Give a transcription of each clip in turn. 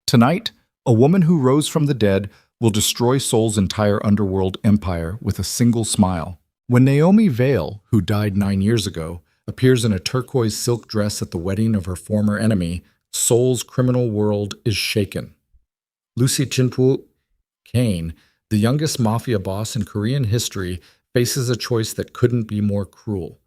Tonight, a woman who rose from the dead will destroy Seoul's entire underworld empire with a single smile. When Naomi Vale, who died 9 years ago, appears in a turquoise silk dress at the wedding of her former enemy, Seoul's criminal world is shaken. Lucien Kane, the youngest mafia boss in Korean history, faces a choice that couldn't be more cruel: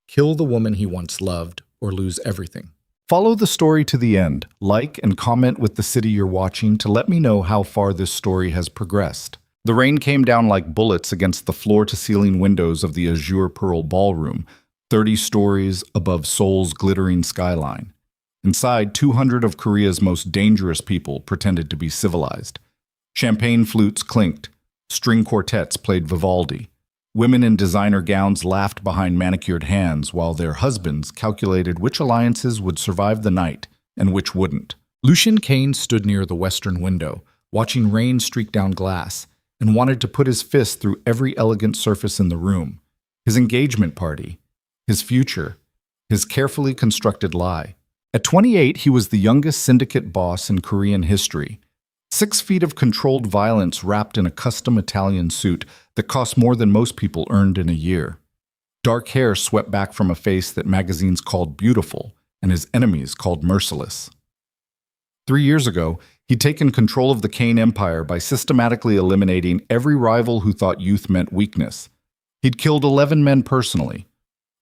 kill the woman he once loved or lose everything. Follow the story to the end. Like and comment with the city you're watching to let me know how far this story has progressed. The rain came down like bullets against the floor-to-ceiling windows of the Azure Pearl Ballroom, 30 stories above Seoul's glittering skyline. Inside, 200 of Korea's most dangerous people pretended to be civilized. Champagne flutes clinked. String quartets played Vivaldi. Women in designer gowns laughed behind manicured hands while their husbands calculated which alliances would survive the night and which wouldn't. Lucien Kane stood near the western window, watching rain streak down glass, and wanted to put his fist through every elegant surface in the room. His engagement party, his future, his carefully constructed lie. At 28, he was the youngest syndicate boss in Korean history. 6 feet of controlled violence wrapped in a custom Italian suit that cost more than most people earned in a year. Dark hair swept back from a face that magazines called beautiful and his enemies called merciless. 3 years ago, he'd taken control of the Kane Empire by systematically eliminating every rival who thought youth meant weakness. He'd killed 11 men personally,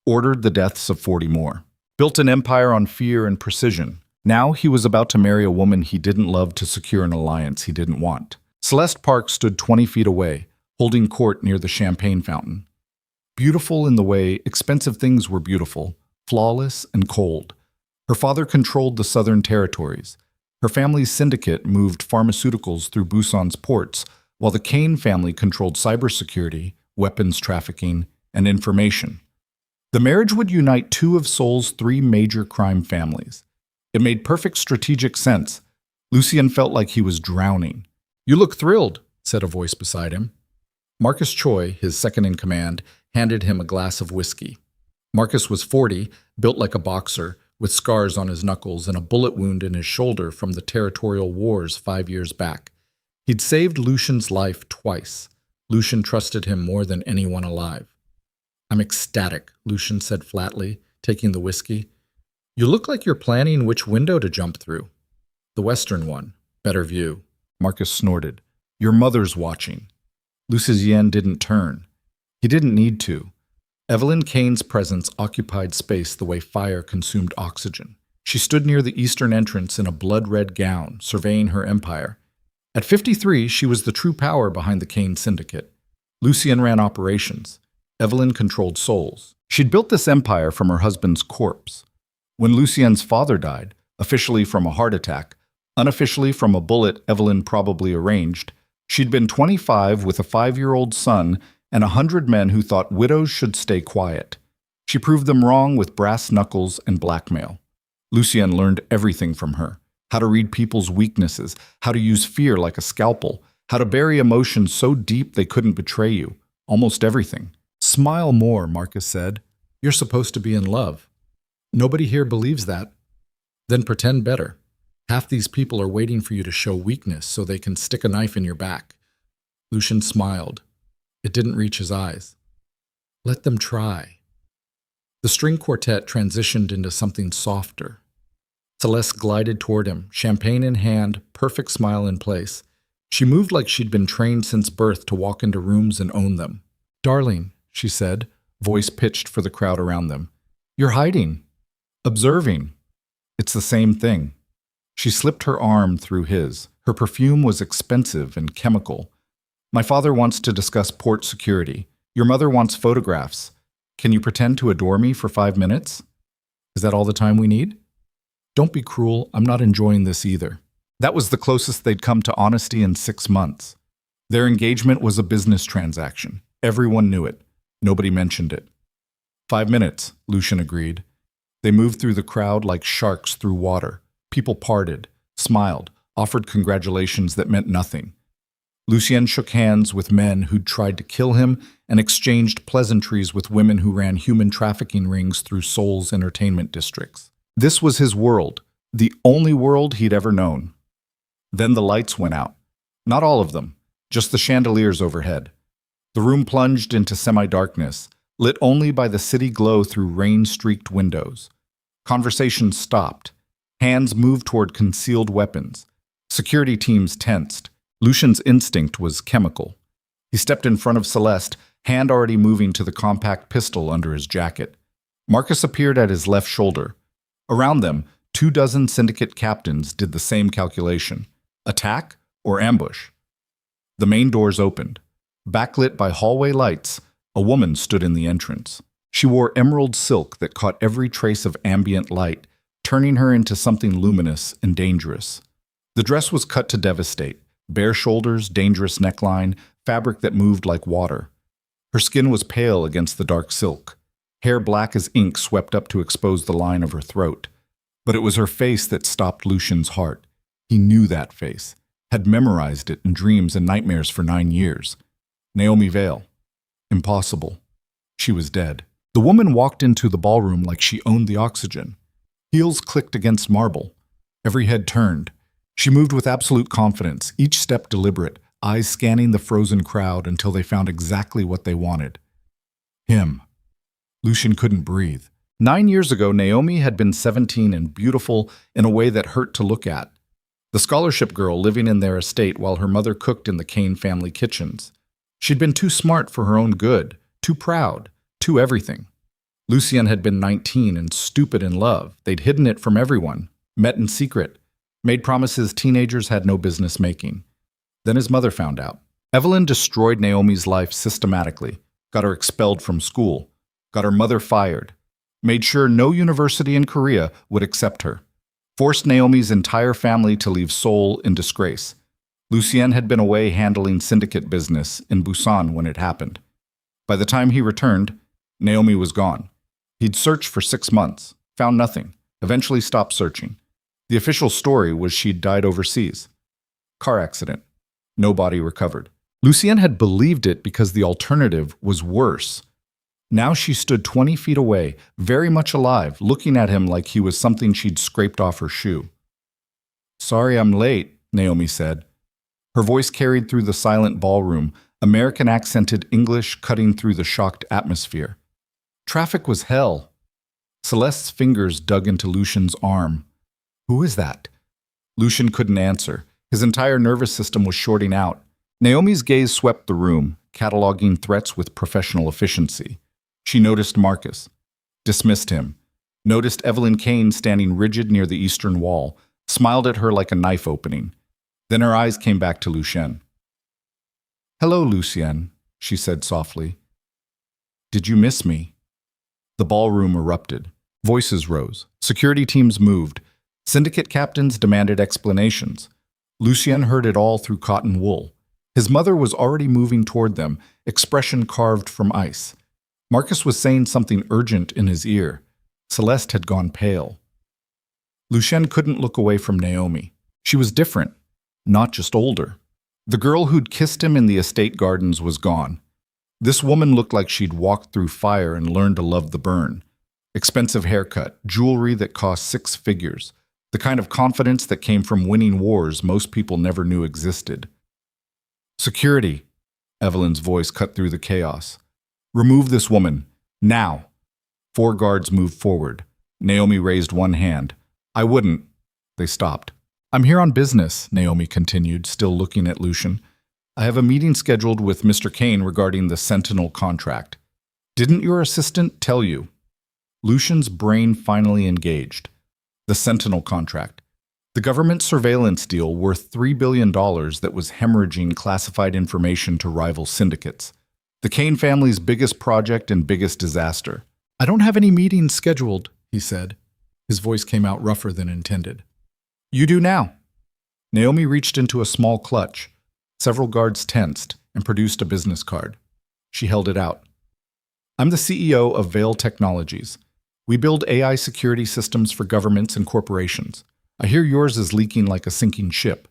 ordered the deaths of 40 more, built an empire on fear and precision. Now he was about to marry a woman he didn't love to secure an alliance he didn't want. Celeste Park stood 20 feet away, holding court near the champagne fountain. Beautiful in the way expensive things were beautiful, flawless and cold. Her father controlled the southern territories. Her family's syndicate moved pharmaceuticals through Busan's ports, while the Kane family controlled cybersecurity, weapons trafficking, and information. The marriage would unite 2 of Seoul's 3 major crime families. It made perfect strategic sense. Lucien felt like he was drowning. "You look thrilled," said a voice beside him. Marcus Choi, his second-in-command, handed him a glass of whiskey. Marcus was 40, built like a boxer, with scars on his knuckles and a bullet wound in his shoulder from the territorial wars 5 years back. He'd saved Lucien's life twice. Lucien trusted him more than anyone alive. "I'm ecstatic," Lucien said flatly, taking the whiskey. "You look like you're planning which window to jump through." "The western one. Better view." Marcus snorted. "Your mother's watching." Lucien didn't turn. He didn't need to. Evelyn Kane's presence occupied space the way fire consumed oxygen. She stood near the eastern entrance in a blood-red gown, surveying her empire. At 53, she was the true power behind the Kane syndicate. Lucien ran operations. Evelyn controlled souls. She'd built this empire from her husband's corpse. When Lucien's father died, officially from a heart attack, unofficially from a bullet Evelyn probably arranged, she'd been 25 with a 5-year-old son and 100 men who thought widows should stay quiet. She proved them wrong with brass knuckles and blackmail. Lucien learned everything from her: how to read people's weaknesses, how to use fear like a scalpel, how to bury emotions so deep they couldn't betray you. Almost everything. "Smile more," Marcus said. "You're supposed to be in love. Nobody here believes that. Then pretend better. Half these people are waiting for you to show weakness so they can stick a knife in your back." Lucien smiled. It didn't reach his eyes. "Let them try." The string quartet transitioned into something softer. Celeste glided toward him, champagne in hand, perfect smile in place. She moved like she'd been trained since birth to walk into rooms and own them. "Darling," she said, voice pitched for the crowd around them. "You're hiding. Observing. It's the same thing." She slipped her arm through his. Her perfume was expensive and chemical. "My father wants to discuss port security. Your mother wants photographs. Can you pretend to adore me for 5 minutes? Is that all the time we need?" "Don't be cruel. I'm not enjoying this either." That was the closest they'd come to honesty in 6 months. Their engagement was a business transaction. Everyone knew it. Nobody mentioned it. 5 minutes, Lucien agreed. They moved through the crowd like sharks through water. People parted, smiled, offered congratulations that meant nothing. Lucien shook hands with men who'd tried to kill him and exchanged pleasantries with women who ran human trafficking rings through Seoul's entertainment districts. This was his world, the only world he'd ever known. Then the lights went out. Not all of them, just the chandeliers overhead. The room plunged into semi-darkness, lit only by the city glow through rain-streaked windows. Conversation stopped. Hands moved toward concealed weapons. Security teams tensed. Lucien's instinct was chemical. He stepped in front of Celeste, hand already moving to the compact pistol under his jacket. Marcus appeared at his left shoulder. Around them, 24 syndicate captains did the same calculation. Attack or ambush? The main doors opened. Backlit by hallway lights, a woman stood in the entrance. She wore emerald silk that caught every trace of ambient light, turning her into something luminous and dangerous. The dress was cut to devastate. Bare shoulders, dangerous neckline, fabric that moved like water. Her skin was pale against the dark silk. Hair black as ink swept up to expose the line of her throat. But it was her face that stopped Lucien's heart. He knew that face, had memorized it in dreams and nightmares for 9 years. Naomi Vale. Impossible. She was dead. The woman walked into the ballroom like she owned the oxygen. Heels clicked against marble. Every head turned. She moved with absolute confidence, each step deliberate, eyes scanning the frozen crowd until they found exactly what they wanted. Him. Lucien couldn't breathe. 9 years ago, Naomi had been 17 and beautiful in a way that hurt to look at. The scholarship girl living in their estate while her mother cooked in the Kane family kitchens. She'd been too smart for her own good, too proud, too everything. Lucien had been 19 and stupid in love. They'd hidden it from everyone, met in secret, made promises teenagers had no business making. Then his mother found out. Evelyn destroyed Naomi's life systematically, got her expelled from school, got her mother fired, made sure no university in Korea would accept her, forced Naomi's entire family to leave Seoul in disgrace. Lucien had been away handling syndicate business in Busan when it happened. By the time he returned, Naomi was gone. He'd searched for 6 months, found nothing, eventually stopped searching. The official story was she'd died overseas. Car accident. No body recovered. Lucien had believed it because the alternative was worse. Now she stood 20 feet away, very much alive, looking at him like he was something she'd scraped off her shoe. "Sorry I'm late," Naomi said. Her voice carried through the silent ballroom, American accented English cutting through the shocked atmosphere. Traffic was hell. Celeste's fingers dug into Lucien's arm. "Who is that?" Lucien couldn't answer. His entire nervous system was shorting out. Naomi's gaze swept the room, cataloging threats with professional efficiency. She noticed Marcus, dismissed him, noticed Evelyn Kane standing rigid near the eastern wall, smiled at her like a knife opening. Then her eyes came back to Lucien. "Hello, Lucien," she said softly. "Did you miss me?" The ballroom erupted. Voices rose. Security teams moved. Syndicate captains demanded explanations. Lucien heard it all through cotton wool. His mother was already moving toward them, expression carved from ice. Marcus was saying something urgent in his ear. Celeste had gone pale. Lucien couldn't look away from Naomi. She was different, not just older. The girl who'd kissed him in the estate gardens was gone. This woman looked like she'd walked through fire and learned to love the burn. Expensive haircut, jewelry that cost 6 figures, the kind of confidence that came from winning wars most people never knew existed. "Security," Evelyn's voice cut through the chaos. "Remove this woman, now." 4 guards moved forward. Naomi raised one hand. "I wouldn't." They stopped. "I'm here on business," Naomi continued, still looking at Lucien. "I have a meeting scheduled with Mr. Kane regarding the Sentinel contract. Didn't your assistant tell you?" Lucien's brain finally engaged. The Sentinel contract. The government surveillance deal worth $3 billion that was hemorrhaging classified information to rival syndicates. The Kane family's biggest project and biggest disaster. "I don't have any meetings scheduled," he said. His voice came out rougher than intended. "You do now." Naomi reached into a small clutch. Several guards tensed and produced a business card. She held it out. "I'm the CEO of Vale Technologies. We build AI security systems for governments and corporations. I hear yours is leaking like a sinking ship."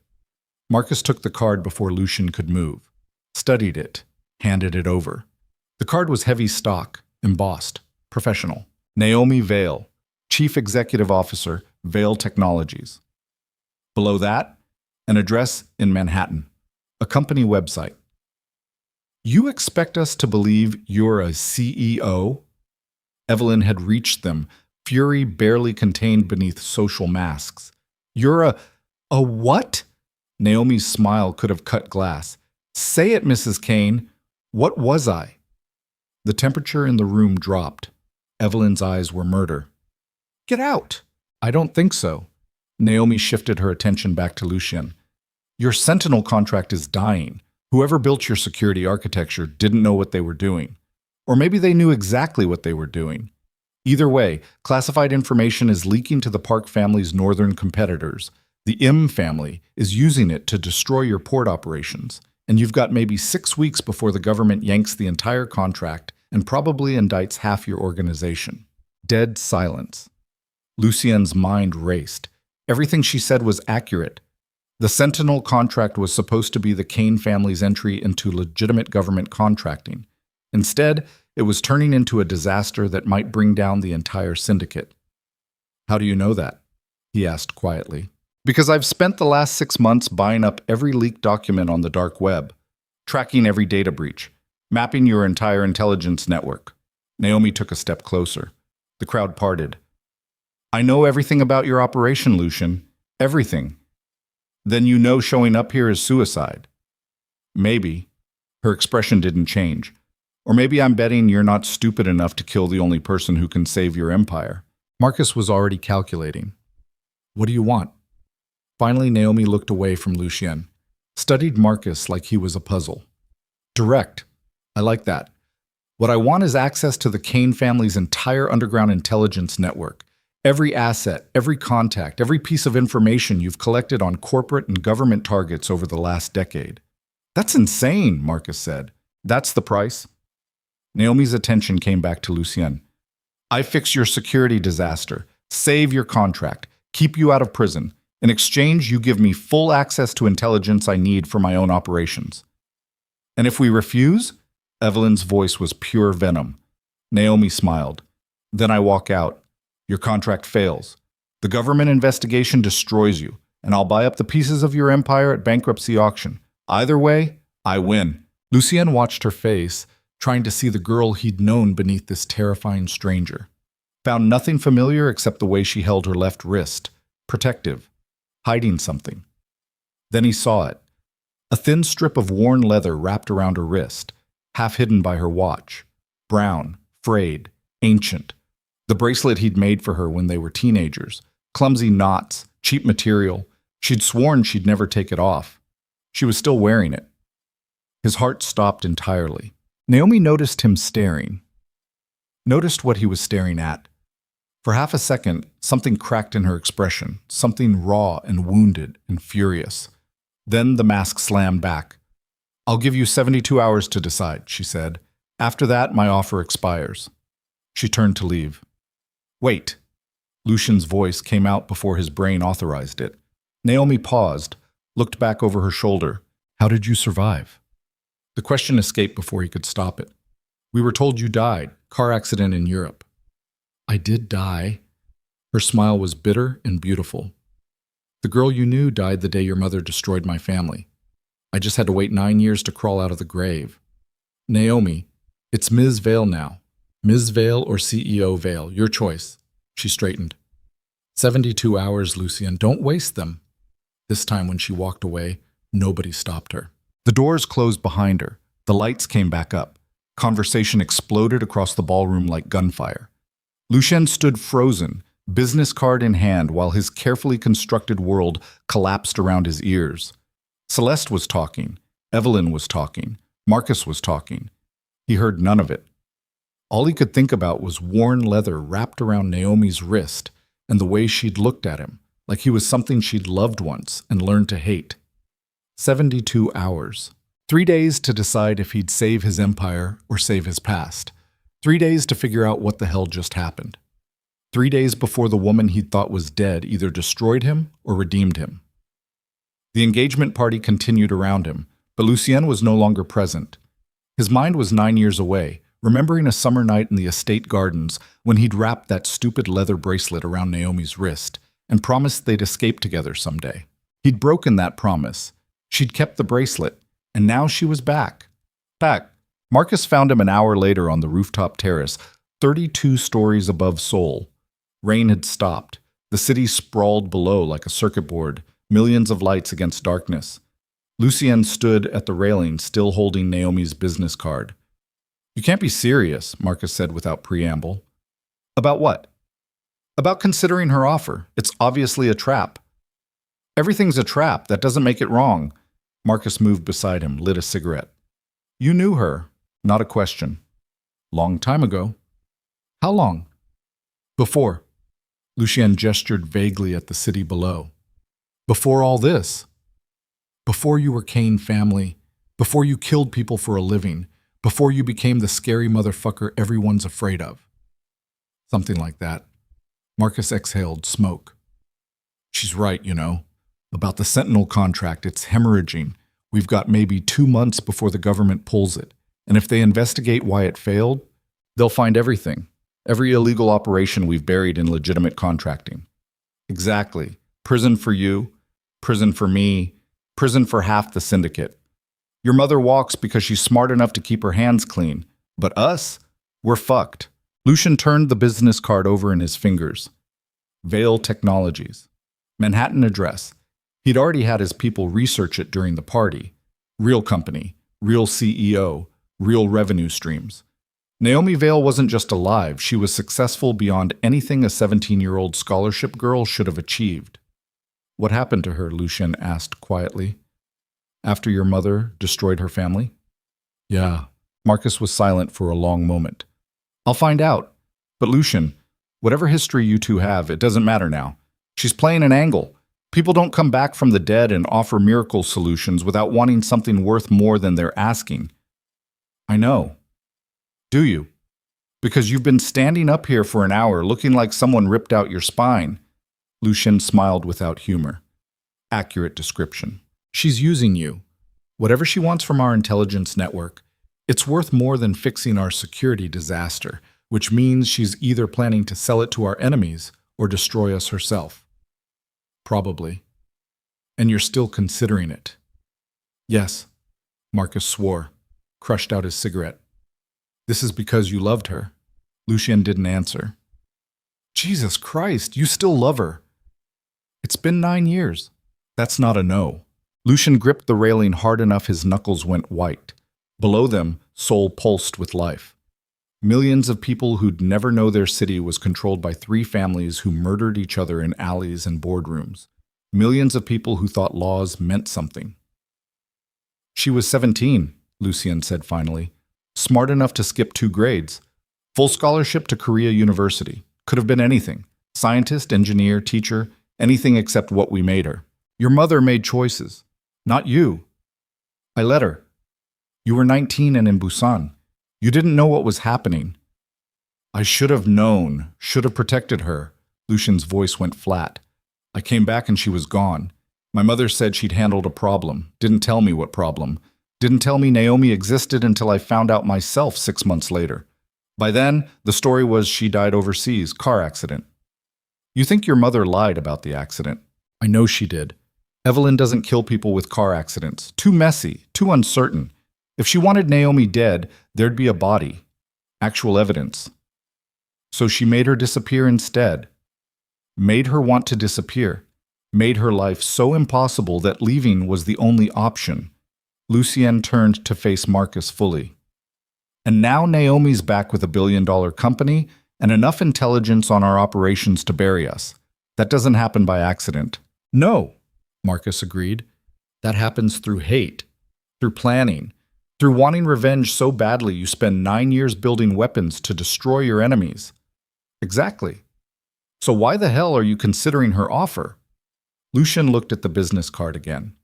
Marcus took the card before Lucien could move, studied it, handed it over. The card was heavy stock, embossed, professional. Naomi Vale, Chief Executive Officer, Vale Technologies. Below that, An address in Manhattan. A company website. You expect us to believe you're a CEO? Evelyn had reached them, fury barely contained beneath social masks. You're a what? Naomi's smile could have cut glass. Say it, Mrs. Kane. What was I? The temperature in the room dropped. Evelyn's eyes were murder. Get out! I don't think so. Naomi shifted her attention back to Lucien. Your Sentinel contract is dying. Whoever built your security architecture didn't know what they were doing. Or maybe they knew exactly what they were doing. Either way, classified information is leaking to the Park family's northern competitors. The M family is using it to destroy your port operations, and you've got maybe 6 weeks before the government yanks the entire contract and probably indicts half your organization. Dead silence. Lucien's mind raced. Everything she said was accurate. The Sentinel contract was supposed to be the Kane family's entry into legitimate government contracting. Instead, it was turning into a disaster that might bring down the entire syndicate. How do you know that? He asked quietly. Because I've spent the last 6 months buying up every leaked document on the dark web, tracking every data breach, mapping your entire intelligence network. Naomi took a step closer. The crowd parted. I know everything about your operation, Lucien. Everything. Then you know showing up here is suicide. Maybe. Her expression didn't change. Or maybe I'm betting you're not stupid enough to kill the only person who can save your empire. Marcus was already calculating. What do you want? Finally, Naomi looked away from Lucien, studied Marcus like he was a puzzle. Direct. I like that. What I want is access to the Kane family's entire underground intelligence network. Every asset, every contact, every piece of information you've collected on corporate and government targets over the last decade. That's insane, Marcus said. That's the price? Naomi's attention came back to Lucien. I fix your security disaster, save your contract, keep you out of prison. In exchange, you give me full access to intelligence I need for my own operations. And if we refuse? Evelyn's voice was pure venom. Naomi smiled. Then I walk out. Your contract fails. The government investigation destroys you, and I'll buy up the pieces of your empire at bankruptcy auction. Either way, I win. Lucien watched her face, trying to see the girl he'd known beneath this terrifying stranger. Found nothing familiar except the way she held her left wrist, protective, hiding something. Then he saw it. A thin strip of worn leather wrapped around her wrist, half hidden by her watch. Brown, frayed, ancient. The bracelet he'd made for her when they were teenagers. Clumsy knots, cheap material. She'd sworn she'd never take it off. She was still wearing it. His heart stopped entirely. Naomi noticed him staring. Noticed what he was staring at. For half a second, something cracked in her expression, something raw and wounded and furious. Then the mask slammed back. I'll give you 72 hours to decide, she said. After that, my offer expires. She turned to leave. Wait. Lucien's voice came out before his brain authorized it. Naomi paused, looked back over her shoulder. How did you survive? The question escaped before he could stop it. We were told you died. Car accident in Europe. I did die. Her smile was bitter and beautiful. The girl you knew died the day your mother destroyed my family. I just had to wait 9 years to crawl out of the grave. Naomi, it's Ms. Vale now. Ms. Vale or CEO Vale, your choice. She straightened. 72 hours, Lucien. Don't waste them. This time when she walked away, nobody stopped her. The doors closed behind her. The lights came back up. Conversation exploded across the ballroom like gunfire. Lucien stood frozen, business card in hand, while his carefully constructed world collapsed around his ears. Celeste was talking. Evelyn was talking. Marcus was talking. He heard none of it. All he could think about was worn leather wrapped around Naomi's wrist and the way she'd looked at him, like he was something she'd loved once and learned to hate. 72 hours. 3 days to decide if he'd save his empire or save his past. 3 days to figure out what the hell just happened. 3 days before the woman he'd thought was dead either destroyed him or redeemed him. The engagement party continued around him, but Lucien was no longer present. His mind was 9 years away, remembering a summer night in the estate gardens when he'd wrapped that stupid leather bracelet around Naomi's wrist and promised they'd escape together someday. He'd broken that promise. She'd kept the bracelet, and now she was back. Back. Marcus found him an hour later on the rooftop terrace, 32 stories above Seoul. Rain had stopped. The city sprawled below like a circuit board, millions of lights against darkness. Lucien stood at the railing, still holding Naomi's business card. "You can't be serious," Marcus said without preamble. "About what?" "About considering her offer. It's obviously a trap." "Everything's a trap. That doesn't make it wrong." Marcus moved beside him, lit a cigarette. "You knew her." Not a question. "Long time ago." "How long?" "Before." Lucien gestured vaguely at the city below. "Before all this." "Before you were Kane family. Before you killed people for a living. Before you became the scary motherfucker everyone's afraid of." Something like that. Marcus exhaled smoke. "She's right, you know. About the Sentinel contract, it's hemorrhaging. We've got maybe 2 months before the government pulls it. And if they investigate why it failed, they'll find everything. Every illegal operation we've buried in legitimate contracting." "Exactly. Prison for you, prison for me, prison for half the syndicate. Your mother walks because she's smart enough to keep her hands clean. But us? We're fucked." Lucien turned the business card over in his fingers. Veil Technologies. Manhattan address. He'd already had his people research it during the party. Real company, real CEO, real revenue streams. Naomi Vale wasn't just alive, she was successful beyond anything a 17-year-old scholarship girl should have achieved. "What happened to her?" Lucien asked quietly. "After your mother destroyed her family?" "Yeah." Marcus was silent for a long moment. "I'll find out. But Lucien, whatever history you two have, it doesn't matter now. She's playing an angle. People don't come back from the dead and offer miracle solutions without wanting something worth more than they're asking." "I know." "Do you? Because you've been standing up here for an hour looking like someone ripped out your spine." Lucien smiled without humor. "Accurate description. She's using you. Whatever she wants from our intelligence network, it's worth more than fixing our security disaster, which means she's either planning to sell it to our enemies or destroy us herself." "Probably. And you're still considering it?" "Yes." Marcus swore, crushed out his cigarette. "This is because you loved her." Lucien didn't answer. "Jesus Christ, you still love her." "It's been 9 years." "That's not a no." Lucien gripped the railing hard enough his knuckles went white. Below them, Seoul pulsed with life. Millions of people who'd never know their city was controlled by 3 families who murdered each other in alleys and boardrooms. Millions of people who thought laws meant something. "She was 17, Lucien said finally. "Smart enough to skip 2 grades. Full scholarship to Korea University. Could have been anything. Scientist, engineer, teacher, anything except what we made her. Your mother made choices. Not you. I let her. You were 19 and in Busan. You didn't know what was happening." "I should have known, should have protected her." Lucien's voice went flat. "I came back and she was gone. My mother said she'd handled a problem, didn't tell me what problem, didn't tell me Naomi existed until I found out myself 6 months later. By then, the story was she died overseas, car accident." "You think your mother lied about the accident?" "I know she did. Evelyn doesn't kill people with car accidents. Too messy, too uncertain. If she wanted Naomi dead, there'd be a body. Actual evidence. So she made her disappear instead. Made her want to disappear. Made her life so impossible that leaving was the only option." Lucien turned to face Marcus fully. "And now Naomi's back with a billion-dollar company and enough intelligence on our operations to bury us. That doesn't happen by accident." "No," Marcus agreed. "That happens through hate, through planning, through wanting revenge so badly you spend 9 years building weapons to destroy your enemies." "Exactly. So why the hell are you considering her offer?" Lucien looked at the business card again.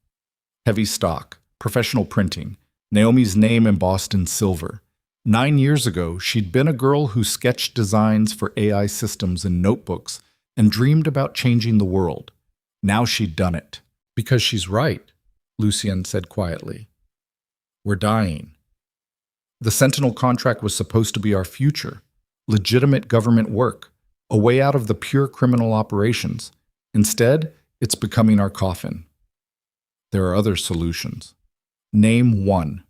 Heavy stock, professional printing, Naomi's name embossed in silver. 9 years ago, she'd been a girl who sketched designs for AI systems in notebooks and dreamed about changing the world. Now she'd done it. "Because she's right," Lucien said quietly. "We're dying. The Sentinel contract was supposed to be our future, legitimate government work, a way out of the pure criminal operations. Instead, it's becoming our coffin." There are other solutions. Name one.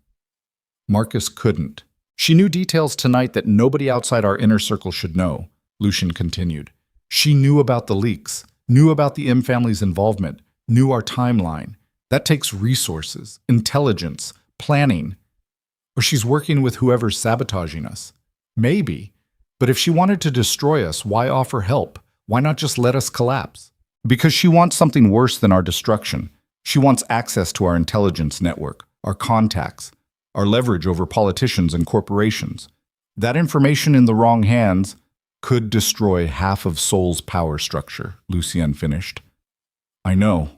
Marcus couldn't. She knew details tonight that nobody outside our inner circle should know, Lucien continued. She knew about the leaks, knew about the M family's involvement, knew our timeline. That takes resources, intelligence, planning. Or she's working with whoever's sabotaging us. Maybe. But if she wanted to destroy us, why offer help? Why not just let us collapse? Because she wants something worse than our destruction. She wants access to our intelligence network, our contacts, our leverage over politicians and corporations. That information in the wrong hands could destroy half of Seoul's power structure, Lucien finished. I know.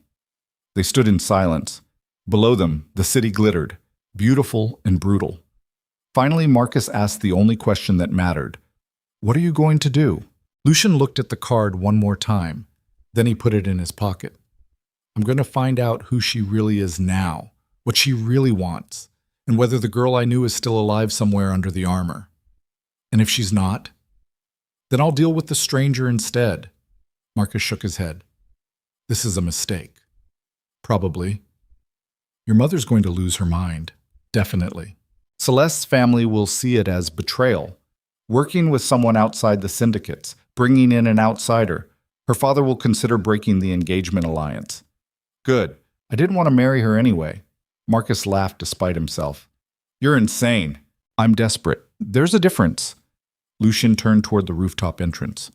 They stood in silence. Below them, the city glittered, beautiful and brutal. Finally, Marcus asked the only question that mattered. What are you going to do? Lucien looked at the card one more time. Then he put it in his pocket. I'm going to find out who she really is now, what she really wants, and whether the girl I knew is still alive somewhere under the armor. And if she's not, then I'll deal with the stranger instead. Marcus shook his head. This is a mistake. Probably. Your mother's going to lose her mind. Definitely. Celeste's family will see it as betrayal. Working with someone outside the syndicates, bringing in an outsider. Her father will consider breaking the engagement alliance. Good. I didn't want to marry her anyway. Marcus laughed despite himself. You're insane. I'm desperate. There's a difference. Lucien turned toward the rooftop entrance.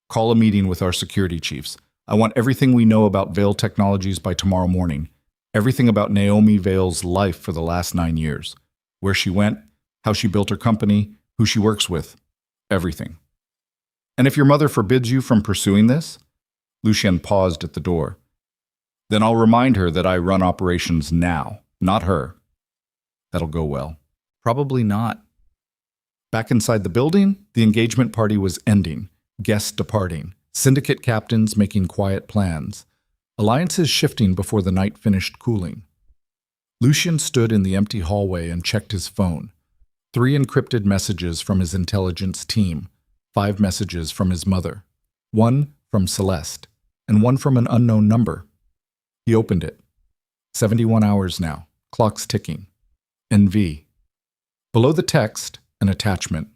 Call a meeting with our security chiefs. I want everything we know about Veil Technologies by tomorrow morning. Everything about Naomi Veil's life for the last 9 years. Where she went, how she built her company, who she works with. Everything. And if your mother forbids you from pursuing this? Lucien paused at the door. Then I'll remind her that I run operations now, not her. That'll go well. Probably not. Back inside the building, the engagement party was ending, guests departing, syndicate captains making quiet plans, alliances shifting before the night finished cooling. Lucien stood in the empty hallway and checked his phone. 3 encrypted messages from his intelligence team, 5 messages from his mother, 1 from Celeste, and 1 from an unknown number. He opened it. 71 hours now, clock's ticking. NV. Below the text, an attachment.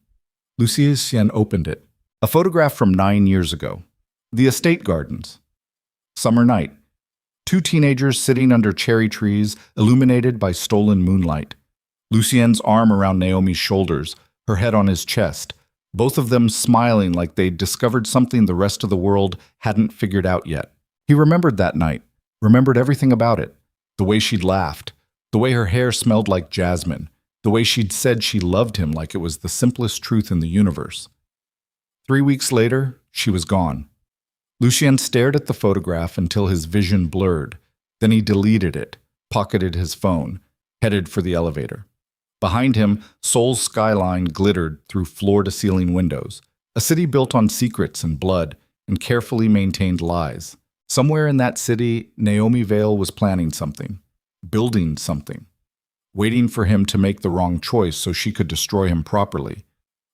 Lucien opened it. A photograph from 9 years ago. The estate gardens. Summer night. 2 teenagers sitting under cherry trees, illuminated by stolen moonlight. Lucien's arm around Naomi's shoulders, her head on his chest, both of them smiling like they'd discovered something the rest of the world hadn't figured out yet. He remembered that night, remembered everything about it. The way she'd laughed, the way her hair smelled like jasmine, the way she'd said she loved him like it was the simplest truth in the universe. 3 weeks later, she was gone. Lucien stared at the photograph until his vision blurred. Then he deleted it, pocketed his phone, headed for the elevator. Behind him, Seoul's skyline glittered through floor-to-ceiling windows, a city built on secrets and blood and carefully maintained lies. Somewhere in that city, Naomi Veil was planning something, building something, waiting for him to make the wrong choice so she could destroy him properly.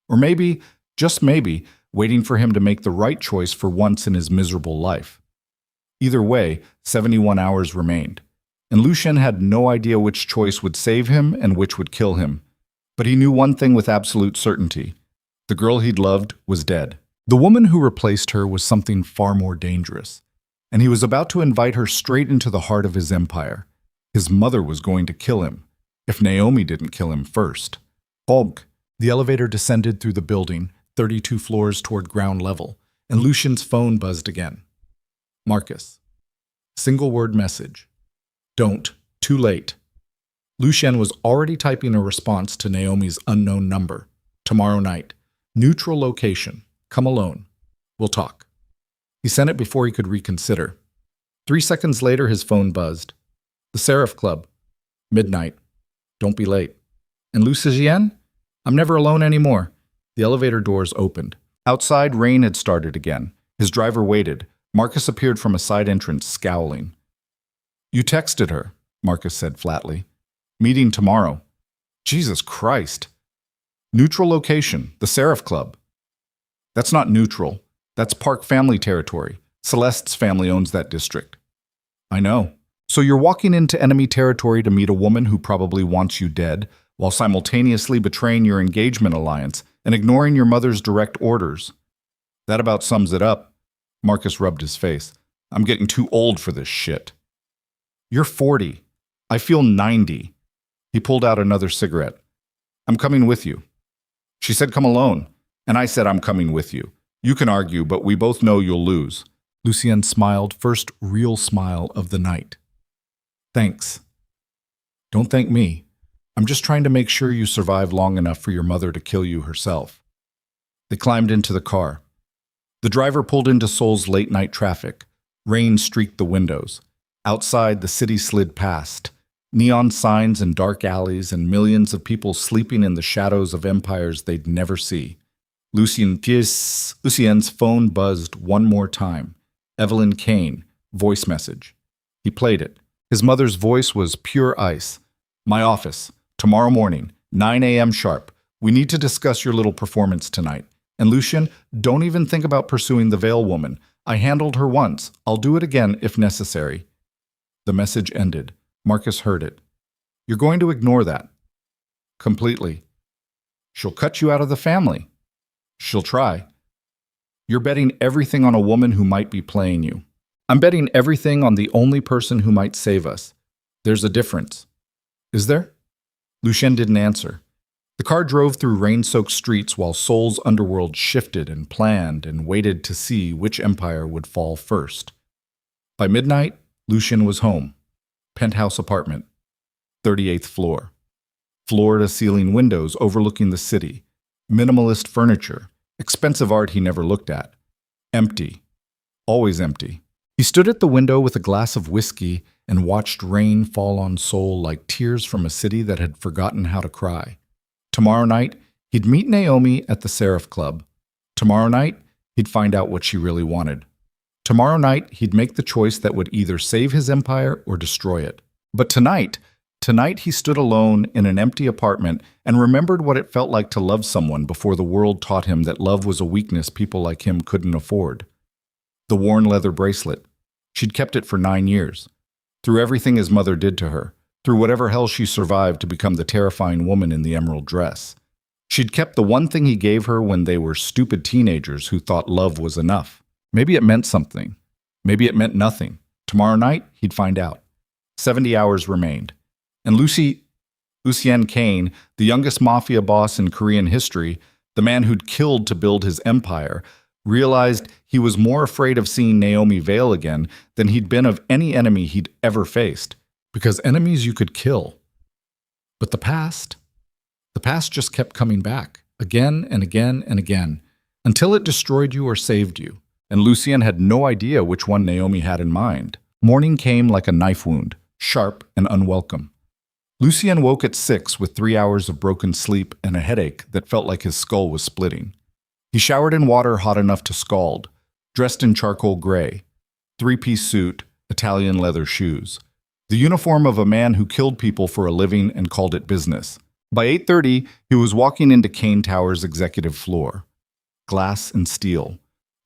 Or maybe, just maybe, waiting for him to make the right choice for once in his miserable life. Either way, 71 hours remained, and Lucien had no idea which choice would save him and which would kill him. But he knew one thing with absolute certainty. The girl he'd loved was dead. The woman who replaced her was something far more dangerous, and he was about to invite her straight into the heart of his empire. His mother was going to kill him, if Naomi didn't kill him first. Bonk! The elevator descended through the building, 32 floors toward ground level, and Lucien's phone buzzed again. Marcus. Single-word message. Don't. Too late. Lucien was already typing a response to Naomi's unknown number. Tomorrow night. Neutral location. Come alone. We'll talk. He sent it before he could reconsider. 3 seconds later, his phone buzzed. The Seraph Club. Midnight. Don't be late. And Lucien? I'm never alone anymore. The elevator doors opened. Outside, rain had started again. His driver waited. Marcus appeared from a side entrance, scowling. You texted her, Marcus said flatly. Meeting tomorrow. Jesus Christ. Neutral location, the Seraph Club. That's not neutral. That's Park family territory. Celeste's family owns that district. I know. So you're walking into enemy territory to meet a woman who probably wants you dead, while simultaneously betraying your engagement alliance and ignoring your mother's direct orders. That about sums it up. Marcus rubbed his face. I'm getting too old for this shit. You're 40. I feel 90. He pulled out another cigarette. I'm coming with you. She said come alone, and I said I'm coming with you. You can argue, but we both know you'll lose. Lucien smiled, first real smile of the night. Thanks. Don't thank me. I'm just trying to make sure you survive long enough for your mother to kill you herself. They climbed into the car. The driver pulled into Seoul's late-night traffic. Rain streaked the windows. Outside, the city slid past. Neon signs and dark alleys and millions of people sleeping in the shadows of empires they'd never see. Lucien's phone buzzed one more time. Evelyn Kane, voice message. He played it. His mother's voice was pure ice. My office. Tomorrow morning, 9 a.m. sharp. We need to discuss your little performance tonight. And Lucien, don't even think about pursuing the Veil woman. I handled her once. I'll do it again if necessary. The message ended. Marcus heard it. You're going to ignore that. Completely. She'll cut you out of the family. She'll try. You're betting everything on a woman who might be playing you. I'm betting everything on the only person who might save us. There's a difference. Is there? Lucien didn't answer. The car drove through rain-soaked streets while Seoul's underworld shifted and planned and waited to see which empire would fall first. By midnight, Lucien was home. Penthouse apartment, 38th floor. Floor-to-ceiling windows overlooking the city. Minimalist furniture. Expensive art he never looked at. Empty. Always empty. He stood at the window with a glass of whiskey and watched rain fall on Seoul like tears from a city that had forgotten how to cry. Tomorrow night, he'd meet Naomi at the Seraph Club. Tomorrow night, he'd find out what she really wanted. Tomorrow night, he'd make the choice that would either save his empire or destroy it. But tonight he stood alone in an empty apartment and remembered what it felt like to love someone before the world taught him that love was a weakness people like him couldn't afford. The worn leather bracelet. She'd kept it for 9 years. Through everything his mother did to her. Through whatever hell she survived to become the terrifying woman in the emerald dress. She'd kept the one thing he gave her when they were stupid teenagers who thought love was enough. Maybe it meant something. Maybe it meant nothing. Tomorrow night, he'd find out. 70 hours remained. And Lucien Kane, the youngest Mafia boss in Korean history, the man who'd killed to build his empire, realized he was more afraid of seeing Naomi Vale again than he'd been of any enemy he'd ever faced. Because enemies you could kill. But the past just kept coming back, again and again and again, until it destroyed you or saved you. And Lucien had no idea which one Naomi had in mind. Morning came like a knife wound, sharp and unwelcome. Lucien woke at 6 with 3 hours of broken sleep and a headache that felt like his skull was splitting. He showered in water hot enough to scald, dressed in charcoal gray, 3-piece suit, Italian leather shoes. The uniform of a man who killed people for a living and called it business. By 8:30, he was walking into Kane Tower's executive floor. Glass and steel.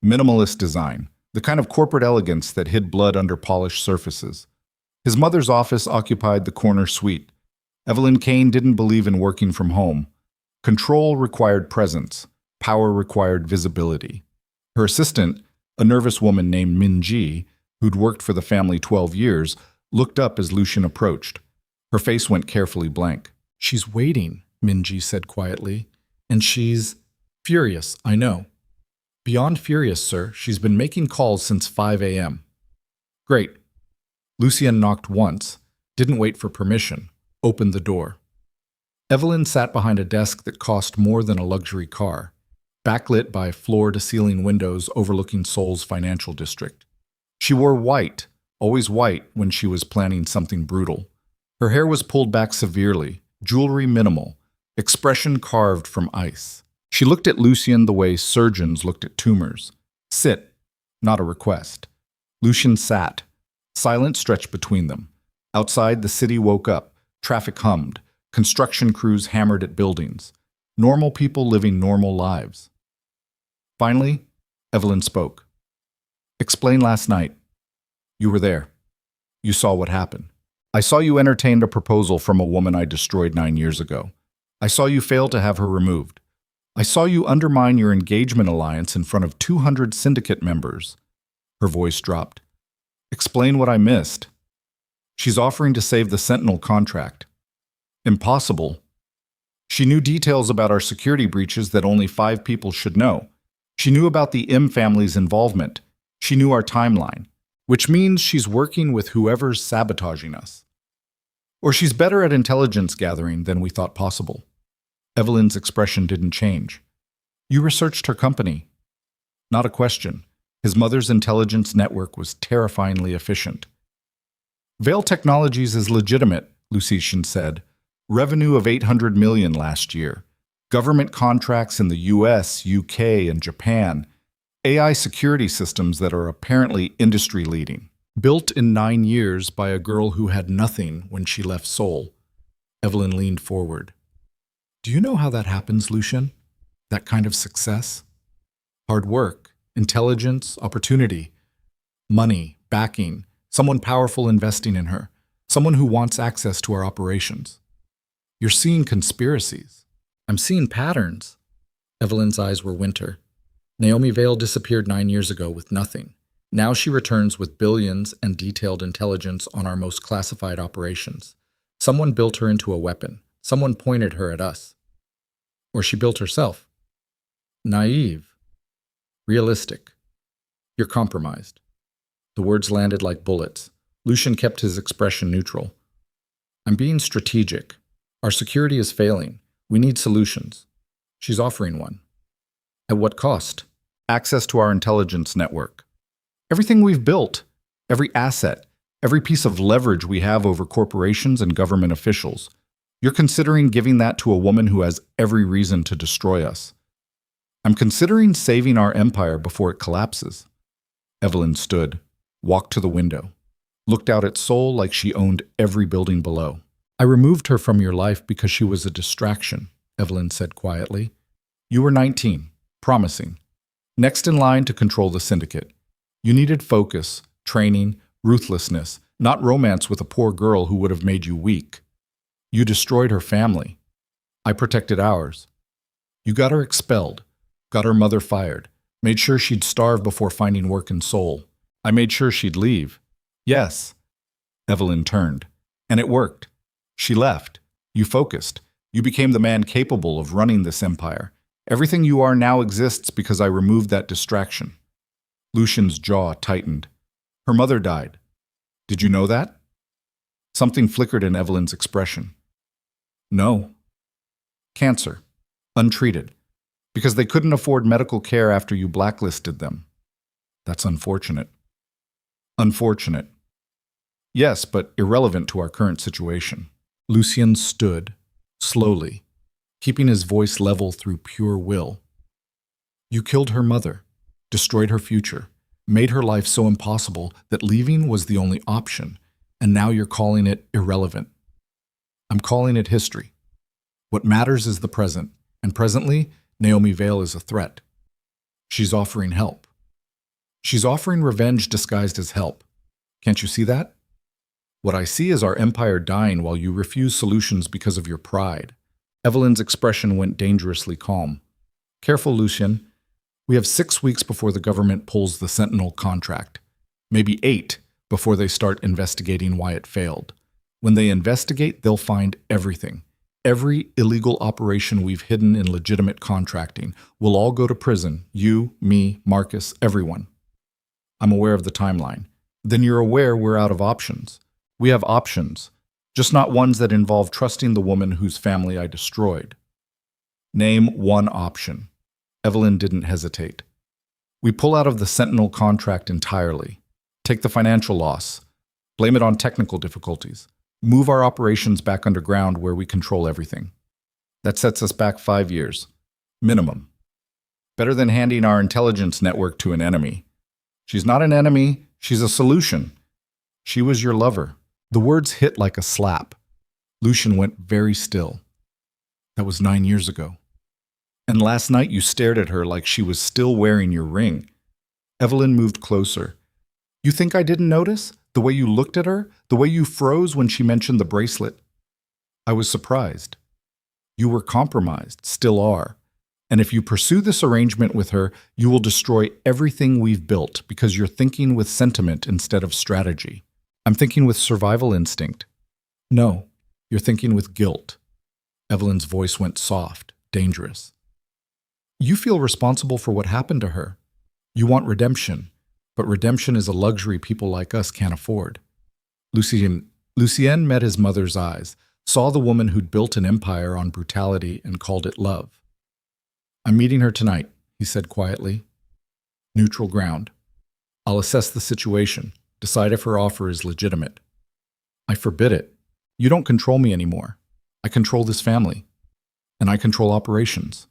Minimalist design. The kind of corporate elegance that hid blood under polished surfaces. His mother's office occupied the corner suite. Evelyn Kane didn't believe in working from home. Control required presence. Power required visibility. Her assistant, a nervous woman named Min-ji, who'd worked for the family 12 years, looked up as Lucien approached. Her face went carefully blank. She's waiting, Min-ji said quietly. And she's furious, I know. Beyond furious, sir. She's been making calls since 5 a.m. Great. Lucien knocked once, didn't wait for permission, opened the door. Evelyn sat behind a desk that cost more than a luxury car, backlit by floor-to-ceiling windows overlooking Seoul's financial district. She wore white, always white when she was planning something brutal. Her hair was pulled back severely, jewelry minimal, expression carved from ice. She looked at Lucien the way surgeons looked at tumors. Sit, not a request. Lucien sat. Silence stretched between them. Outside, the city woke up. Traffic hummed. Construction crews hammered at buildings. Normal people living normal lives. Finally, Evelyn spoke. Explain last night. You were there. You saw what happened. I saw you entertained a proposal from a woman I destroyed 9 years ago. I saw you fail to have her removed. I saw you undermine your engagement alliance in front of 200 syndicate members. Her voice dropped. Explain what I missed. She's offering to save the Sentinel contract. Impossible. She knew details about our security breaches that only 5 people should know. She knew about the M family's involvement. She knew our timeline, which means she's working with whoever's sabotaging us. Or she's better at intelligence gathering than we thought possible. Evelyn's expression didn't change. You researched her company. Not a question. His mother's intelligence network was terrifyingly efficient. Veil Technologies is legitimate, Lucien said. Revenue of $800 million last year. Government contracts in the US, UK, and Japan. AI security systems that are apparently industry-leading. Built in 9 years by a girl who had nothing when she left Seoul. Evelyn leaned forward. Do you know how that happens, Lucien? That kind of success? Hard work, intelligence, opportunity, money, backing, someone powerful investing in her, someone who wants access to our operations. You're seeing conspiracies. I'm seeing patterns. Evelyn's eyes were winter. Naomi Vale disappeared 9 years ago with nothing. Now she returns with billions and detailed intelligence on our most classified operations. Someone built her into a weapon. Someone pointed her at us. Or she built herself. Naive. Realistic. You're compromised. The words landed like bullets. Lucien kept his expression neutral. I'm being strategic. Our security is failing. We need solutions. She's offering one. At what cost? Access to our intelligence network. Everything we've built, every asset, every piece of leverage we have over corporations and government officials. You're considering giving that to a woman who has every reason to destroy us. I'm considering saving our empire before it collapses. Evelyn stood, walked to the window, looked out at Seoul like she owned every building below. I removed her from your life because she was a distraction, Evelyn said quietly. You were 19, promising. Next in line to control the syndicate. You needed focus, training, ruthlessness, not romance with a poor girl who would have made you weak. You destroyed her family. I protected ours. You got her expelled, got her mother fired, made sure she'd starve before finding work in Seoul. I made sure she'd leave. Yes. Evelyn turned. And it worked. She left. You focused. You became the man capable of running this empire. Everything you are now exists because I removed that distraction. Lucien's jaw tightened. Her mother died. Did you know that? Something flickered in Evelyn's expression. No. Cancer. Untreated. Because they couldn't afford medical care after you blacklisted them. That's unfortunate. Unfortunate. Yes, but irrelevant to our current situation. Lucien stood, slowly, keeping his voice level through pure will. You killed her mother, destroyed her future, made her life so impossible that leaving was the only option, and now you're calling it irrelevant. I'm calling it history. What matters is the present, and presently, Naomi Vale is a threat. She's offering help. She's offering revenge disguised as help. Can't you see that? What I see is our empire dying while you refuse solutions because of your pride. Evelyn's expression went dangerously calm. Careful, Lucien. We have 6 weeks before the government pulls the Sentinel contract. Maybe 8 before they start investigating why it failed. When they investigate, they'll find everything. Every illegal operation we've hidden in legitimate contracting. We'll all go to prison. You, me, Marcus, everyone. I'm aware of the timeline. Then you're aware we're out of options. We have options, just not ones that involve trusting the woman whose family I destroyed. Name one option. Evelyn didn't hesitate. We pull out of the Sentinel contract entirely. Take the financial loss. Blame it on technical difficulties. Move our operations back underground where we control everything. That sets us back 5 years. Minimum. Better than handing our intelligence network to an enemy. She's not an enemy, she's a solution. She was your lover. The words hit like a slap. Lucien went very still. That was 9 years ago. And last night you stared at her like she was still wearing your ring. Evelyn moved closer. You think I didn't notice? The way you looked at her, the way you froze when she mentioned the bracelet. I was surprised. You were compromised, still are. And if you pursue this arrangement with her, you will destroy everything we've built because you're thinking with sentiment instead of strategy. I'm thinking with survival instinct. No, you're thinking with guilt. Evelyn's voice went soft, dangerous. You feel responsible for what happened to her. You want redemption, but redemption is a luxury people like us can't afford. Lucien met his mother's eyes, saw the woman who'd built an empire on brutality and called it love. I'm meeting her tonight, he said quietly. Neutral ground. I'll assess the situation, decide if her offer is legitimate. I forbid it. You don't control me anymore. I control this family. And I control operations.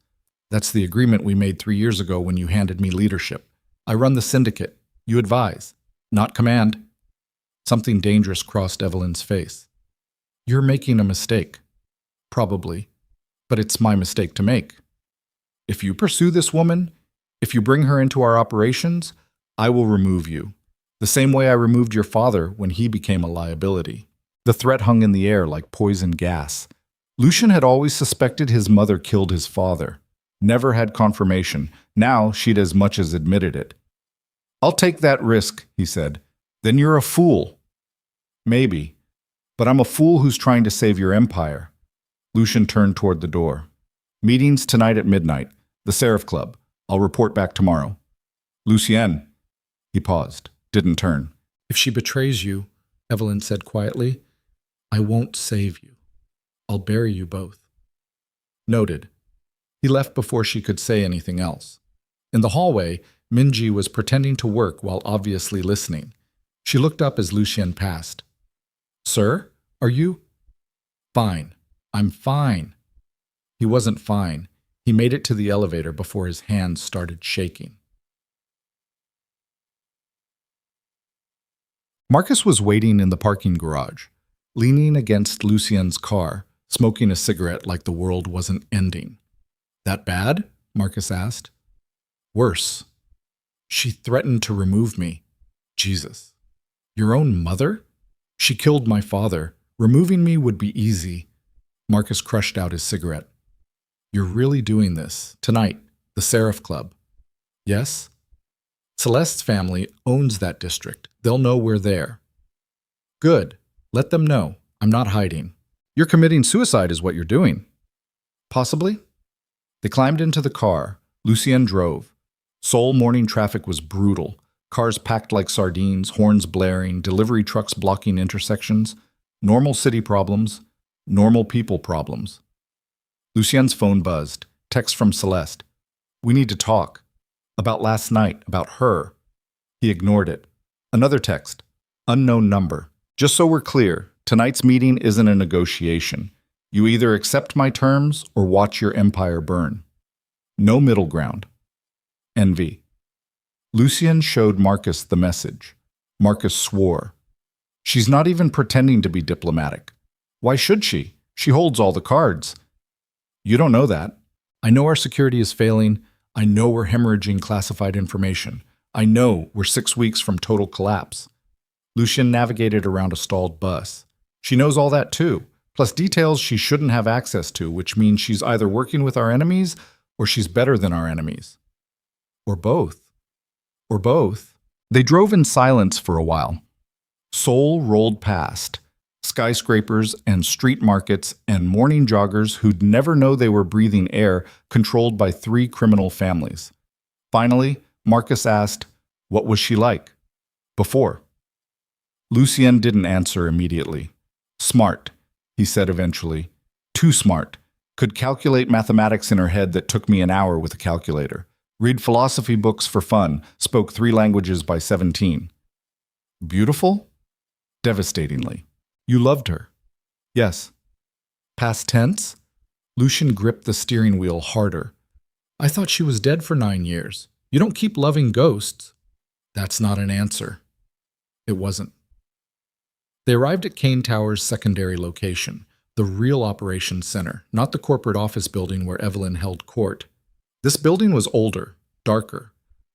That's the agreement we made 3 years ago when you handed me leadership. I run the syndicate. You advise, not command. Something dangerous crossed Evelyn's face. You're making a mistake. Probably. But it's my mistake to make. If you pursue this woman, if you bring her into our operations, I will remove you. The same way I removed your father when he became a liability. The threat hung in the air like poison gas. Lucien had always suspected his mother killed his father. Never had confirmation. Now she'd as much as admitted it. I'll take that risk, he said. Then you're a fool. Maybe. But I'm a fool who's trying to save your empire. Lucien turned toward the door. Meetings tonight at midnight. The Seraph Club. I'll report back tomorrow. Lucien. He paused. Didn't turn. If she betrays you, Evelyn said quietly, I won't save you. I'll bury you both. Noted. He left before she could say anything else. In the hallway, Minji was pretending to work while obviously listening. She looked up as Lucien passed. Sir, are you? Fine. I'm fine. He wasn't fine. He made it to the elevator before his hands started shaking. Marcus was waiting in the parking garage, leaning against Lucien's car, smoking a cigarette like the world wasn't ending. That bad? Marcus asked. Worse. She threatened to remove me. Jesus. Your own mother? She killed my father. Removing me would be easy. Marcus crushed out his cigarette. You're really doing this. Tonight, the Seraph Club. Yes? Celeste's family owns that district. They'll know we're there. Good. Let them know. I'm not hiding. You're committing suicide is what you're doing. Possibly. They climbed into the car. Lucien drove. Seoul morning traffic was brutal. Cars packed like sardines, horns blaring, delivery trucks blocking intersections. Normal city problems. Normal people problems. Lucien's phone buzzed. Text from Celeste. We need to talk. About last night, about her. He ignored it. Another text. Unknown number. Just so we're clear, tonight's meeting isn't a negotiation. You either accept my terms or watch your empire burn. No middle ground. Envy. Lucien showed Marcus the message. Marcus swore. She's not even pretending to be diplomatic. Why should she? She holds all the cards. You don't know that. I know our security is failing. I know we're hemorrhaging classified information. I know we're 6 weeks from total collapse. Lucien navigated around a stalled bus. She knows all that too, plus details she shouldn't have access to, which means she's either working with our enemies or she's better than our enemies. Or both. Or both. They drove in silence for a while. Seoul rolled past. Skyscrapers and street markets and morning joggers who'd never know they were breathing air controlled by 3 criminal families. Finally, Marcus asked, what was she like? Before. Lucien didn't answer immediately. Smart, he said eventually. Too smart. Could calculate mathematics in her head that took me an hour with a calculator. Read philosophy books for fun. Spoke 3 languages by 17. Beautiful? Devastatingly. You loved her? Yes. Past tense? Lucien gripped the steering wheel harder. I thought she was dead for 9 years. You don't keep loving ghosts. That's not an answer. It wasn't. They arrived at Kane Tower's secondary location, the real operations center, not the corporate office building where Evelyn held court. This building was older, darker,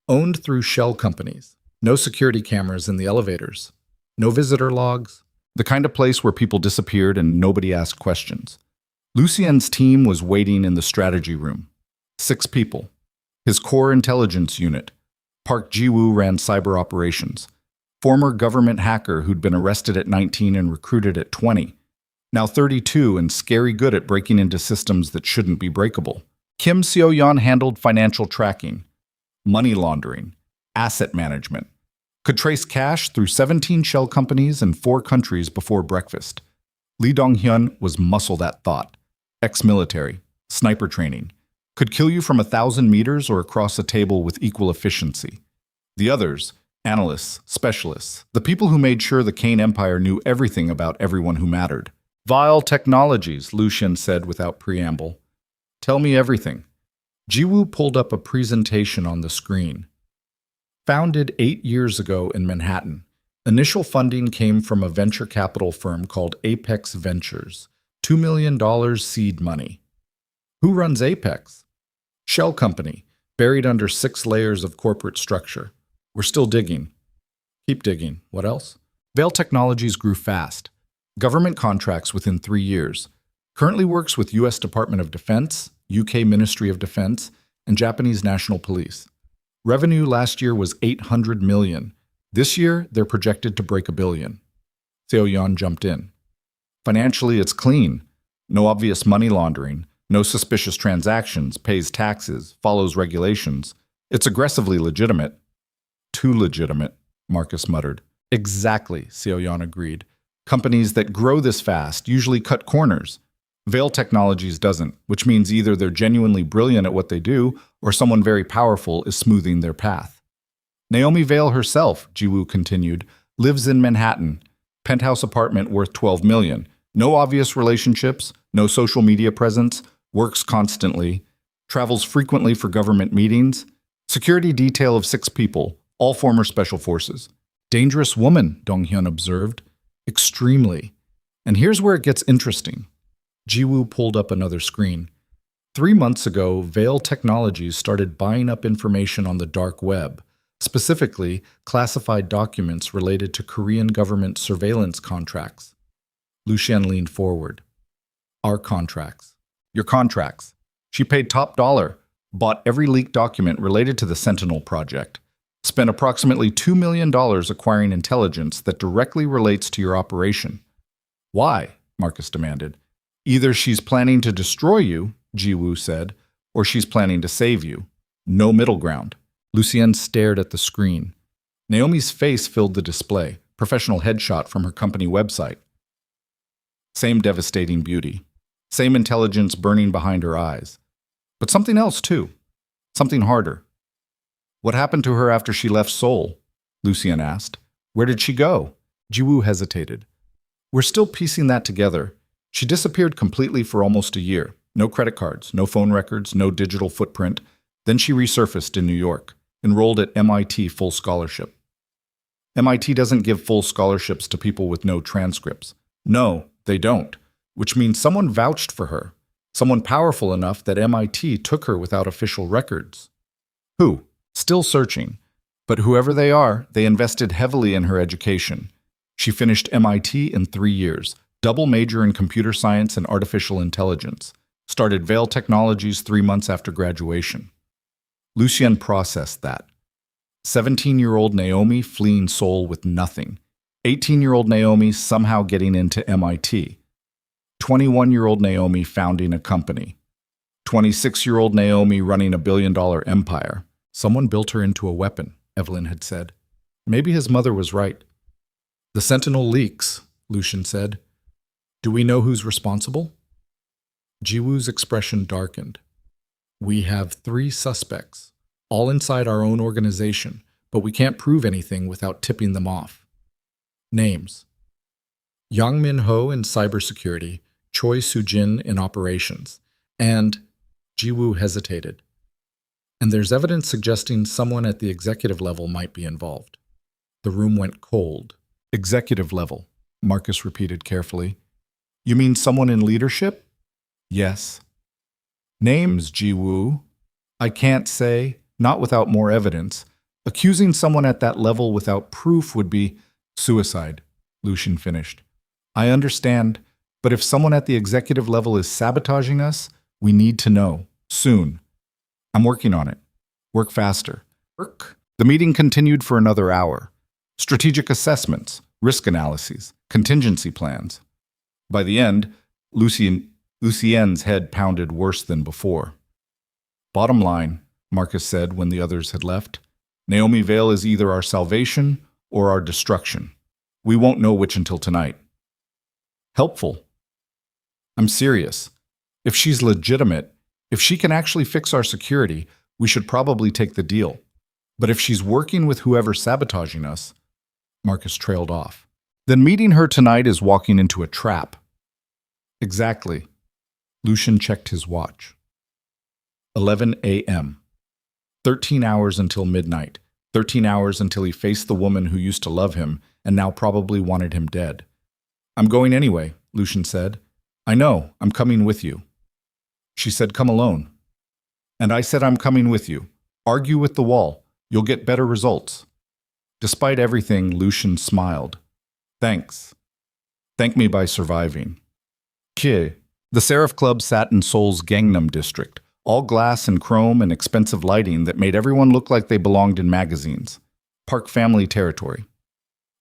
owned through shell companies. No security cameras in the elevators. No visitor logs. The kind of place where people disappeared and nobody asked questions. Lucien's team was waiting in the strategy room. 6 people. His core intelligence unit. Park Ji-woo ran cyber operations. Former government hacker who'd been arrested at 19 and recruited at 20. Now 32 and scary good at breaking into systems that shouldn't be breakable. Kim Seo-yeon handled financial tracking, money laundering, asset management. Could trace cash through 17 shell companies in 4 countries before breakfast. Lee Dong-hyun was muscle that thought. Ex-military, sniper training. Could kill you from 1,000 meters or across a table with equal efficiency. The others, analysts, specialists, the people who made sure the Kane Empire knew everything about everyone who mattered. Vile technologies, Lucien said without preamble. Tell me everything. Ji-woo pulled up a presentation on the screen. Founded 8 years ago in Manhattan, initial funding came from a venture capital firm called Apex Ventures, $2 million seed money. Who runs Apex? Shell company, buried under 6 layers of corporate structure. We're still digging. Keep digging. What else? Veil Technologies grew fast. Government contracts within 3 years. Currently works with U.S. Department of Defense, UK Ministry of Defense, and Japanese National Police. Revenue last year was $800 million. This year, they're projected to break $1 billion. Seo-yeon jumped in. Financially, it's clean. No obvious money laundering, no suspicious transactions, pays taxes, follows regulations. It's aggressively legitimate. Too legitimate, Marcus muttered. Exactly, Seo-yeon agreed. Companies that grow this fast usually cut corners. Veil Technologies doesn't, which means either they're genuinely brilliant at what they do, or someone very powerful is smoothing their path. Naomi Veil herself, Ji-woo continued, lives in Manhattan. Penthouse apartment worth $12 million. No obvious relationships, no social media presence, works constantly, travels frequently for government meetings. Security detail of 6 people, all former special forces. Dangerous woman, Dong-hyun observed. Extremely. And here's where it gets interesting. Ji-woo pulled up another screen. 3 months ago, Veil Technologies started buying up information on the dark web, specifically classified documents related to Korean government surveillance contracts. Lucien leaned forward. Our contracts. Your contracts. She paid top dollar, bought every leaked document related to the Sentinel project, spent approximately $2 million acquiring intelligence that directly relates to your operation. Why? Marcus demanded. Either she's planning to destroy you, Ji-woo said, or she's planning to save you. No middle ground. Lucien stared at the screen. Naomi's face filled the display, professional headshot from her company website. Same devastating beauty. Same intelligence burning behind her eyes. But something else, too. Something harder. What happened to her after she left Seoul? Lucien asked. Where did she go? Ji-woo hesitated. We're still piecing that together. She disappeared completely for almost a year. No credit cards, no phone records, no digital footprint. Then she resurfaced in New York, enrolled at MIT full scholarship. MIT doesn't give full scholarships to people with no transcripts. No, they don't, which means someone vouched for her, someone powerful enough that MIT took her without official records. Who? Still searching. But whoever they are, they invested heavily in her education. She finished MIT in 3 years, double major in computer science and artificial intelligence, started Veil Technologies 3 months after graduation. Lucien processed that. 17-year-old Naomi fleeing Seoul with nothing. 18-year-old Naomi somehow getting into MIT. 21-year-old Naomi founding a company. 26-year-old Naomi running $1 billion empire. Someone built her into a weapon, Evelyn had said. Maybe his mother was right. The Sentinel leaks, Lucien said. Do we know who's responsible? Ji-woo's expression darkened. We have 3 suspects, all inside our own organization, but we can't prove anything without tipping them off. Names. Yang Min-ho in cybersecurity, Choi Soo-jin in operations, and Ji-woo hesitated. And there's evidence suggesting someone at the executive level might be involved. The room went cold. Executive level, Marcus repeated carefully. You mean someone in leadership? Yes. Names, Ji-woo. I can't say, not without more evidence. Accusing someone at that level without proof would be Suicide, Lucien finished. I understand, but if someone at the executive level is sabotaging us, we need to know. Soon. I'm working on it. Work faster. Work? The meeting continued for another hour. Strategic assessments, risk analyses, contingency plans. By the end, Lucien's head pounded worse than before. Bottom line, Marcus said when the others had left, Naomi Vale is either our salvation or our destruction. We won't know which until tonight. Helpful. I'm serious. If she's legitimate, if she can actually fix our security, we should probably take the deal. But if she's working with whoever's sabotaging us, Marcus trailed off. Then meeting her tonight is walking into a trap. Exactly. Lucien checked his watch. 11 a.m. 13 hours until midnight. 13 hours until he faced the woman who used to love him and now probably wanted him dead. I'm going anyway, Lucien said. I know, I'm coming with you. She said, come alone. And I said, I'm coming with you. Argue with the wall. You'll get better results. Despite everything, Lucien smiled. Thanks. Thank me by surviving. The Seraph Club sat in Seoul's Gangnam district, all glass and chrome and expensive lighting that made everyone look like they belonged in magazines. Park family territory.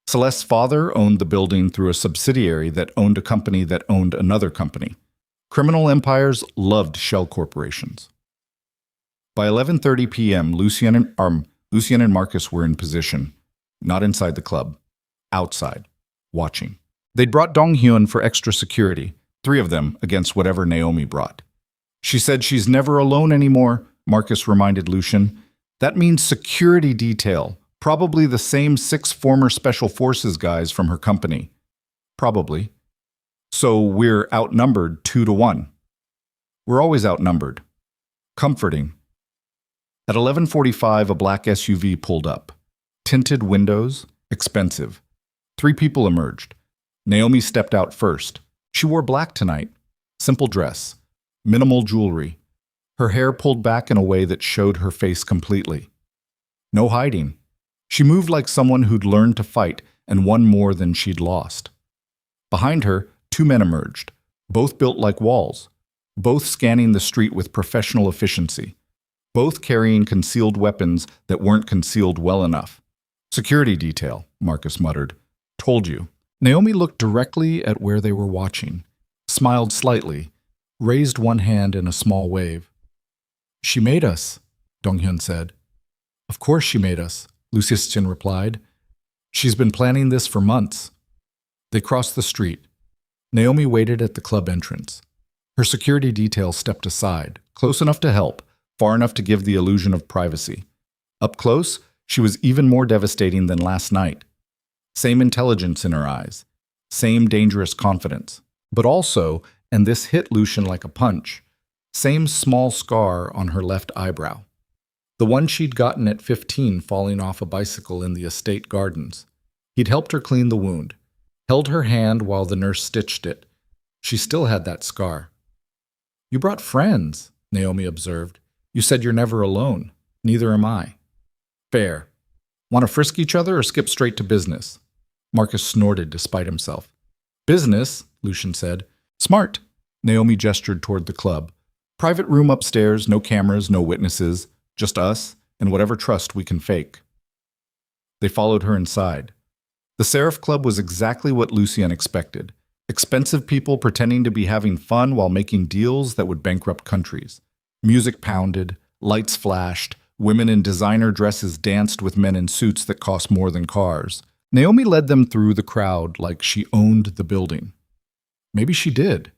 Celeste's father owned the building through a subsidiary that owned a company that owned another company. Criminal empires loved shell corporations. By 11:30 p.m., Lucien and Marcus were in position, not inside the club, outside, watching. They'd brought Dong-hyun for extra security, 3 of them against whatever Naomi brought. She said she's never alone anymore, Marcus reminded Lucien. That means security detail, probably the same 6 former Special Forces guys from her company. Probably. So we're outnumbered 2-1. We're always outnumbered. Comforting. At 11:45, a black SUV pulled up. Tinted windows, expensive. 3 people emerged. Naomi stepped out first. She wore black tonight. Simple dress. Minimal jewelry. Her hair pulled back in a way that showed her face completely. No hiding. She moved like someone who'd learned to fight and won more than she'd lost. Behind her, 2 men emerged, both built like walls, both scanning the street with professional efficiency, both carrying concealed weapons that weren't concealed well enough. Security detail, Marcus muttered. Told you. Naomi looked directly at where they were watching, smiled slightly, raised one hand in a small wave. She made us, Dong-hyun said. Of course she made us, Lucien replied. She's been planning this for months. They crossed the street. Naomi waited at the club entrance. Her security detail stepped aside, close enough to help, far enough to give the illusion of privacy. Up close, she was even more devastating than last night. Same intelligence in her eyes, same dangerous confidence, but also, and this hit Lucien like a punch, same small scar on her left eyebrow. The one she'd gotten at 15 falling off a bicycle in the estate gardens. He'd helped her clean the wound, held her hand while the nurse stitched it. She still had that scar. You brought friends, Naomi observed. You said you're never alone. Neither am I. Fair. Want to frisk each other or skip straight to business? Marcus snorted despite himself. Business, Lucien said. Smart. Naomi gestured toward the club. Private room upstairs, no cameras, no witnesses, just us and whatever trust we can fake. They followed her inside. The Seraph Club was exactly what Lucien expected. Expensive people pretending to be having fun while making deals that would bankrupt countries. Music pounded, lights flashed, women in designer dresses danced with men in suits that cost more than cars. Naomi led them through the crowd like she owned the building. Maybe she did.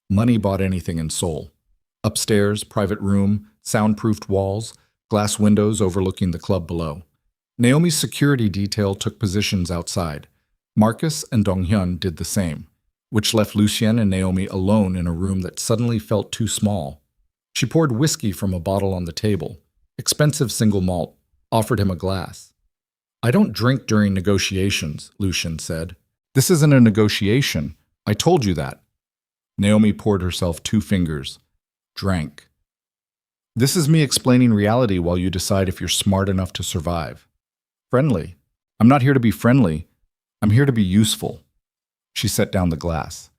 Money bought anything in Seoul. Upstairs, private room, soundproofed walls, glass windows overlooking the club below. Naomi's security detail took positions outside. Marcus and Dong-hyun did the same, which left Lucien and Naomi alone in a room that suddenly felt too small. She poured whiskey from a bottle on the table, expensive single malt, offered him a glass. I don't drink during negotiations, Lucien said. This isn't a negotiation. I told you that. Naomi poured herself 2 fingers. Drank. This is me explaining reality while you decide if you're smart enough to survive. Friendly. I'm not here to be friendly. I'm here to be useful. She set down the glass.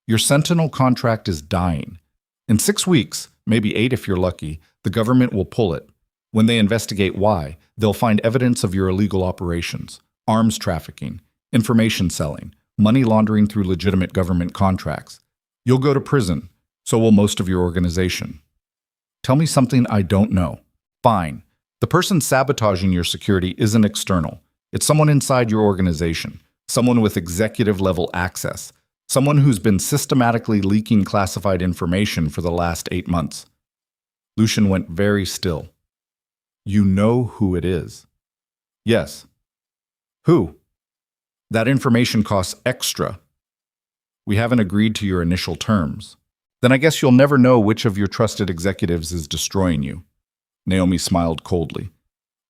Your Sentinel contract is dying. In 6 weeks, maybe 8 if you're lucky, the government will pull it. When they investigate why, they'll find evidence of your illegal operations, arms trafficking, information selling, money laundering through legitimate government contracts. You'll go to prison, so will most of your organization. Tell me something I don't know. Fine. The person sabotaging your security isn't external. It's someone inside your organization, someone with executive-level access, someone who's been systematically leaking classified information for the last 8 months. Lucien went very still. You know who it is? Yes. Who? That information costs extra. We haven't agreed to your initial terms. Then I guess you'll never know which of your trusted executives is destroying you. Naomi smiled coldly.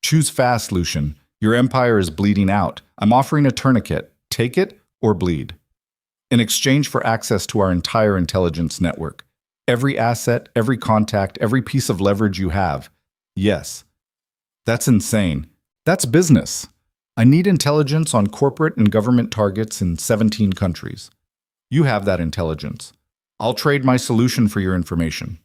Choose fast, Lucien. Your empire is bleeding out. I'm offering a tourniquet. Take it or bleed. In exchange for access to our entire intelligence network. Every asset, every contact, every piece of leverage you have. Yes. That's insane. That's business. I need intelligence on corporate and government targets in 17 countries. You have that intelligence. I'll trade my solution for your information.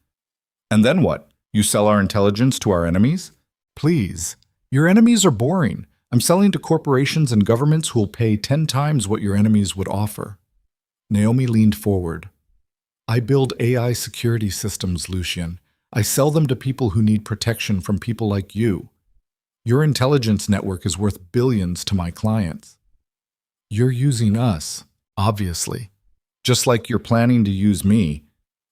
And then what? You sell our intelligence to our enemies? Please. Your enemies are boring. I'm selling to corporations and governments who will pay 10 times what your enemies would offer. Naomi leaned forward. I build AI security systems, Lucien. I sell them to people who need protection from people like you. Your intelligence network is worth billions to my clients. You're using us, obviously. Just like you're planning to use me.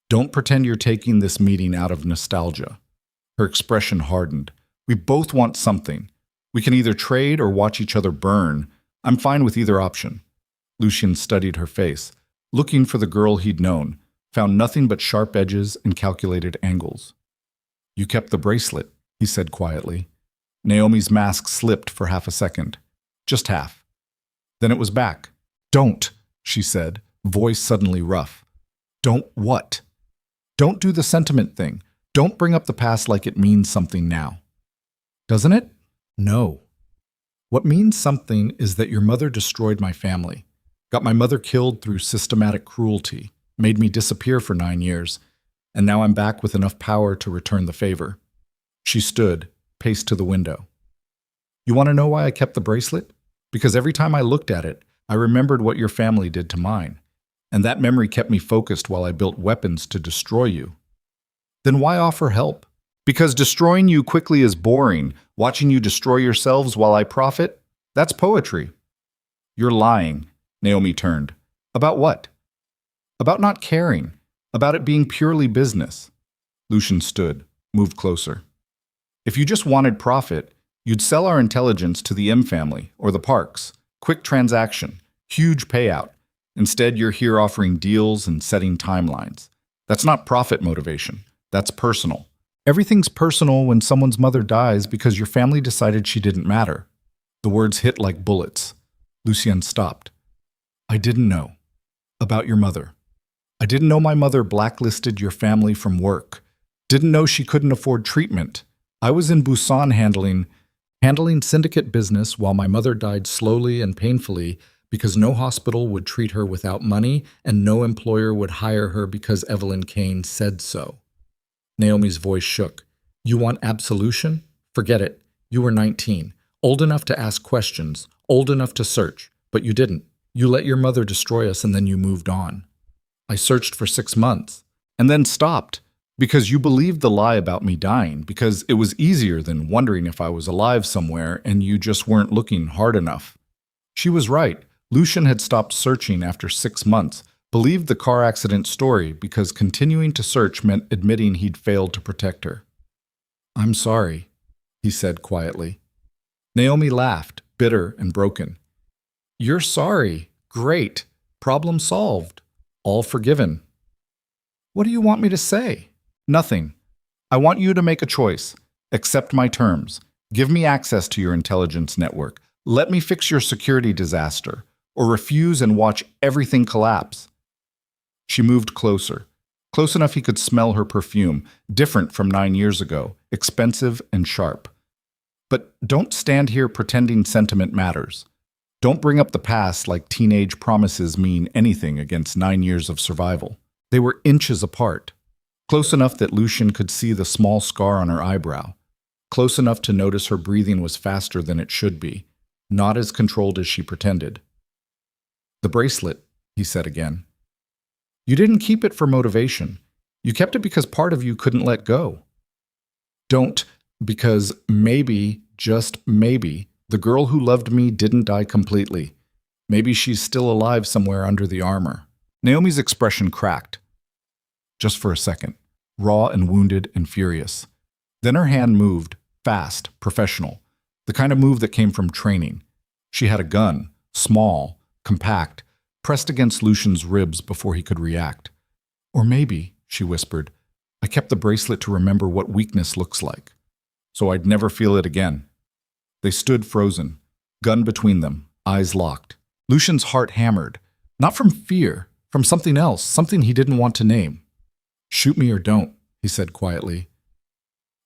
Don't pretend you're taking this meeting out of nostalgia. Her expression hardened. We both want something. We can either trade or watch each other burn. I'm fine with either option. Lucien studied her face, looking for the girl he'd known, found nothing but sharp edges and calculated angles. You kept the bracelet, he said quietly. Naomi's mask slipped for half a second. Just half. Then it was back. Don't, she said, voice suddenly rough. Don't what? Don't do the sentiment thing. Don't bring up the past like it means something now. Doesn't it? No. What means something is that your mother destroyed my family, got my mother killed through systematic cruelty, made me disappear for 9 years, and now I'm back with enough power to return the favor. She stood, paced to the window. You want to know why I kept the bracelet? Because every time I looked at it, I remembered what your family did to mine, and that memory kept me focused while I built weapons to destroy you. Then why offer help? Because destroying you quickly is boring. Watching you destroy yourselves while I profit? That's poetry. You're lying, Naomi turned. About what? About not caring. About it being purely business. Lucien stood, moved closer. If you just wanted profit, you'd sell our intelligence to the M family or the Parks. Quick transaction, huge payout. Instead, you're here offering deals and setting timelines. That's not profit motivation. That's personal. Everything's personal when someone's mother dies because your family decided she didn't matter. The words hit like bullets. Lucien stopped. I didn't know. About your mother. I didn't know my mother blacklisted your family from work. Didn't know she couldn't afford treatment. I was in Busan handling syndicate business while my mother died slowly and painfully because no hospital would treat her without money and no employer would hire her because Lucien Kane said so. Naomi's voice shook. You want absolution? Forget it. You were 19, old enough to ask questions, old enough to search, but you didn't. You let your mother destroy us and then you moved on. I searched for 6 months and then stopped because you believed the lie about me dying because it was easier than wondering if I was alive somewhere and you just weren't looking hard enough. She was right. Lucien had stopped searching after 6 months, believed the car accident story because continuing to search meant admitting he'd failed to protect her. I'm sorry, he said quietly. Naomi laughed, bitter and broken. You're sorry. Great. Problem solved. All forgiven. What do you want me to say? Nothing. I want you to make a choice. Accept my terms. Give me access to your intelligence network. Let me fix your security disaster. Or refuse and watch everything collapse. She moved closer, close enough he could smell her perfume, different from 9 years ago, expensive and sharp. But don't stand here pretending sentiment matters. Don't bring up the past like teenage promises mean anything against 9 years of survival. They were inches apart, close enough that Lucien could see the small scar on her eyebrow, close enough to notice her breathing was faster than it should be, not as controlled as she pretended. "The bracelet," he said again. "You didn't keep it for motivation. You kept it because part of you couldn't let go. Don't, because maybe, just maybe, the girl who loved me didn't die completely. Maybe she's still alive somewhere under the armor." Naomi's expression cracked. Just for a second, raw and wounded and furious. Then her hand moved, fast, professional, the kind of move that came from training. She had a gun, small, compact, pressed against Lucien's ribs before he could react. "Or maybe," she whispered, "I kept the bracelet to remember what weakness looks like, so I'd never feel it again." They stood frozen, gun between them, eyes locked. Lucien's heart hammered, not from fear, from something else, something he didn't want to name. "Shoot me or don't," he said quietly.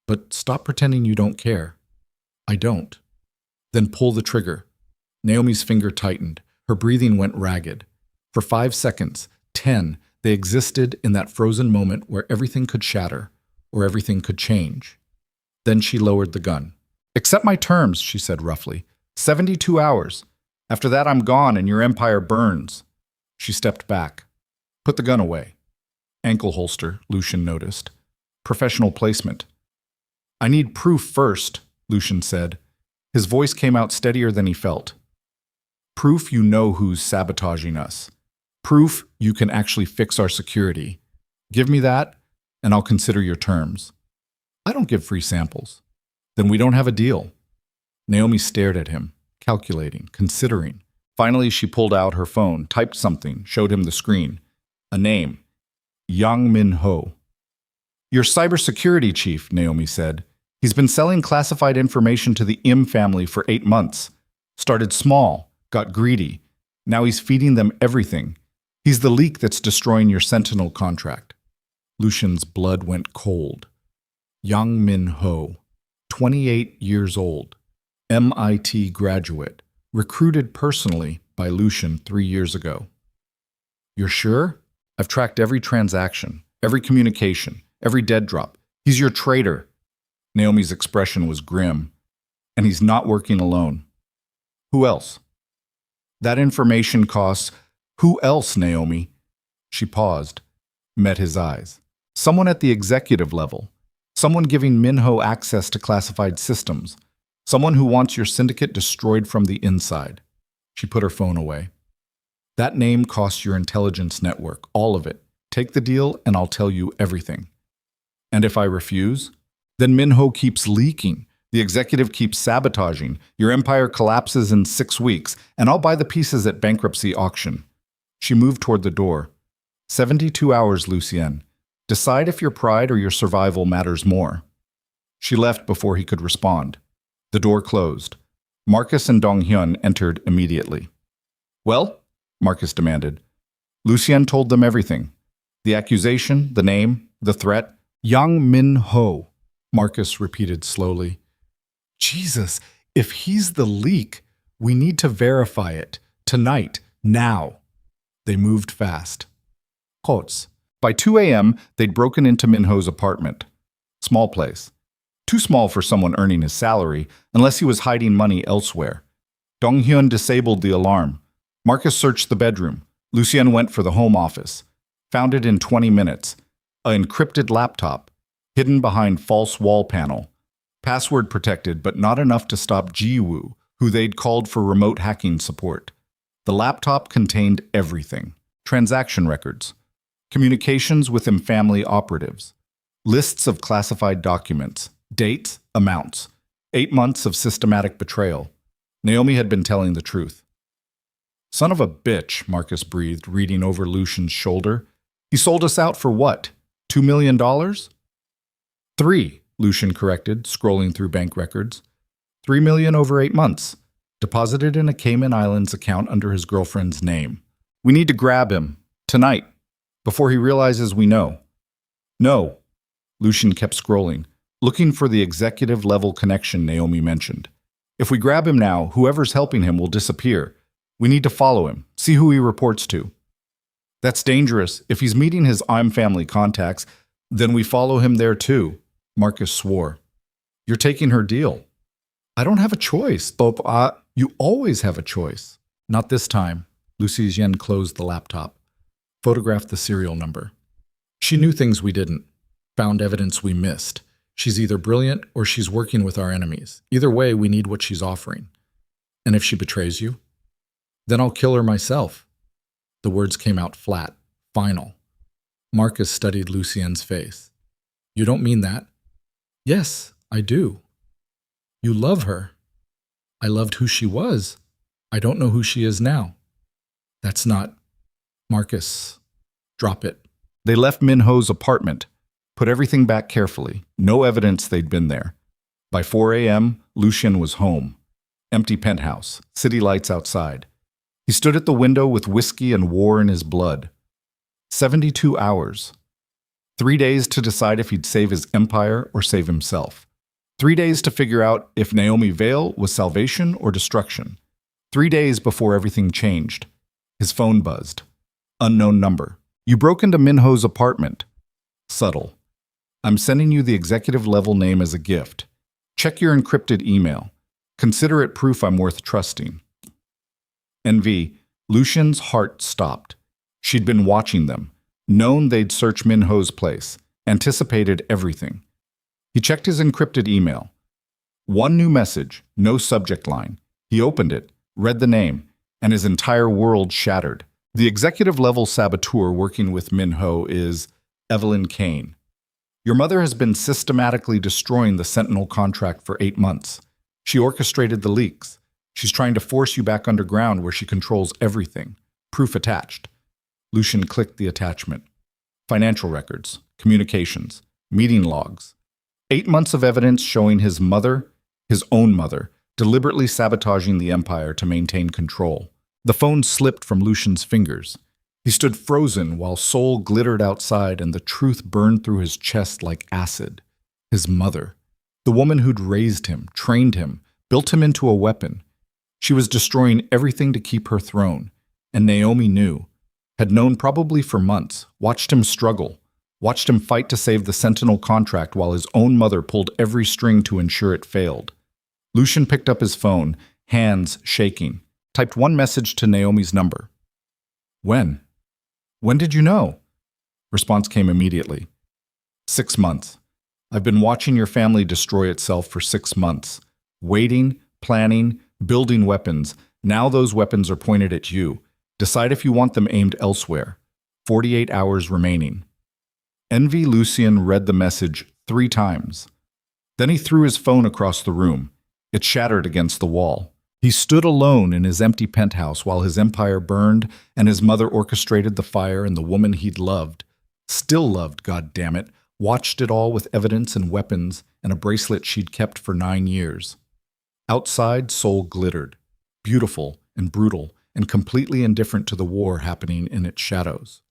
"But stop pretending you don't care." "I don't." "Then pull the trigger." Naomi's finger tightened. Her breathing went ragged. For 5 seconds, 10, they existed in that frozen moment where everything could shatter, or everything could change. Then she lowered the gun. "Accept my terms," she said roughly. 72 hours. After that, I'm gone and your empire burns." She stepped back. "Put the gun away." Ankle holster, Lucien noticed. Professional placement. "I need proof first," Lucien said. His voice came out steadier than he felt. "Proof you know who's sabotaging us. Proof you can actually fix our security. Give me that, and I'll consider your terms." "I don't give free samples." "Then we don't have a deal." Naomi stared at him, calculating, considering. Finally, she pulled out her phone, typed something, showed him the screen. A name. Yang Min-ho. "Your cybersecurity chief," Naomi said. "He's been selling classified information to the Im family for 8 months. Started small, got greedy. Now he's feeding them everything. He's the leak that's destroying your Sentinel contract." Lucien's blood went cold. Yang Min-ho, 28 years old, MIT graduate, recruited personally by Lucien 3 years ago. "You're sure? I've tracked every transaction, every communication, every dead drop. He's your traitor." Naomi's expression was grim. "And he's not working alone." "Who else?" "That information costs—" "Who else, Naomi?" She paused, met his eyes. "Someone at the executive level. Someone giving Min-ho access to classified systems. Someone who wants your syndicate destroyed from the inside." She put her phone away. "That name costs your intelligence network, all of it. Take the deal and I'll tell you everything." "And if I refuse?" "Then Min-ho keeps leaking. The executive keeps sabotaging. Your empire collapses in 6 weeks, and I'll buy the pieces at bankruptcy auction." She moved toward the door. 72 hours, Lucien. Decide if your pride or your survival matters more." She left before he could respond. The door closed. Marcus and Dong-hyun entered immediately. "Well?" Marcus demanded. Lucien told them everything. The accusation, the name, the threat. "Yang Min-ho," Marcus repeated slowly. "Jesus, if he's the leak, we need to verify it. Tonight, now." They moved fast. Quotes. By 2 a.m., they'd broken into Min-ho's apartment. Small place. Too small for someone earning his salary, unless he was hiding money elsewhere. Dong-hyun disabled the alarm. Marcus searched the bedroom. Lucien went for the home office. Found it in 20 minutes. An encrypted laptop, hidden behind false wall panel. Password protected, but not enough to stop Ji-woo, who they'd called for remote hacking support. The laptop contained everything. Transaction records. Communications with family operatives. Lists of classified documents. Dates, amounts. 8 months of systematic betrayal. Naomi had been telling the truth. "Son of a bitch," Marcus breathed, reading over Lucien's shoulder. "He sold us out for what? $2 million? 3, Lucien corrected, scrolling through bank records. 3 million over 8 months. Deposited in a Cayman Islands account under his girlfriend's name. We need to grab him. Tonight. Before he realizes we know." "No." Lucien kept scrolling, looking for the executive-level connection Naomi mentioned. "If we grab him now, whoever's helping him will disappear. We need to follow him, see who he reports to. That's dangerous. If he's meeting his I'm family contacts, then we follow him there too, Marcus swore. You're taking her deal. I don't have a choice, Bob. You always have a choice. Not this time. Lucien closed the laptop, photographed the serial number. She knew things we didn't, found evidence we missed. She's either brilliant or she's working with our enemies. Either way, we need what she's offering. And if she betrays you, then I'll kill her myself. The words came out flat, final. Marcus studied Lucien's face. You don't mean that? Yes, I do. You love her. I loved who she was. I don't know who she is now. That's not... Marcus, drop it. They left Minho's apartment, put everything back carefully. No evidence they'd been there. By 4 a.m., Lucien was home. Empty penthouse, city lights outside. He stood at the window with whiskey and war in his blood. 72 hours. 3 days to decide if he'd save his empire or save himself. 3 days to figure out if Naomi Vale was salvation or destruction. 3 days before everything changed. His phone buzzed. Unknown number. You broke into Minho's apartment. Subtle. I'm sending you the executive level name as a gift. Check your encrypted email. Consider it proof I'm worth trusting. NV. Lucien's heart stopped. She'd been watching them, known they'd search Minho's place, anticipated everything. He checked his encrypted email. One new message, no subject line. He opened it, read the name, and his entire world shattered. The executive-level saboteur working with Minho is Lucien Kane. Your mother has been systematically destroying the Sentinel contract for 8 months. She orchestrated the leaks. She's trying to force you back underground where she controls everything. Proof attached. Lucien clicked the attachment. Financial records, communications, meeting logs. 8 months of evidence showing his mother, his own mother, deliberately sabotaging the empire to maintain control. The phone slipped from Lucien's fingers. He stood frozen while Seoul glittered outside and the truth burned through his chest like acid. His mother. The woman who'd raised him, trained him, built him into a weapon. She was destroying everything to keep her throne. And Naomi knew. Had known probably for months, watched him struggle, watched him fight to save the Sentinel contract while his own mother pulled every string to ensure it failed. Lucien picked up his phone, hands shaking, typed one message to Naomi's number. When? When did you know? Response came immediately. 6 months. I've been watching your family destroy itself for 6 months. Waiting, planning, building weapons. Now those weapons are pointed at you. Decide if you want them aimed elsewhere. 48 hours remaining. Envy Lucien read the message 3 times. Then he threw his phone across the room. It shattered against the wall. He stood alone in his empty penthouse while his empire burned and his mother orchestrated the fire and the woman he'd loved, still loved, goddammit, watched it all with evidence and weapons and a bracelet she'd kept for 9 years. Outside, Seoul glittered, beautiful and brutal and completely indifferent to the war happening in its shadows.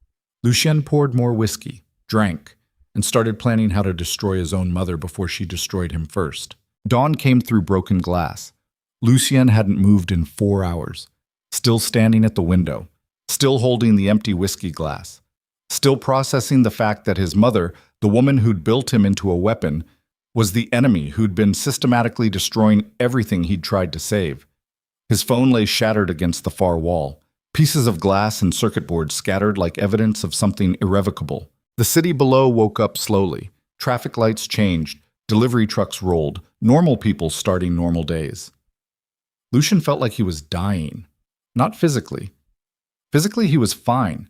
Lucien poured more whiskey, drank, and started planning how to destroy his own mother before she destroyed him first. Dawn came through broken glass. Lucien hadn't moved in 4 hours, still standing at the window, still holding the empty whiskey glass, still processing the fact that his mother, the woman who'd built him into a weapon, was the enemy who'd been systematically destroying everything he'd tried to save. His phone lay shattered against the far wall, pieces of glass and circuit boards scattered like evidence of something irrevocable. The city below woke up slowly. Traffic lights changed, delivery trucks rolled, normal people starting normal days. Lucien felt like he was dying. Not physically. Physically, he was fine.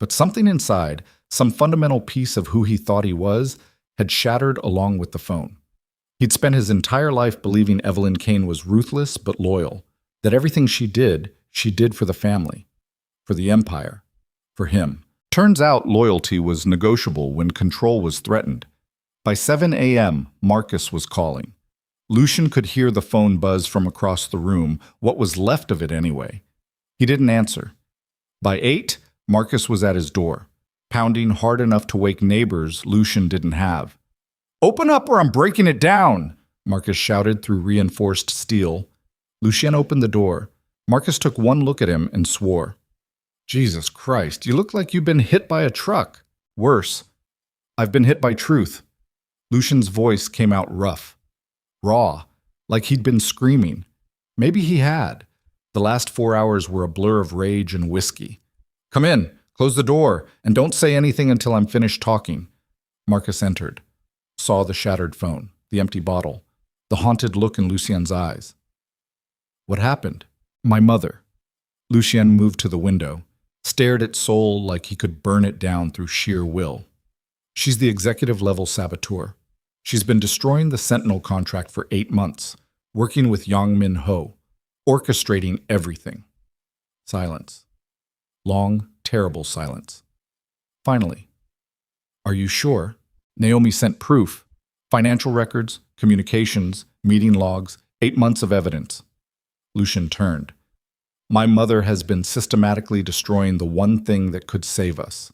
But something inside, some fundamental piece of who he thought he was, had shattered along with the phone. He'd spent his entire life believing Lucien Kane was ruthless but loyal, that everything she did for the family, for the empire, for him. Turns out loyalty was negotiable when control was threatened. By 7 a.m., Marcus was calling. Lucien could hear the phone buzz from across the room, what was left of it anyway. He didn't answer. By 8, Marcus was at his door, pounding hard enough to wake neighbors Lucien didn't have. "Open up or I'm breaking it down!" Marcus shouted through reinforced steel. Lucien opened the door, Marcus took one look at him and swore. Jesus Christ, you look like you've been hit by a truck. Worse, I've been hit by truth. Lucien's voice came out rough, raw, like he'd been screaming. Maybe he had. The last 4 hours were a blur of rage and whiskey. Come in, close the door, and don't say anything until I'm finished talking. Marcus entered, saw the shattered phone, the empty bottle, the haunted look in Lucien's eyes. What happened? My mother. Lucien moved to the window, stared at Seoul like he could burn it down through sheer will. She's the executive-level saboteur. She's been destroying the Sentinel contract for 8 months, working with Yang Min-ho, orchestrating everything. Silence. Long, terrible silence. Finally. Are you sure? Naomi sent proof. Financial records, communications, meeting logs, 8 months of evidence. Lucien turned. My mother has been systematically destroying the one thing that could save us,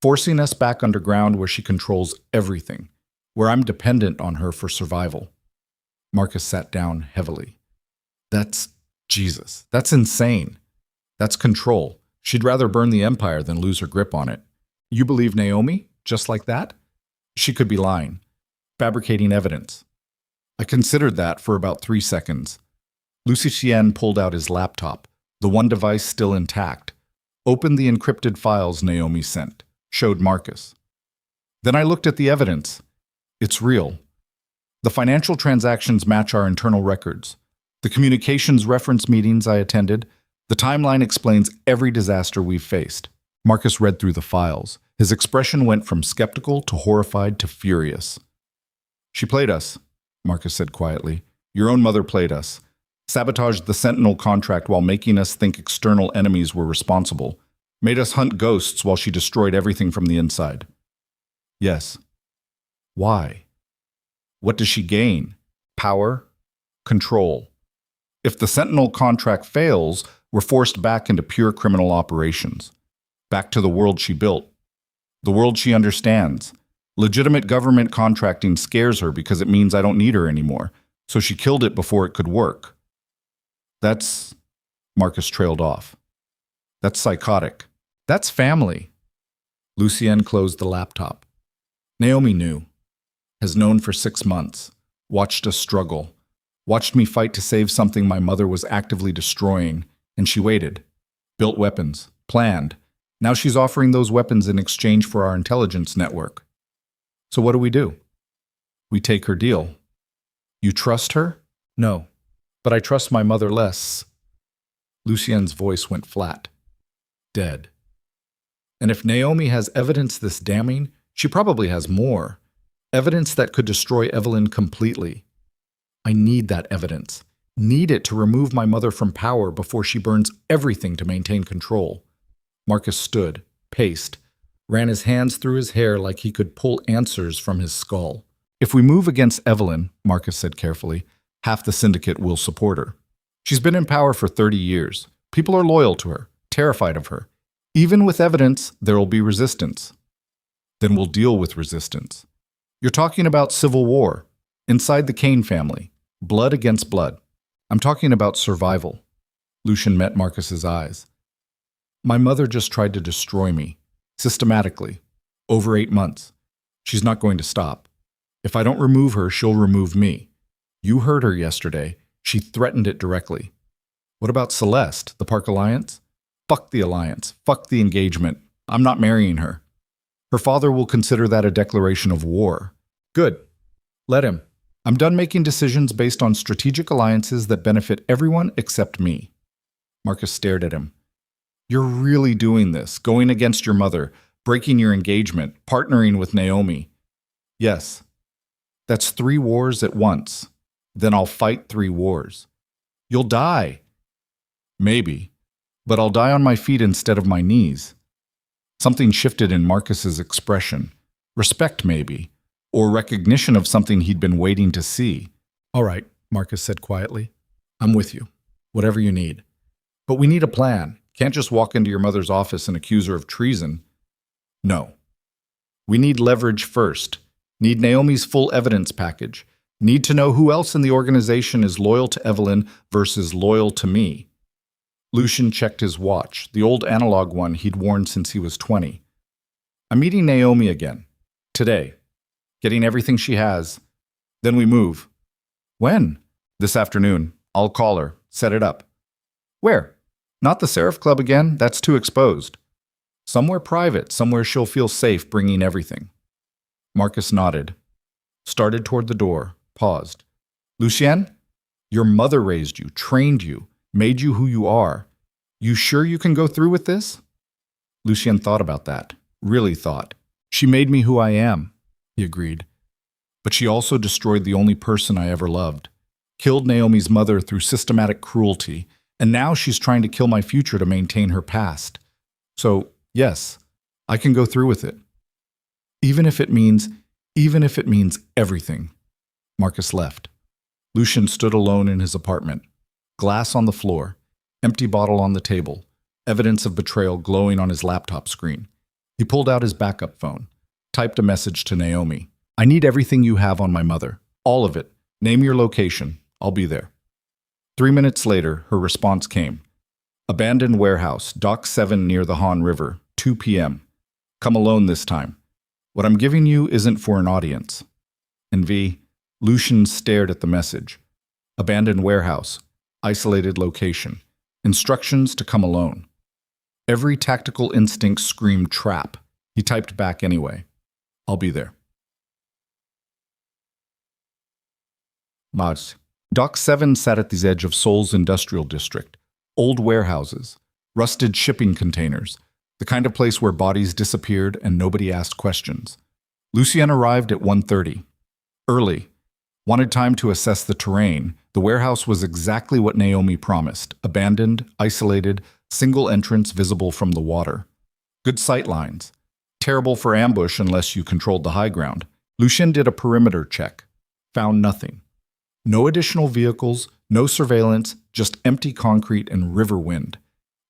forcing us back underground where she controls everything, where I'm dependent on her for survival. Marcus sat down heavily. That's Jesus. That's insane. That's control. She'd rather burn the empire than lose her grip on it. You believe Naomi? Just like that? She could be lying, fabricating evidence. I considered that for about 3 seconds. Lucien pulled out his laptop, the one device still intact, opened the encrypted files Naomi sent, showed Marcus. Then I looked at the evidence. It's real. The financial transactions match our internal records. The communications reference meetings I attended, the timeline explains every disaster we've faced. Marcus read through the files. His expression went from skeptical to horrified to furious. She played us, Marcus said quietly. Your own mother played us. Sabotaged the Sentinel contract while making us think external enemies were responsible. Made us hunt ghosts while she destroyed everything from the inside. Yes. Why? What does she gain? Power? Control. If the Sentinel contract fails, we're forced back into pure criminal operations. Back to the world she built. The world she understands. Legitimate government contracting scares her because it means I don't need her anymore, so she killed it before it could work. That's... Marcus trailed off. That's psychotic. That's family. Lucien closed the laptop. Naomi knew. Has known for 6 months. Watched us struggle. Watched me fight to save something my mother was actively destroying, and she waited. Built weapons. Planned. Now she's offering those weapons in exchange for our intelligence network. So what do? We take her deal. You trust her? No. But I trust my mother less. Lucien's voice went flat. Dead. And if Naomi has evidence this damning, she probably has more. Evidence that could destroy Evelyn completely. I need that evidence. Need it to remove my mother from power before she burns everything to maintain control. Marcus stood, paced, ran his hands through his hair like he could pull answers from his skull. If we move against Evelyn, Marcus said carefully, half the syndicate will support her. She's been in power for 30 years. People are loyal to her, terrified of her. Even with evidence, there will be resistance. Then we'll deal with resistance. You're talking about civil war, inside the Kane family, blood against blood. I'm talking about survival. Lucien met Marcus's eyes. My mother just tried to destroy me, systematically, over 8 months. She's not going to stop. If I don't remove her, she'll remove me. You heard her yesterday. She threatened it directly. What about Celeste, the Park Alliance? Fuck the alliance. Fuck the engagement. I'm not marrying her. Her father will consider that a declaration of war. Good. Let him. I'm done making decisions based on strategic alliances that benefit everyone except me. Marcus stared at him. You're really doing this, going against your mother, breaking your engagement, partnering with Naomi. Yes. That's 3 wars at once. Then I'll fight 3 wars. You'll die. Maybe. But I'll die on my feet instead of my knees. Something shifted in Marcus's expression. Respect, maybe. Or recognition of something he'd been waiting to see. All right, Marcus said quietly. I'm with you. Whatever you need. But we need a plan. Can't just walk into your mother's office and accuse her of treason. No. We need leverage first. Need Naomi's full evidence package. Need to know who else in the organization is loyal to Evelyn versus loyal to me. Lucien checked his watch, the old analog one he'd worn since he was 20. I'm meeting Naomi again. Today. Getting everything she has. Then we move. When? This afternoon. I'll call her. Set it up. Where? Not the Seraph Club again. That's too exposed. Somewhere private, somewhere she'll feel safe bringing everything. Marcus nodded. Started toward the door. Paused. Lucien? Your mother raised you, trained you, made you who you are. You sure you can go through with this? Lucien thought about that. Really thought. She made me who I am, he agreed. But she also destroyed the only person I ever loved. Killed Naomi's mother through systematic cruelty, and now she's trying to kill my future to maintain her past. So, yes, I can go through with it. Even if it means everything. Marcus left. Lucien stood alone in his apartment. Glass on the floor, empty bottle on the table, evidence of betrayal glowing on his laptop screen. He pulled out his backup phone, typed a message to Naomi. I need everything you have on my mother. All of it. Name your location. I'll be there. 3 minutes later, her response came. Abandoned warehouse, Dock 7 near the Han River, 2 p.m. Come alone this time. What I'm giving you isn't for an audience. And V. Lucien stared at the message. Abandoned warehouse. Isolated location. Instructions to come alone. Every tactical instinct screamed trap. He typed back anyway. I'll be there. Mars. Dock 7 sat at the edge of Seoul's industrial district. Old warehouses. Rusted shipping containers. The kind of place where bodies disappeared and nobody asked questions. Lucien arrived at 1:30. Early. Wanted time to assess the terrain. The warehouse was exactly what Naomi promised. Abandoned, isolated, single entrance visible from the water. Good sight lines. Terrible for ambush unless you controlled the high ground. Lucien did a perimeter check. Found nothing. No additional vehicles, no surveillance, just empty concrete and river wind.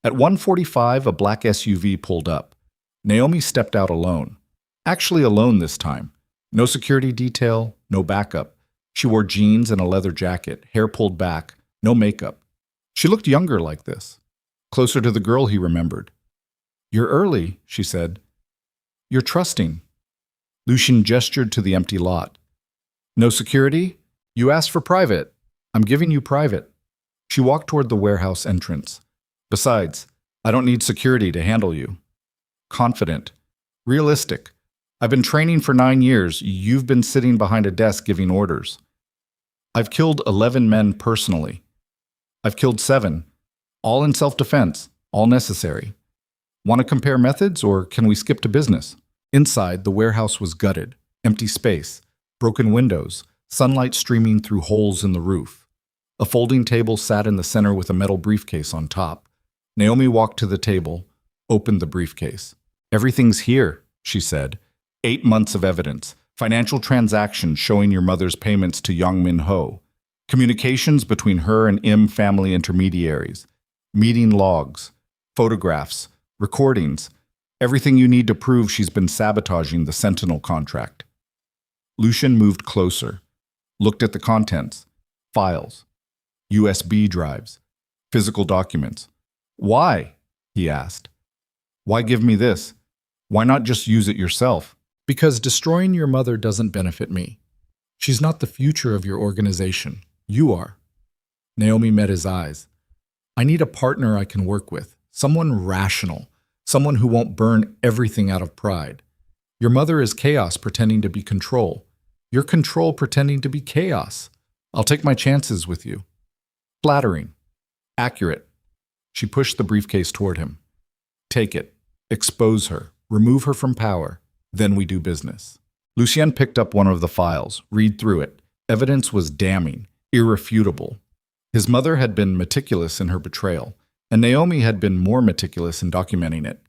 At 1:45, a black SUV pulled up. Naomi stepped out alone. Actually alone this time. No security detail, no backup. She wore jeans and a leather jacket, hair pulled back, no makeup. She looked younger like this. Closer to the girl he remembered. You're early, she said. You're trusting. Lucien gestured to the empty lot. No security? You asked for private. I'm giving you private. She walked toward the warehouse entrance. Besides, I don't need security to handle you. Confident. Realistic. I've been training for 9 years. You've been sitting behind a desk giving orders. I've killed 11 men personally. I've killed 7. All in self-defense. All necessary. Want to compare methods, or can we skip to business? Inside, the warehouse was gutted. Empty space. Broken windows. Sunlight streaming through holes in the roof. A folding table sat in the center with a metal briefcase on top. Naomi walked to the table, opened the briefcase. Everything's here, she said. 8 months of evidence. Financial transactions showing your mother's payments to Young Min Ho. Communications between her and Im family intermediaries. Meeting logs. Photographs. Recordings. Everything you need to prove she's been sabotaging the Sentinel contract. Lucien moved closer. Looked at the contents. Files. USB drives. Physical documents. Why? He asked. Why give me this? Why not just use it yourself? Because destroying your mother doesn't benefit me. She's not the future of your organization. You are. Naomi met his eyes. I need a partner I can work with. Someone rational. Someone who won't burn everything out of pride. Your mother is chaos pretending to be control. You're control pretending to be chaos. I'll take my chances with you. Flattering. Accurate. She pushed the briefcase toward him. Take it. Expose her. Remove her from power. Then we do business. Lucien picked up one of the files. Read through it. Evidence was damning. Irrefutable. His mother had been meticulous in her betrayal, and Naomi had been more meticulous in documenting it.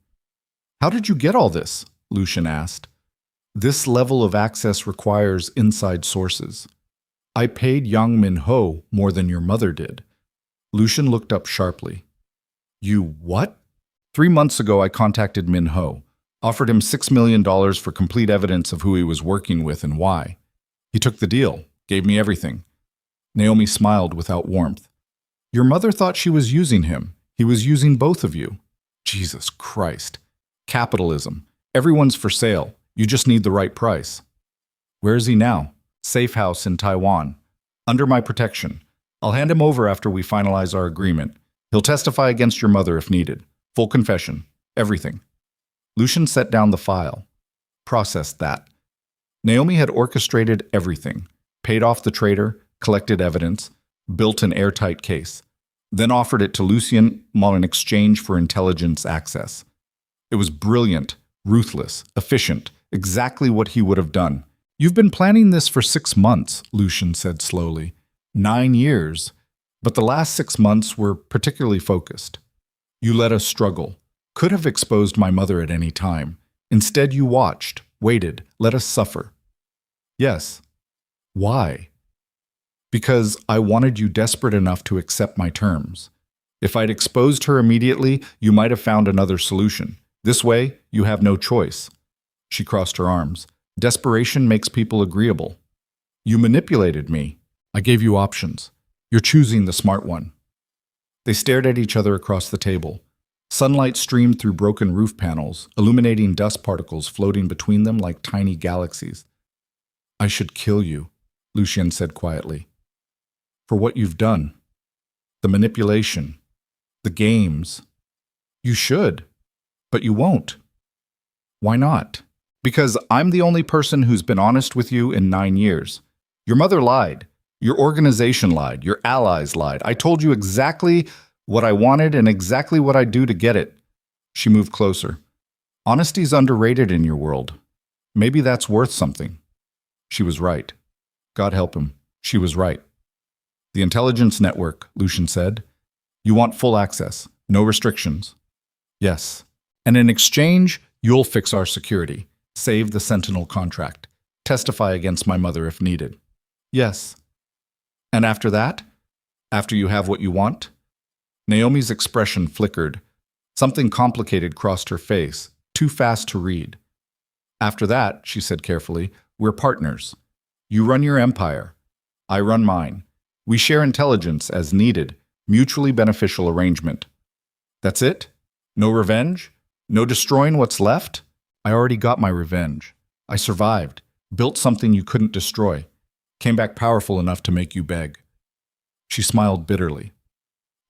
How did you get all this? Lucien asked. This level of access requires inside sources. I paid Yang Min Ho more than your mother did. Lucien looked up sharply. You what? 3 months ago I contacted Min Ho, offered him $6 million for complete evidence of who he was working with and why. He took the deal, gave me everything. Naomi smiled without warmth. Your mother thought she was using him. He was using both of you. Jesus Christ. Capitalism. Everyone's for sale. You just need the right price. Where is he now? Safe house in Taiwan. Under my protection. I'll hand him over after we finalize our agreement. He'll testify against your mother if needed. Full confession. Everything. Lucien set down the file. Processed that. Naomi had orchestrated everything. Paid off the traitor, collected evidence, built an airtight case, then offered it to Lucien in exchange for intelligence access. It was brilliant, ruthless, efficient, exactly what he would have done. You've been planning this for 6 months, Lucien said slowly. 9 years. But the last 6 months were particularly focused. You let us struggle. Could have exposed my mother at any time. Instead, you watched, waited, let us suffer. Yes. Why? Because I wanted you desperate enough to accept my terms. If I'd exposed her immediately, you might have found another solution. This way, you have no choice. She crossed her arms. Desperation makes people agreeable. You manipulated me. I gave you options. You're choosing the smart one. They stared at each other across the table. Sunlight streamed through broken roof panels, illuminating dust particles floating between them like tiny galaxies. I should kill you, Lucien said quietly. For what you've done. The manipulation. The games. You should, but you won't. Why not? Because I'm the only person who's been honest with you in 9 years. Your mother lied. Your organization lied. Your allies lied. I told you exactly what I wanted and exactly what I'd do to get it. She moved closer. Honesty's underrated in your world. Maybe that's worth something. She was right. God help him. She was right. The intelligence network, Lucien said. You want full access. No restrictions. Yes. And in exchange, you'll fix our security. Save the Sentinel contract. Testify against my mother if needed. Yes. And after that? After you have what you want? Naomi's expression flickered. Something complicated crossed her face, too fast to read. After that, she said carefully, we're partners. You run your empire. I run mine. We share intelligence as needed, mutually beneficial arrangement. That's it? No revenge? No destroying what's left? I already got my revenge. I survived, built something you couldn't destroy, came back powerful enough to make you beg. She smiled bitterly.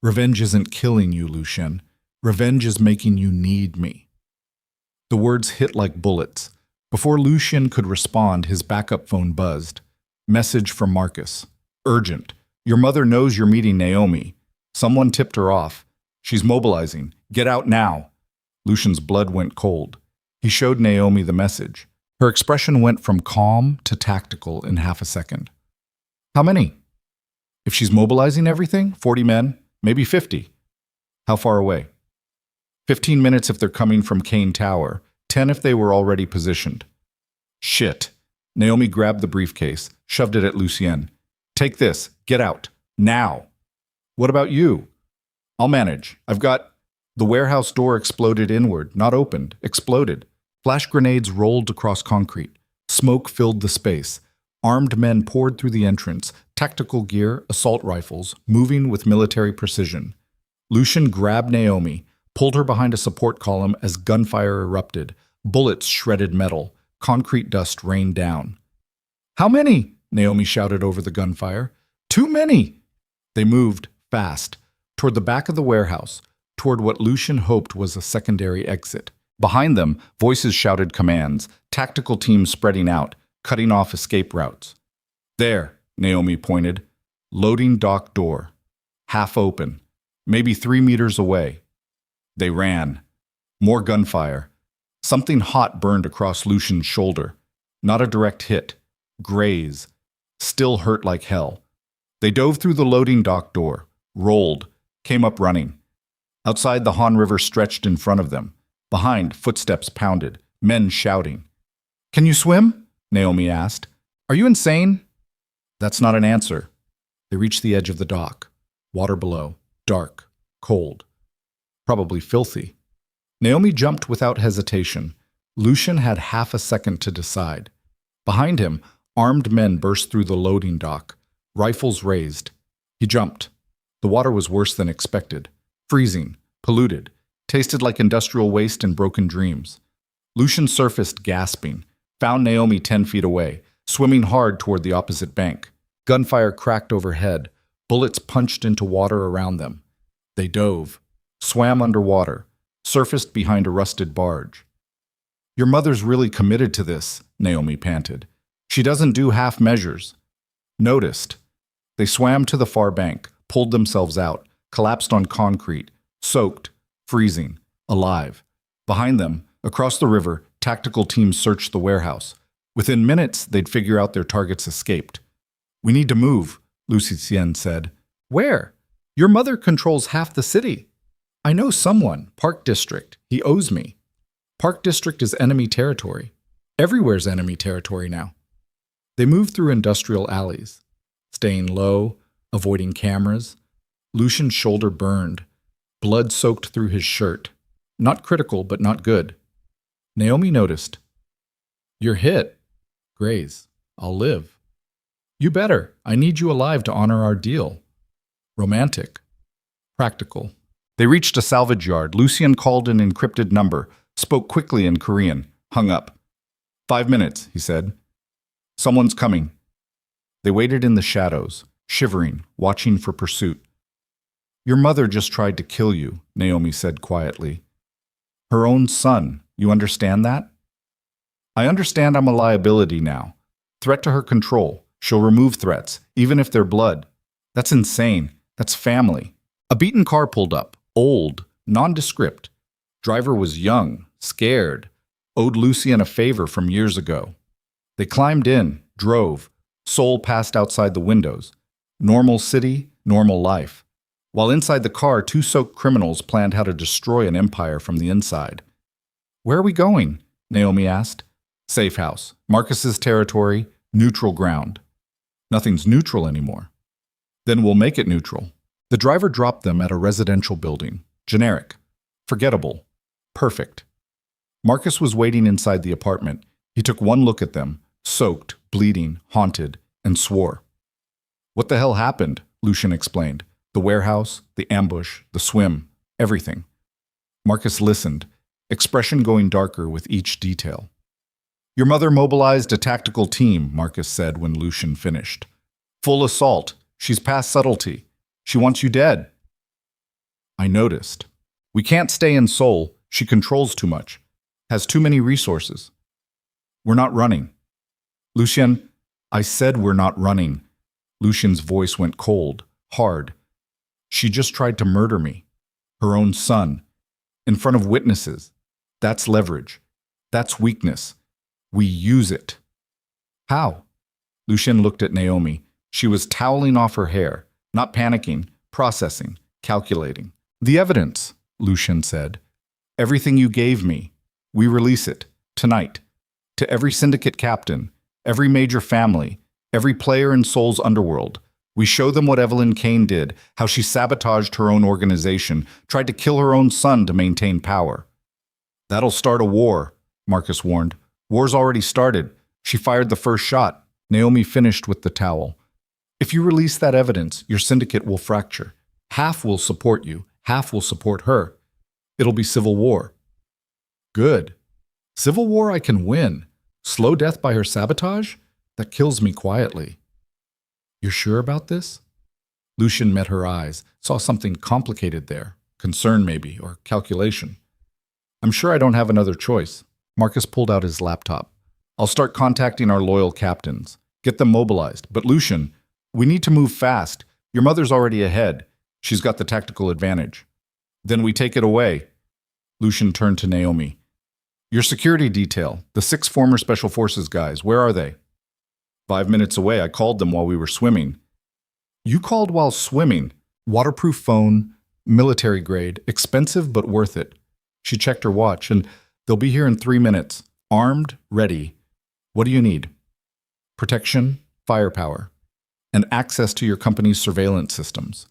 Revenge isn't killing you, Lucien. Revenge is making you need me. The words hit like bullets. Before Lucien could respond, his backup phone buzzed. Message from Marcus. Urgent. Your mother knows you're meeting Naomi. Someone tipped her off. She's mobilizing. Get out now. Lucien's blood went cold. He showed Naomi the message. Her expression went from calm to tactical in half a second. How many? If she's mobilizing everything, 40 men, maybe 50. How far away? 15 minutes if they're coming from Kane Tower, 10 if they were already positioned. Shit. Naomi grabbed the briefcase, shoved it at Lucien. Take this. Get out. Now. What about you? I'll manage. I've got... The warehouse door exploded inward, not opened, exploded. Flash grenades rolled across concrete. Smoke filled the space. Armed men poured through the entrance, tactical gear, assault rifles, moving with military precision. Lucien grabbed Naomi, pulled her behind a support column as gunfire erupted. Bullets shredded metal. Concrete dust rained down. How many? Naomi shouted over the gunfire. Too many! They moved, fast, toward the back of the warehouse, toward what Lucien hoped was a secondary exit. Behind them, voices shouted commands, tactical teams spreading out, cutting off escape routes. There, Naomi pointed. Loading dock door. Half open. Maybe 3 meters away. They ran. More gunfire. Something hot burned across Lucien's shoulder. Not a direct hit. Graze. Still hurt like hell. They dove through the loading dock door, rolled, came up running. Outside, the Han River stretched in front of them. Behind, footsteps pounded, men shouting. Can you swim? Naomi asked. Are you insane? That's not an answer. They reached the edge of the dock. Water below, dark, cold, probably filthy. Naomi jumped without hesitation. Lucien had half a second to decide. Behind him, armed men burst through the loading dock, rifles raised. He jumped. The water was worse than expected. Freezing, polluted, tasted like industrial waste and broken dreams. Lucien surfaced gasping, found Naomi 10 feet away, swimming hard toward the opposite bank. Gunfire cracked overhead. Bullets punched into water around them. They dove, swam underwater, surfaced behind a rusted barge. "Your mother's really committed to this," Naomi panted. "She doesn't do half measures." Noticed. They swam to the far bank, pulled themselves out, collapsed on concrete, soaked, freezing, alive. Behind them, across the river, tactical teams searched the warehouse. Within minutes, they'd figure out their targets escaped. "We need to move," Lucien said. "Where? Your mother controls half the city." "I know someone, Park District. He owes me." "Park District is enemy territory. Everywhere's enemy territory now." They moved through industrial alleys, staying low, avoiding cameras. Lucien's shoulder burned. Blood soaked through his shirt. Not critical, but not good. Naomi noticed. "You're hit." "Graze. I'll live." "You better. I need you alive to honor our deal." Romantic. Practical. They reached a salvage yard. Lucien called an encrypted number, spoke quickly in Korean, hung up. 5 minutes, he said. "Someone's coming." They waited in the shadows, shivering, watching for pursuit. "Your mother just tried to kill you," Naomi said quietly. "Her own son, you understand that?" "I understand I'm a liability now. Threat to her control. She'll remove threats, even if they're blood. That's insane. That's family." A beaten car pulled up, old, nondescript. Driver was young, scared, owed Lucien a favor from years ago. They climbed in, drove. Seoul passed outside the windows. Normal city, normal life. While inside the car, 2 soaked criminals planned how to destroy an empire from the inside. "Where are we going?" Naomi asked. "Safe house. Marcus's territory, neutral ground." "Nothing's neutral anymore." "Then we'll make it neutral." The driver dropped them at a residential building. Generic. Forgettable. Perfect. Marcus was waiting inside the apartment. He took one look at them, soaked, bleeding, haunted, and swore. "What the hell happened?" Lucien explained. "The warehouse, the ambush, the swim, everything." Marcus listened, expression going darker with each detail. "Your mother mobilized a tactical team," Marcus said when Lucien finished. "Full assault. She's past subtlety. She wants you dead." "I noticed. We can't stay in Seoul. She controls too much. Has too many resources. We're not running." "Lucien, I said we're not running." Lucien's voice went cold, hard. "She just tried to murder me. Her own son. In front of witnesses. That's leverage. That's weakness. We use it." "How?" Lucien looked at Naomi. She was toweling off her hair, not panicking, processing, calculating. "The evidence," Lucien said. "Everything you gave me. We release it, tonight. To every syndicate captain, every major family, every player in Seoul's underworld. We show them what Evelyn Kane did, how she sabotaged her own organization, tried to kill her own son to maintain power." "That'll start a war," Marcus warned. "War's already started. She fired the first shot." Naomi finished with the towel. "If you release that evidence, your syndicate will fracture. Half will support you, half will support her. It'll be civil war." "Good. Civil war I can win. Slow death by her sabotage? That kills me quietly." "You're sure about this?" Lucien met her eyes, saw something complicated there. Concern maybe, or calculation. "I'm sure I don't have another choice." Marcus pulled out his laptop. "I'll start contacting our loyal captains. Get them mobilized. But Lucien, we need to move fast. Your mother's already ahead. She's got the tactical advantage." "Then we take it away." Lucien turned to Naomi. "Your security detail, the 6 former Special Forces guys, where are they?" 5 minutes away. I called them while we were swimming." "You called while swimming?" "Waterproof phone, military grade, expensive but worth it." She checked her watch, "And they'll be here in 3 minutes. Armed, ready. What do you need?" "Protection, firepower, and access to your company's surveillance systems.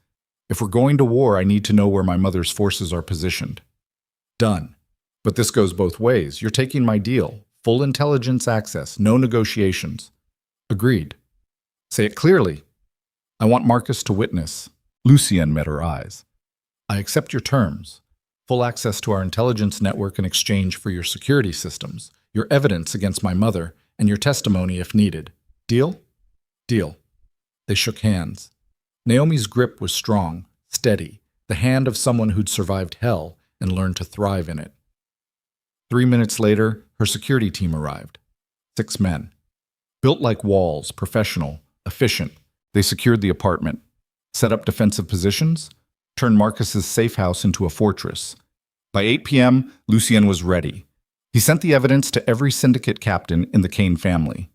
If we're going to war, I need to know where my mother's forces are positioned." "Done. But this goes both ways. You're taking my deal. Full intelligence access, no negotiations." "Agreed." "Say it clearly." "I want Marcus to witness." Lucien met her eyes. "I accept your terms. Full access to our intelligence network in exchange for your security systems, your evidence against my mother, and your testimony if needed. Deal? Deal. They shook hands. Naomi's grip was strong, steady, the hand of someone who'd survived hell and learned to thrive in it. 3 minutes later, her security team arrived. 6 men. Built like walls, professional, efficient, they secured the apartment, set up defensive positions, turned Marcus's safe house into a fortress. By 8 p.m., Lucien was ready. He sent the evidence to every syndicate captain in the Kane family.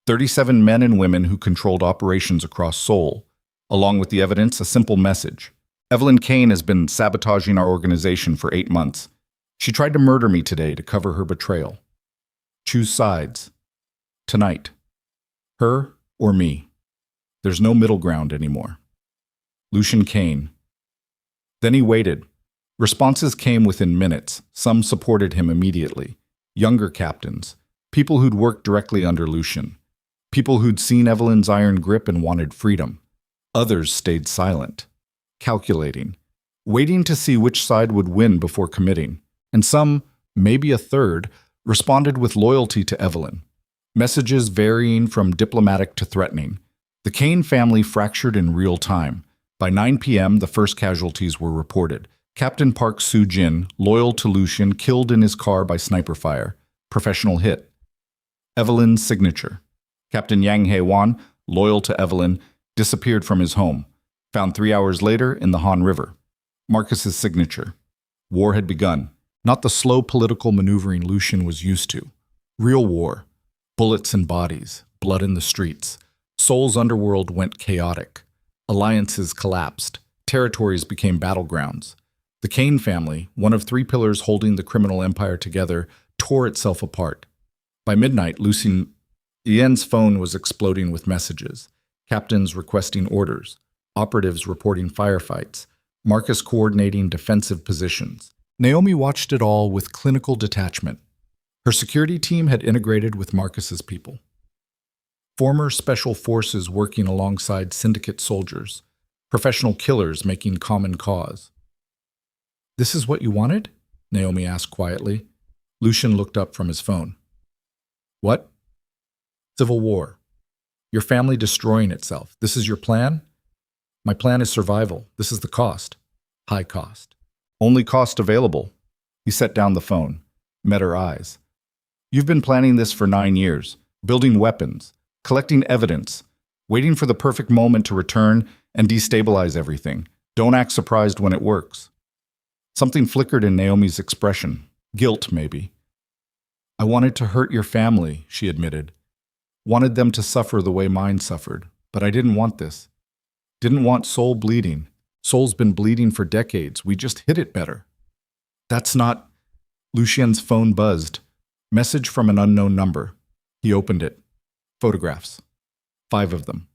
37 men and women who controlled operations across Seoul. Along with the evidence, a simple message. Evelyn Kane has been sabotaging our organization for 8 months. She tried to murder me today to cover her betrayal. Choose sides. Tonight. Her or me. There's no middle ground anymore. Lucien Kane. Then he waited. Responses came within minutes. Some supported him immediately. Younger captains. People who'd worked directly under Lucien. People who'd seen Evelyn's iron grip and wanted freedom. Others stayed silent. Calculating. Waiting to see which side would win before committing. And some, maybe a third, responded with loyalty to Evelyn. Messages varying from diplomatic to threatening. The Kane family fractured in real time. By 9 p.m., the first casualties were reported. Captain Park Soo-jin, loyal to Lucien, killed in his car by sniper fire. Professional hit. Evelyn's signature. Captain Yang Hae-won, loyal to Evelyn, disappeared from his home. Found 3 hours later in the Han River. Marcus's signature. War had begun. Not the slow political maneuvering Lucien was used to. Real war. Bullets and bodies. Blood in the streets. Seoul's underworld went chaotic. Alliances collapsed. Territories became battlegrounds. The Kane family, one of 3 pillars holding the criminal empire together, tore itself apart. By midnight, Lucien Yen's phone was exploding with messages. Captains requesting orders. Operatives reporting firefights. Marcus coordinating defensive positions. Naomi watched it all with clinical detachment. Her security team had integrated with Marcus's people. Former special forces working alongside syndicate soldiers. Professional killers making common cause. "This is what you wanted?" Naomi asked quietly. Lucien looked up from his phone. "What?" "Civil war. Your family destroying itself. This is your plan?" "My plan is survival. This is the cost." "High cost." "Only cost available." He set down the phone, met her eyes. "You've been planning this for 9 years, building weapons, collecting evidence, waiting for the perfect moment to return and destabilize everything. Don't act surprised when it works." Something flickered in Naomi's expression. Guilt, maybe. "I wanted to hurt your family," she admitted. "Wanted them to suffer the way mine suffered. But I didn't want this. Didn't want Seoul bleeding. Seoul's been bleeding for decades. We just hid it better." "That's not—" Lucien's phone buzzed. Message from an unknown number. He opened it. Photographs. 5 of them.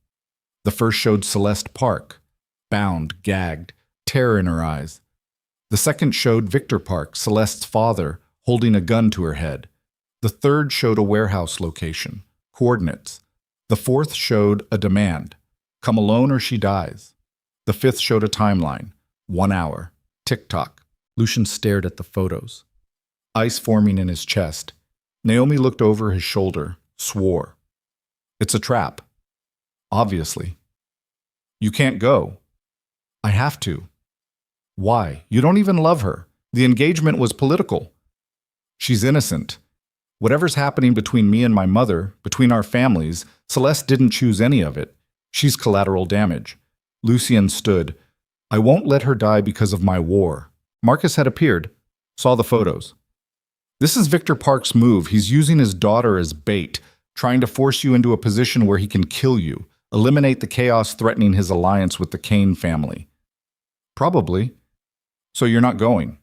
The first showed Celeste Park, bound, gagged, terror in her eyes. The second showed Victor Park, Celeste's father, holding a gun to her head. The third showed a warehouse location, coordinates. The fourth showed a demand. Come alone or she dies. The fifth showed a timeline. 1 hour. Tick-tock. Lucien stared at the photos. Ice forming in his chest. Naomi looked over his shoulder, swore. "It's a trap." "Obviously." "You can't go." "I have to." "Why? You don't even love her. The engagement was political." "She's innocent. Whatever's happening between me and my mother, between our families, Celeste didn't choose any of it. She's collateral damage." Lucien stood. "I won't let her die because of my war." Marcus had appeared. Saw the photos. "This is Victor Park's move. He's using his daughter as bait, trying to force you into a position where he can kill you, eliminate the chaos threatening his alliance with the Kane family." "Probably. So you're not going?"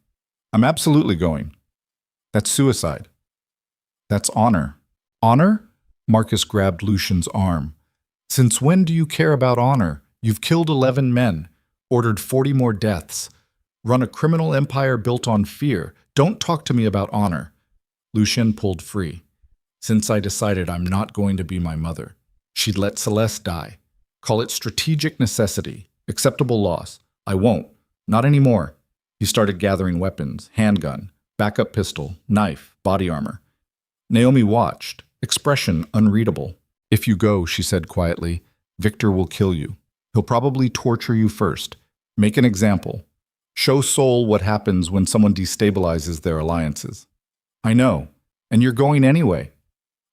"I'm absolutely going." "That's suicide." "That's honor." "Honor?" Marcus grabbed Lucien's arm. "Since when do you care about honor? You've killed 11 men, ordered 40 more deaths, run a criminal empire built on fear. Don't talk to me about honor." Lucien pulled free. "Since I decided I'm not going to be my mother, she'd let Celeste die. Call it strategic necessity, acceptable loss. I won't. Not anymore. He started gathering weapons, handgun, backup pistol, knife, body armor. Naomi watched, expression unreadable. "If you go," she said quietly, "Victor will kill you. He'll probably torture you first. Make an example. Show Seoul what happens when someone destabilizes their alliances." "I know. And you're going anyway."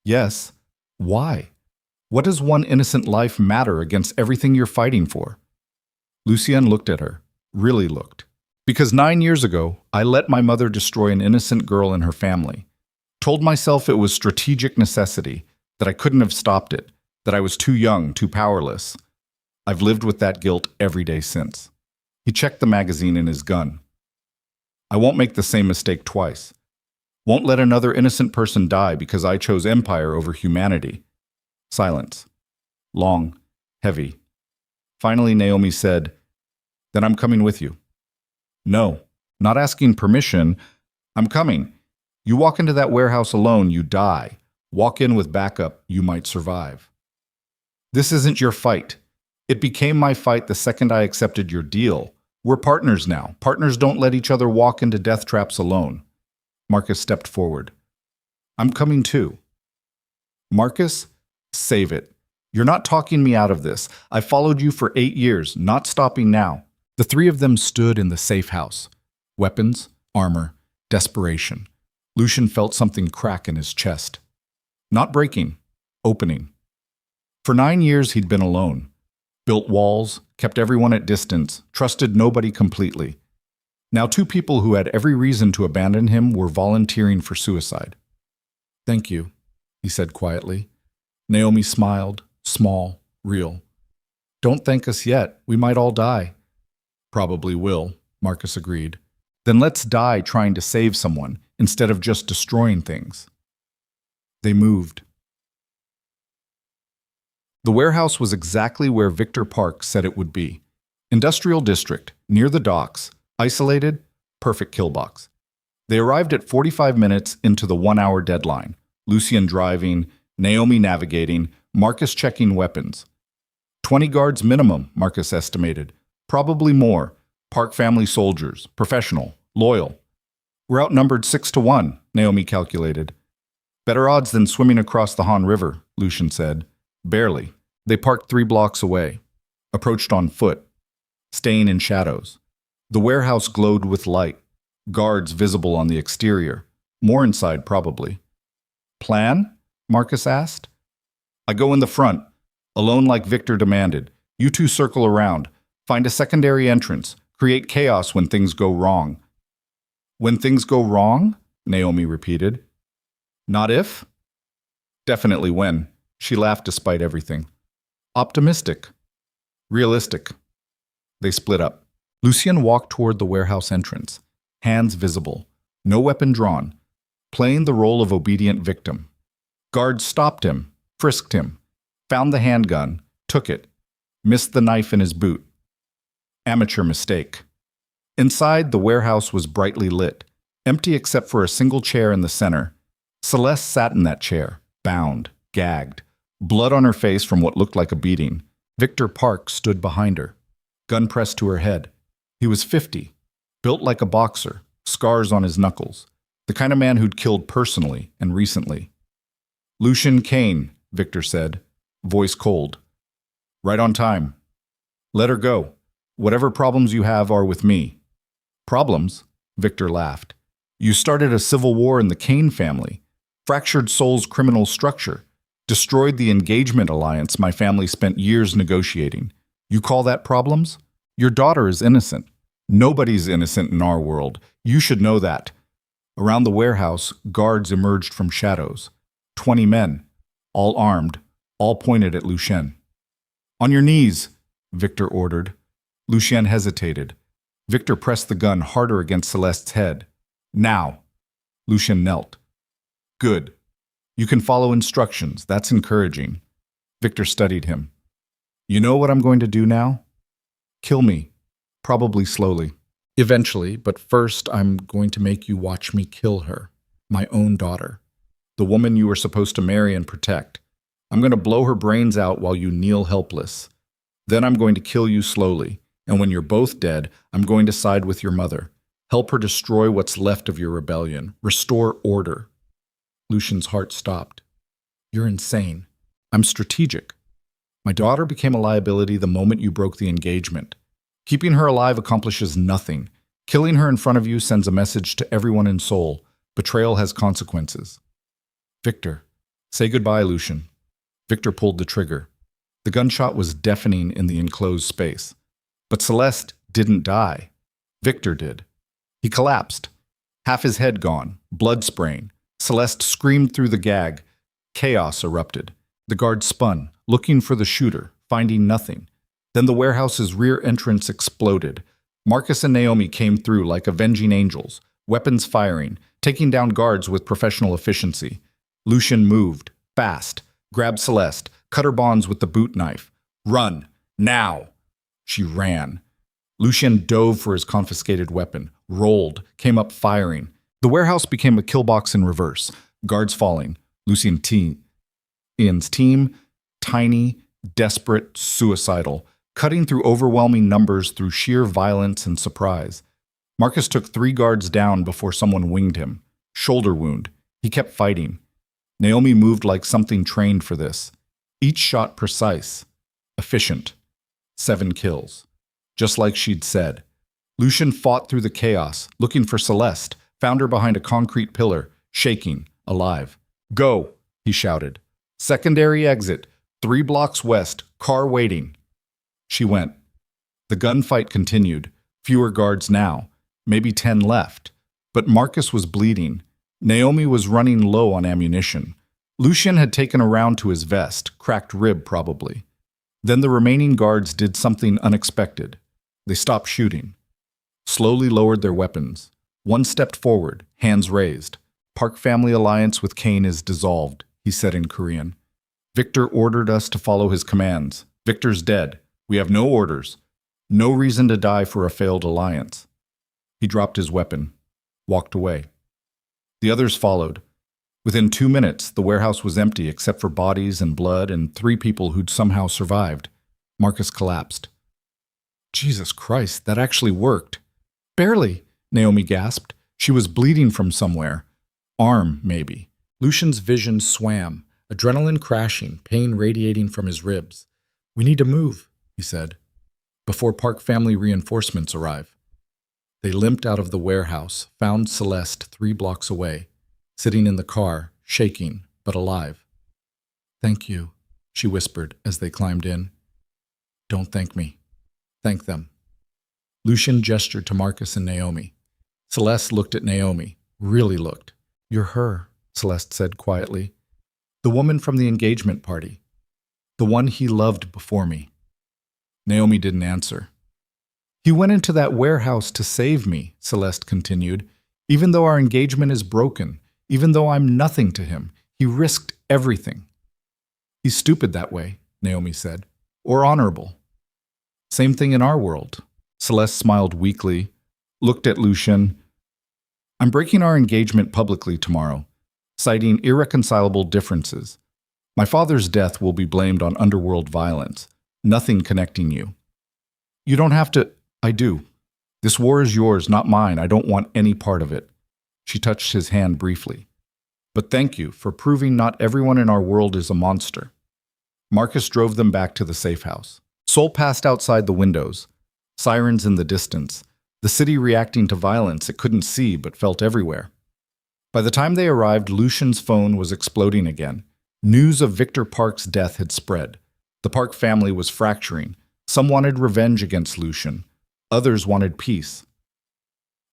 "Yes. Why? What does one innocent life matter against everything you're fighting for?" Lucien looked at her, really looked. "Because 9 years ago, I let my mother destroy an innocent girl and her family. Told myself it was strategic necessity, that I couldn't have stopped it, that I was too young, too powerless. I've lived with that guilt every day since." He checked the magazine in his gun. "I won't make the same mistake twice. Won't let another innocent person die because I chose empire over humanity." Silence. Long, heavy. Finally, Naomi said, "Then I'm coming with you." "No, not asking permission. I'm coming. You walk into that warehouse alone, you die. Walk in with backup, you might survive." "This isn't your fight. It became my fight the second I accepted your deal. We're partners now. Partners don't let each other walk into death traps alone." Marcus stepped forward. "I'm coming too." "Marcus, save it. You're not talking me out of this. I followed you for 8 years, not stopping now." The three of them stood in the safe house. Weapons, armor, desperation. Lucien felt something crack in his chest. Not breaking, opening. For 9 years he'd been alone. Built walls, kept everyone at distance, trusted nobody completely. Now 2 people who had every reason to abandon him were volunteering for suicide. "Thank you," he said quietly. Naomi smiled, small, real. "Don't thank us yet. We might all die." "Probably will," Marcus agreed. "Then let's die trying to save someone, instead of just destroying things." They moved. The warehouse was exactly where Victor Park said it would be. Industrial district, near the docks, isolated, perfect kill box. They arrived at 45 minutes into the 1-hour deadline. Lucien driving, Naomi navigating, Marcus checking weapons. 20 guards minimum, Marcus estimated. Probably more. Park family soldiers, professional, loyal. "We're outnumbered 6-1, Naomi calculated. "Better odds than swimming across the Han River," Lucien said. "Barely." They parked 3 blocks away. Approached on foot. Staying in shadows. The warehouse glowed with light. Guards visible on the exterior. More inside, probably. "Plan?" Marcus asked. "I go in the front. Alone like Victor demanded. You 2 circle around. Find a secondary entrance. Create chaos when things go wrong." "When things go wrong?" Naomi repeated. "Not if?" "Definitely when." She laughed despite everything. "Optimistic." "Realistic." They split up. Lucien walked toward the warehouse entrance, hands visible, no weapon drawn, playing the role of obedient victim. Guards stopped him, frisked him, found the handgun, took it, missed the knife in his boot. Amateur mistake. Inside, the warehouse was brightly lit, empty except for a single chair in the center. Celeste sat in that chair, bound, gagged, blood on her face from what looked like a beating. Victor Park stood behind her, gun pressed to her head. He was 50, built like a boxer, scars on his knuckles, the kind of man who'd killed personally and recently. "Lucien Kane," Victor said, voice cold. "Right on time. Let her go. Whatever problems you have are with me." "Problems?" Victor laughed. "You started a civil war in the Kane family, fractured Seoul's criminal structure, destroyed the engagement alliance my family spent years negotiating. You call that problems? Your daughter is innocent. Nobody's innocent in our world. You should know that." Around the warehouse, guards emerged from shadows. 20 men, all armed, all pointed at Lucien. "On your knees," Victor ordered. Lucien hesitated. Victor pressed the gun harder against Celeste's head. "Now." Lucien knelt. "Good. You can follow instructions. That's encouraging." Victor studied him. "You know what I'm going to do now? Kill me. Probably slowly. Eventually, but first I'm going to make you watch me kill her. My own daughter. The woman you were supposed to marry and protect. I'm going to blow her brains out while you kneel helpless. Then I'm going to kill you slowly, and when you're both dead, I'm going to side with your mother. Help her destroy what's left of your rebellion. Restore order. Lucien's heart stopped. You're insane. I'm strategic. My daughter became a liability the moment you broke the engagement. Keeping her alive accomplishes nothing. Killing her in front of you sends a message to everyone in Seoul. Betrayal has consequences. Victor. Say goodbye, Lucien. Victor pulled the trigger. The gunshot was deafening in the enclosed space. But Celeste didn't die. Victor did. He collapsed. Half his head gone, blood spraying. Celeste screamed through the gag. Chaos erupted. The guard spun, looking for the shooter, finding nothing. Then the warehouse's rear entrance exploded. Marcus and Naomi came through like avenging angels, weapons firing, taking down guards with professional efficiency. Lucien moved, fast, grabbed Celeste, cut her bonds with the boot knife. Run, now! She ran. Lucien dove for his confiscated weapon, rolled, came up firing. The warehouse became a kill box in reverse, guards falling. Ian's team, tiny, desperate, suicidal, cutting through overwhelming numbers through sheer violence and surprise. Marcus took 3 guards down before someone winged him. Shoulder wound. He kept fighting. Naomi moved like something trained for this. Each shot precise. Efficient. 7 kills. Just like she'd said. Lucien fought through the chaos, looking for Celeste, found her behind a concrete pillar, shaking, alive. Go, he shouted. Secondary exit, 3 blocks west, car waiting. She went. The gunfight continued. Fewer guards now, maybe 10 left. But Marcus was bleeding. Naomi was running low on ammunition. Lucien had taken a round to his vest, cracked rib probably. Then the remaining guards did something unexpected. They stopped shooting. Slowly lowered their weapons. One stepped forward, hands raised. Park family alliance with Kane is dissolved, he said in Korean. Victor ordered us to follow his commands. Victor's dead. We have no orders. No reason to die for a failed alliance. He dropped his weapon, walked away. The others followed. Within 2 minutes, the warehouse was empty except for bodies and blood and 3 people who'd somehow survived. Marcus collapsed. Jesus Christ, that actually worked. Barely, Naomi gasped. She was bleeding from somewhere. Arm, maybe. Lucien's vision swam, adrenaline crashing, pain radiating from his ribs. We need to move, he said, before Park family reinforcements arrive. They limped out of the warehouse, found Celeste 3 blocks away, sitting in the car, shaking, but alive. Thank you, she whispered as they climbed in. Don't thank me. Thank them. Lucien gestured to Marcus and Naomi. Celeste looked at Naomi, really looked. You're her, Celeste said quietly. The woman from the engagement party. The one he loved before me. Naomi didn't answer. He went into that warehouse to save me, Celeste continued. Even though our engagement is broken, even though I'm nothing to him, he risked everything. He's stupid that way, Naomi said. Or honorable. Same thing in our world. Celeste smiled weakly, looked at Lucien. I'm breaking our engagement publicly tomorrow, citing irreconcilable differences. My father's death will be blamed on underworld violence, nothing connecting you. You don't have to. I do. This war is yours, not mine. I don't want any part of it. She touched his hand briefly. But thank you for proving not everyone in our world is a monster. Marcus drove them back to the safe house. Seoul passed outside the windows. Sirens in the distance. The city reacting to violence it couldn't see but felt everywhere. By the time they arrived, Lucien's phone was exploding again. News of Victor Park's death had spread. The Park family was fracturing. Some wanted revenge against Lucien. Others wanted peace.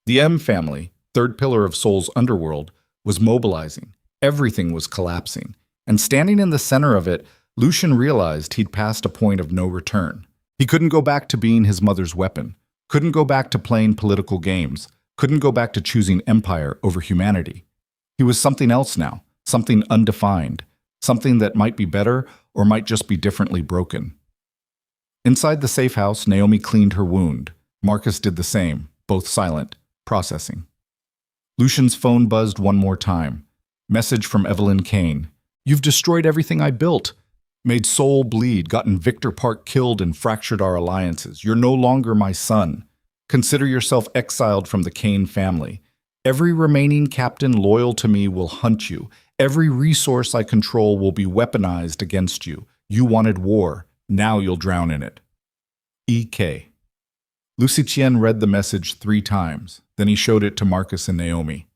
The M family, third pillar of Seoul's underworld, was mobilizing. Everything was collapsing. And standing in the center of it, Lucien realized he'd passed a point of no return. He couldn't go back to being his mother's weapon. Couldn't go back to playing political games. Couldn't go back to choosing empire over humanity. He was something else now, something undefined, something that might be better or might just be differently broken. Inside the safe house, Naomi cleaned her wound. Marcus did the same, both silent, processing. Lucien's phone buzzed one more time. Message from Lucien Kane. You've destroyed everything I built. Made Seoul bleed, gotten Victor Park killed and fractured our alliances. You're no longer my son. Consider yourself exiled from the Kane family. Every remaining captain loyal to me will hunt you. Every resource I control will be weaponized against you. You wanted war. Now you'll drown in it. E.K. Lucien read the message 3 times. Then he showed it to Marcus and Naomi.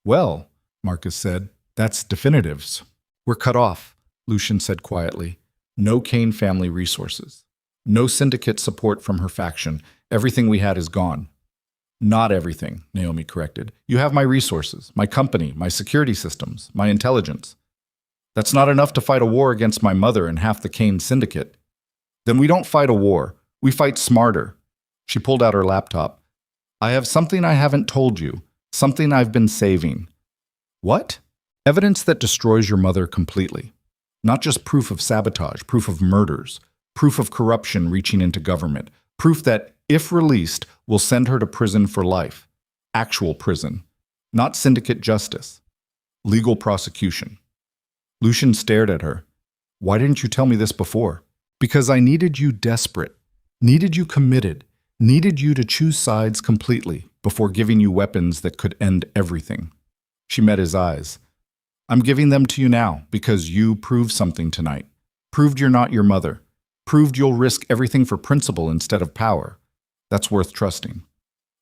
Well, Marcus said, that's definitives. We're cut off, Lucien said quietly. No Kane family resources. No syndicate support from her faction. Everything we had is gone. Not everything, Naomi corrected. You have my resources, my company, my security systems, my intelligence. That's not enough to fight a war against my mother and half the Kane syndicate. Then we don't fight a war. We fight smarter. She pulled out her laptop. I have something I haven't told you, something I've been saving. What? Evidence that destroys your mother completely. Not just proof of sabotage, proof of murders, proof of corruption reaching into government, proof that, if released, will send her to prison for life. Actual prison. Not syndicate justice. Legal prosecution. Lucien stared at her. Why didn't you tell me this before? Because I needed you desperate, needed you committed, needed you to choose sides completely before giving you weapons that could end everything. She met his eyes. I'm giving them to you now because you proved something tonight. Proved you're not your mother. Proved you'll risk everything for principle instead of power. That's worth trusting.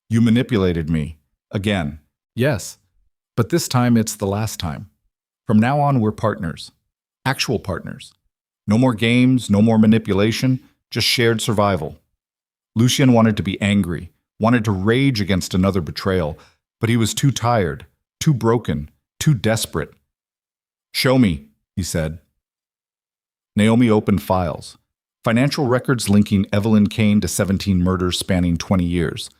You manipulated me. Again. Yes. But this time it's the last time. From now on, we're partners. Actual partners. No more games, no more manipulation, just shared survival. Lucien wanted to be angry, wanted to rage against another betrayal, but he was too tired, too broken, too desperate. Show me, he said. Naomi opened files. Financial records linking Evelyn Kane to 17 murders spanning 20 years.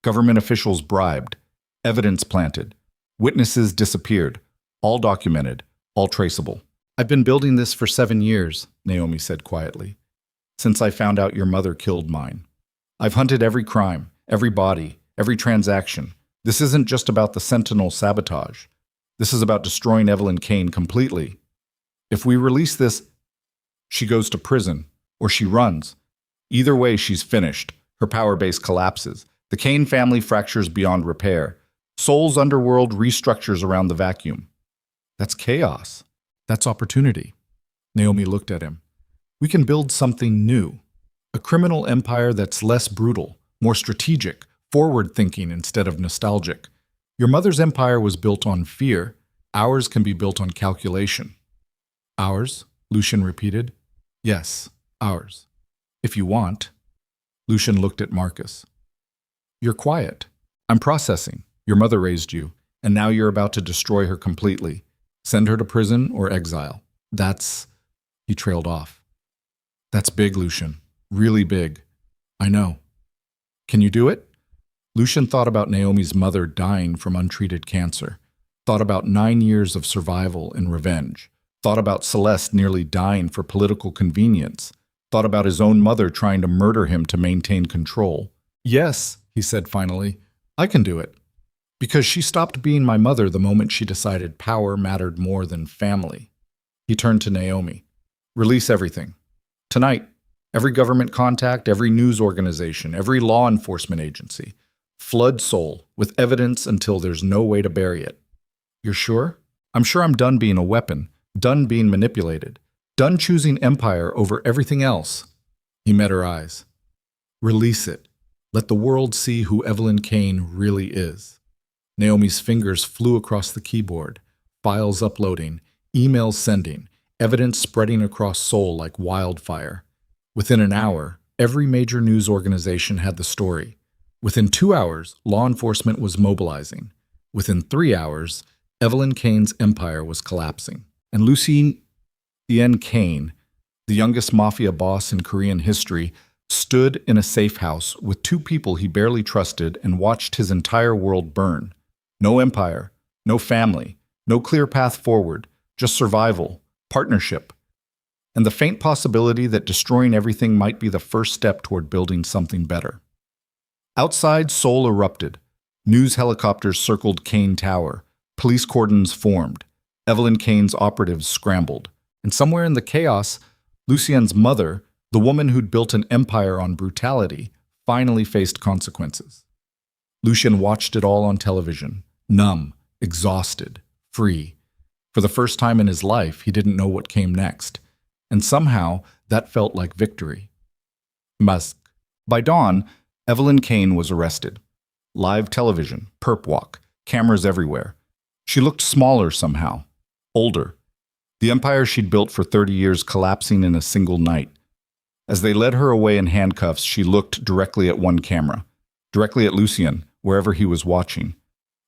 Government officials bribed. Evidence planted. Witnesses disappeared. All documented. All traceable. I've been building this for 7 years, Naomi said quietly. Since I found out your mother killed mine. I've hunted every crime, every body, every transaction. This isn't just about the Sentinel sabotage. This is about destroying Evelyn Kane completely. If we release this, she goes to prison, or she runs. Either way, she's finished. Her power base collapses. The Kane family fractures beyond repair. Seoul's underworld restructures around the vacuum. That's chaos. That's opportunity. Naomi looked at him. We can build something new. A criminal empire that's less brutal, more strategic, forward-thinking instead of nostalgic. Your mother's empire was built on fear. Ours can be built on calculation. Ours? Lucien repeated. Yes, ours. If you want. Lucien looked at Marcus. You're quiet. I'm processing. Your mother raised you, and now you're about to destroy her completely. Send her to prison or exile. That's... He trailed off. That's big, Lucien. Really big. I know. Can you do it? Lucien thought about Naomi's mother dying from untreated cancer. Thought about 9 years of survival and revenge. Thought about Celeste nearly dying for political convenience. Thought about his own mother trying to murder him to maintain control. Yes, he said finally, I can do it. Because she stopped being my mother the moment she decided power mattered more than family. He turned to Naomi. Release everything. Tonight, every government contact, every news organization, every law enforcement agency. Flood Seoul with evidence until there's no way to bury it. You're sure? I'm sure I'm done being a weapon, done being manipulated, done choosing empire over everything else. He met her eyes. Release it. Let the world see who Evelyn Kane really is. Naomi's fingers flew across the keyboard, files uploading, emails sending, evidence spreading across Seoul like wildfire. Within an hour, every major news organization had the story. Within 2 hours, law enforcement was mobilizing. Within 3 hours, Evelyn Kane's empire was collapsing. And Lucien Kane, the youngest Mafia boss in Korean history, stood in a safe house with 2 people he barely trusted and watched his entire world burn. No empire, no family, no clear path forward, just survival, partnership, and the faint possibility that destroying everything might be the first step toward building something better. Outside, Seoul erupted. News helicopters circled Kane Tower. Police cordons formed. Evelyn Kane's operatives scrambled. And somewhere in the chaos, Lucien's mother, the woman who'd built an empire on brutality, finally faced consequences. Lucien watched it all on television, numb, exhausted, free. For the first time in his life, he didn't know what came next, and somehow that felt like victory. Musk. By dawn, Evelyn Kane was arrested. Live television, perp walk, cameras everywhere. She looked smaller somehow, older. The empire she'd built for 30 years collapsing in a single night. As they led her away in handcuffs, she looked directly at one camera, directly at Lucien, wherever he was watching.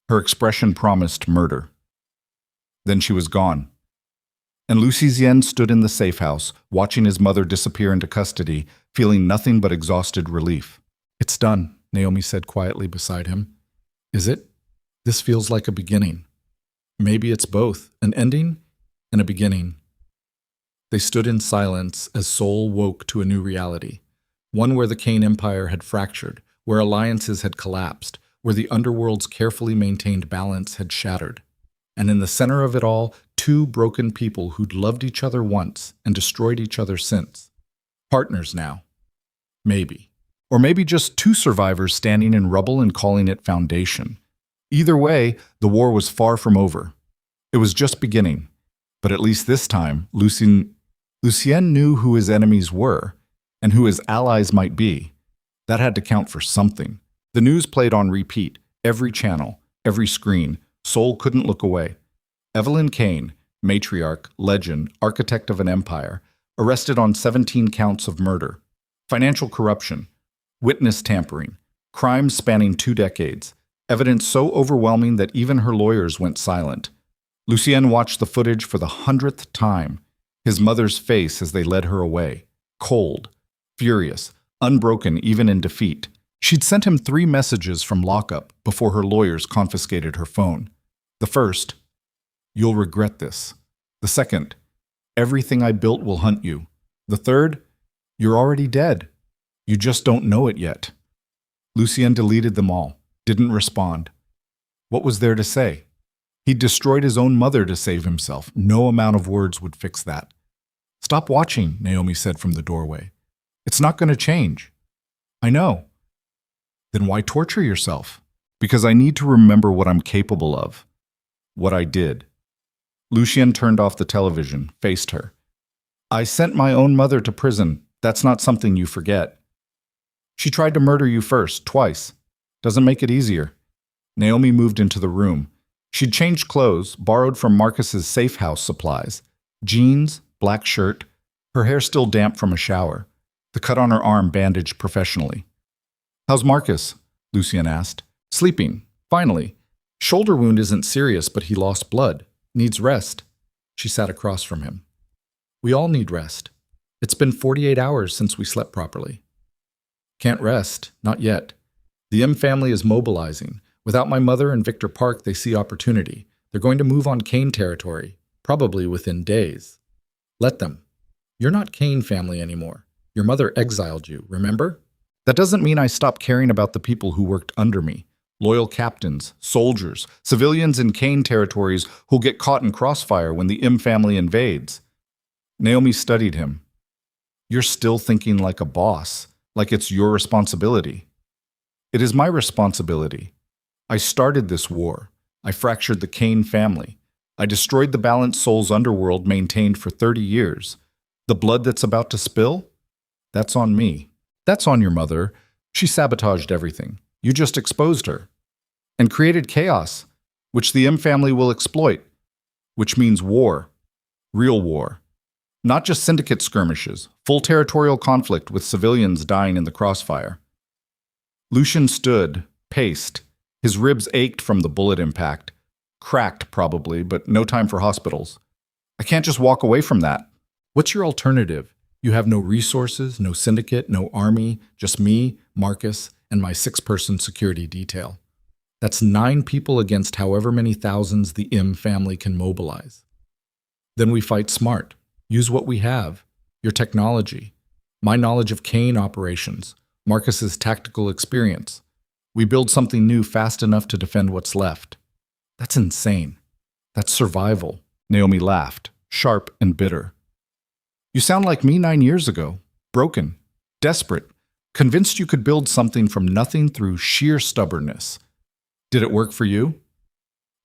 Her expression promised murder. Then she was gone. And Lucien stood in the safe house, watching his mother disappear into custody, feeling nothing but exhausted relief. "It's done," Naomi said quietly beside him. "Is it? This feels like a beginning. Maybe it's both, an ending and a beginning." They stood in silence as Seoul woke to a new reality, one where the Kane Empire had fractured, where alliances had collapsed, where the underworld's carefully maintained balance had shattered. And in the center of it all, two broken people who'd loved each other once and destroyed each other since. Partners now. Maybe. Or maybe just two survivors standing in rubble and calling it foundation. Either way, the war was far from over. It was just beginning. But at least this time, Lucien knew who his enemies were and who his allies might be. That had to count for something. The news played on repeat, every channel, every screen. Seoul couldn't look away. Evelyn Kane, matriarch, legend, architect of an empire, arrested on 17 counts of murder, financial corruption, witness tampering, crimes spanning 2 decades, evidence so overwhelming that even her lawyers went silent. Lucien watched the footage for the 100th time, his mother's face as they led her away, cold, furious, unbroken even in defeat. She'd sent him 3 messages from lockup before her lawyers confiscated her phone. The first, "You'll regret this." The second, "Everything I built will hunt you." The third, "You're already dead. You just don't know it yet." Lucien deleted them all, didn't respond. What was there to say? He'd destroyed his own mother to save himself. No amount of words would fix that. "Stop watching," Naomi said from the doorway. "It's not going to change." "I know." "Then why torture yourself?" "Because I need to remember what I'm capable of. What I did." Lucien turned off the television, faced her. "I sent my own mother to prison. That's not something you forget. She tried to murder you first, twice. Doesn't make it easier." Naomi moved into the room. She'd changed clothes, borrowed from Marcus's safe house supplies. Jeans, black shirt, her hair still damp from a shower. The cut on her arm bandaged professionally. "How's Marcus?" Lucien asked. "Sleeping. Finally. Shoulder wound isn't serious, but he lost blood. Needs rest." She sat across from him. "We all need rest. It's been 48 hours since we slept properly." "Can't rest. Not yet. The M family is mobilizing. Without my mother and Victor Park, they see opportunity. They're going to move on Kane territory, probably within days. Let them. You're not Kane family anymore. Your mother exiled you, remember? That doesn't mean I stop caring about the people who worked under me. Loyal captains, soldiers, civilians in Kane territories who'll get caught in crossfire when the M family invades." Naomi studied him. "You're still thinking like a boss, like it's your responsibility." "It is my responsibility. I started this war. I fractured the Kane family. I destroyed the balanced Seoul's underworld maintained for 30 years. The blood that's about to spill? That's on me. That's on your mother. She sabotaged everything. You just exposed her. And created chaos, which the M family will exploit. Which means war. Real war. Not just syndicate skirmishes, full territorial conflict with civilians dying in the crossfire." Lucien stood, paced. His ribs ached from the bullet impact. Cracked, probably, but no time for hospitals. "I can't just walk away from that." "What's your alternative? You have no resources, no syndicate, no army, just me, Marcus, and my 6-person security detail. That's 9 people against however many thousands the M family can mobilize. Then we fight smart. Use what we have. Your technology. My knowledge of Kane operations. Marcus's tactical experience. We build something new fast enough to defend what's left." "That's insane. That's survival." Naomi laughed, sharp and bitter. "You sound like me 9 years ago. Broken. Desperate. Convinced you could build something from nothing through sheer stubbornness. Did it work for you?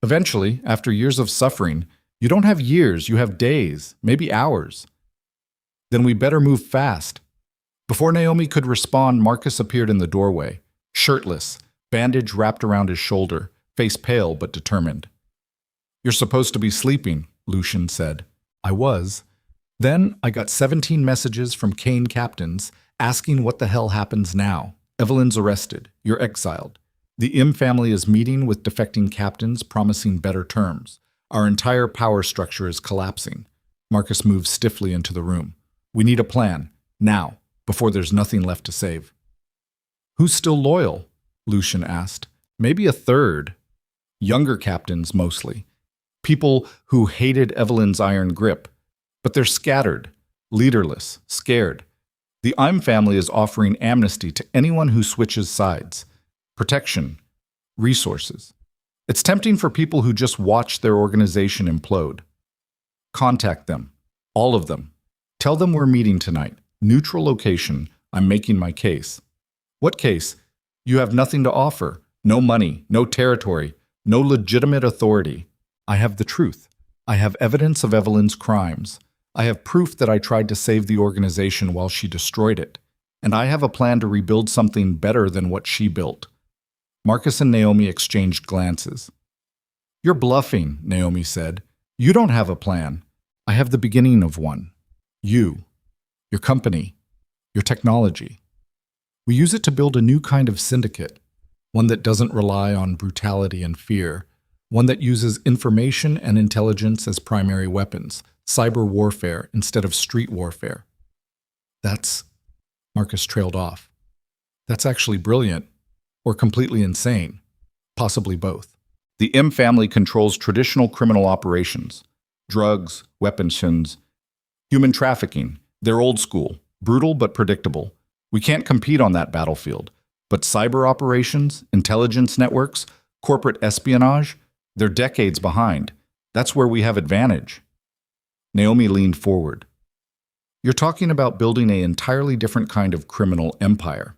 Eventually, after years of suffering, you don't have years, you have days, maybe hours. Then we better move fast. Before Naomi could respond, Marcus appeared in the doorway, shirtless, bandage wrapped around his shoulder, face pale but determined. "You're supposed to be sleeping," Lucien said. "I was. Then I got 17 messages from Kane captains asking what the hell happens now. Evelyn's arrested. You're exiled. The Im family is meeting with defecting captains promising better terms. Our entire power structure is collapsing." Marcus moved stiffly into the room. "We need a plan, now, before there's nothing left to save." "Who's still loyal?" Lucien asked. "Maybe a third. Younger captains, mostly. People who hated Evelyn's iron grip. But they're scattered, leaderless, scared. The Im family is offering amnesty to anyone who switches sides. Protection, resources. It's tempting for people who just watch their organization implode. Contact them, all of them. Tell them we're meeting tonight. Neutral location. I'm making my case." "What case? You have nothing to offer. No money, no territory, no legitimate authority." "I have the truth. I have evidence of Evelyn's crimes. I have proof that I tried to save the organization while she destroyed it. And I have a plan to rebuild something better than what she built." Marcus and Naomi exchanged glances. "You're bluffing," Naomi said. "You don't have a plan. I have the beginning of one. You. Your company. Your technology. We use it to build a new kind of syndicate, one that doesn't rely on brutality and fear, one that uses information and intelligence as primary weapons, cyber warfare instead of street warfare." "That's..." Marcus trailed off. "That's actually brilliant, or completely insane. Possibly both." The Im family controls traditional criminal operations. Drugs, weapons, human trafficking. They're old school, brutal but predictable. We can't compete on that battlefield. But cyber operations, intelligence networks, corporate espionage, they're decades behind. That's where we have advantage. Naomi leaned forward. "You're talking about building an entirely different kind of criminal empire.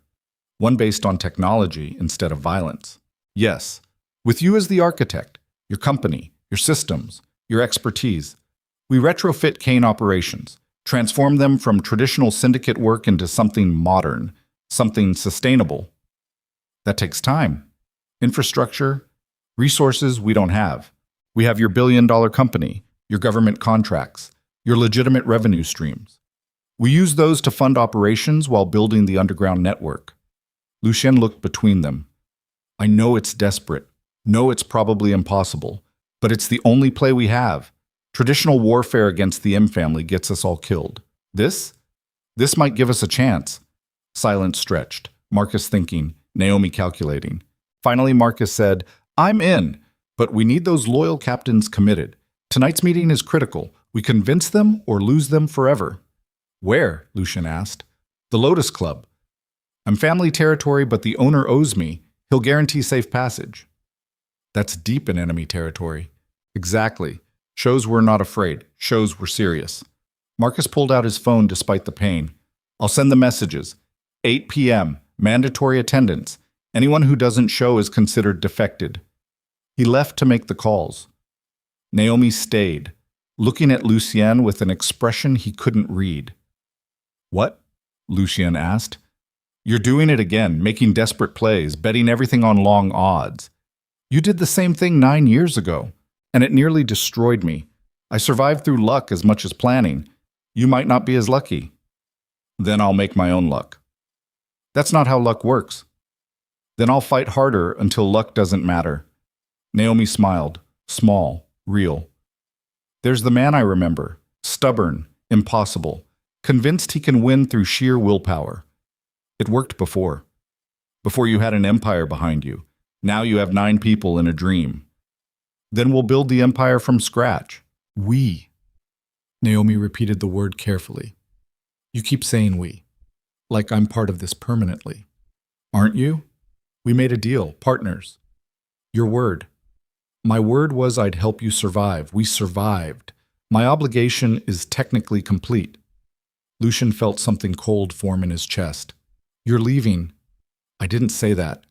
One based on technology instead of violence." "Yes. With you as the architect, your company, your systems, your expertise. We retrofit Kane operations, transform them from traditional syndicate work into something modern, something sustainable. That takes time. Infrastructure, resources we don't have. We have your billion-dollar company, your government contracts, your legitimate revenue streams. We use those to fund operations while building the underground network." Lucien looked between them. "I know it's desperate. Know it's probably impossible. But it's the only play we have. Traditional warfare against the Im family gets us all killed. This might give us a chance." Silence stretched. Marcus thinking, Naomi calculating. Finally, Marcus said, "I'm in, but we need those loyal captains committed. Tonight's meeting is critical. We convince them or lose them forever." "Where?" Lucien asked. "The Lotus Club. I'm family territory, but the owner owes me. He'll guarantee safe passage." "That's deep in enemy territory." "Exactly. Shows we're not afraid. Shows we're serious." Marcus pulled out his phone despite the pain. "I'll send the messages. 8 p.m. Mandatory attendance. Anyone who doesn't show is considered defected." He left to make the calls. Naomi stayed, looking at Lucien with an expression he couldn't read. "What?" Lucien asked. "You're doing it again, making desperate plays, betting everything on long odds. You did the same thing 9 years ago, and it nearly destroyed me. I survived through luck as much as planning. You might not be as lucky." "Then I'll make my own luck." "That's not how luck works." "Then I'll fight harder until luck doesn't matter." Naomi smiled, small, real. "There's the man I remember, stubborn, impossible, convinced he can win through sheer willpower. It worked before. Before you had an empire behind you. Now you have 9 people in a dream. Then we'll build the empire from scratch." "We." Naomi repeated the word carefully. "You keep saying we, like I'm part of this permanently. Aren't you? We made a deal, partners. Your word. My word was I'd help you survive. We survived. My obligation is technically complete." Lucien felt something cold form in his chest. You're leaving. I didn't say that.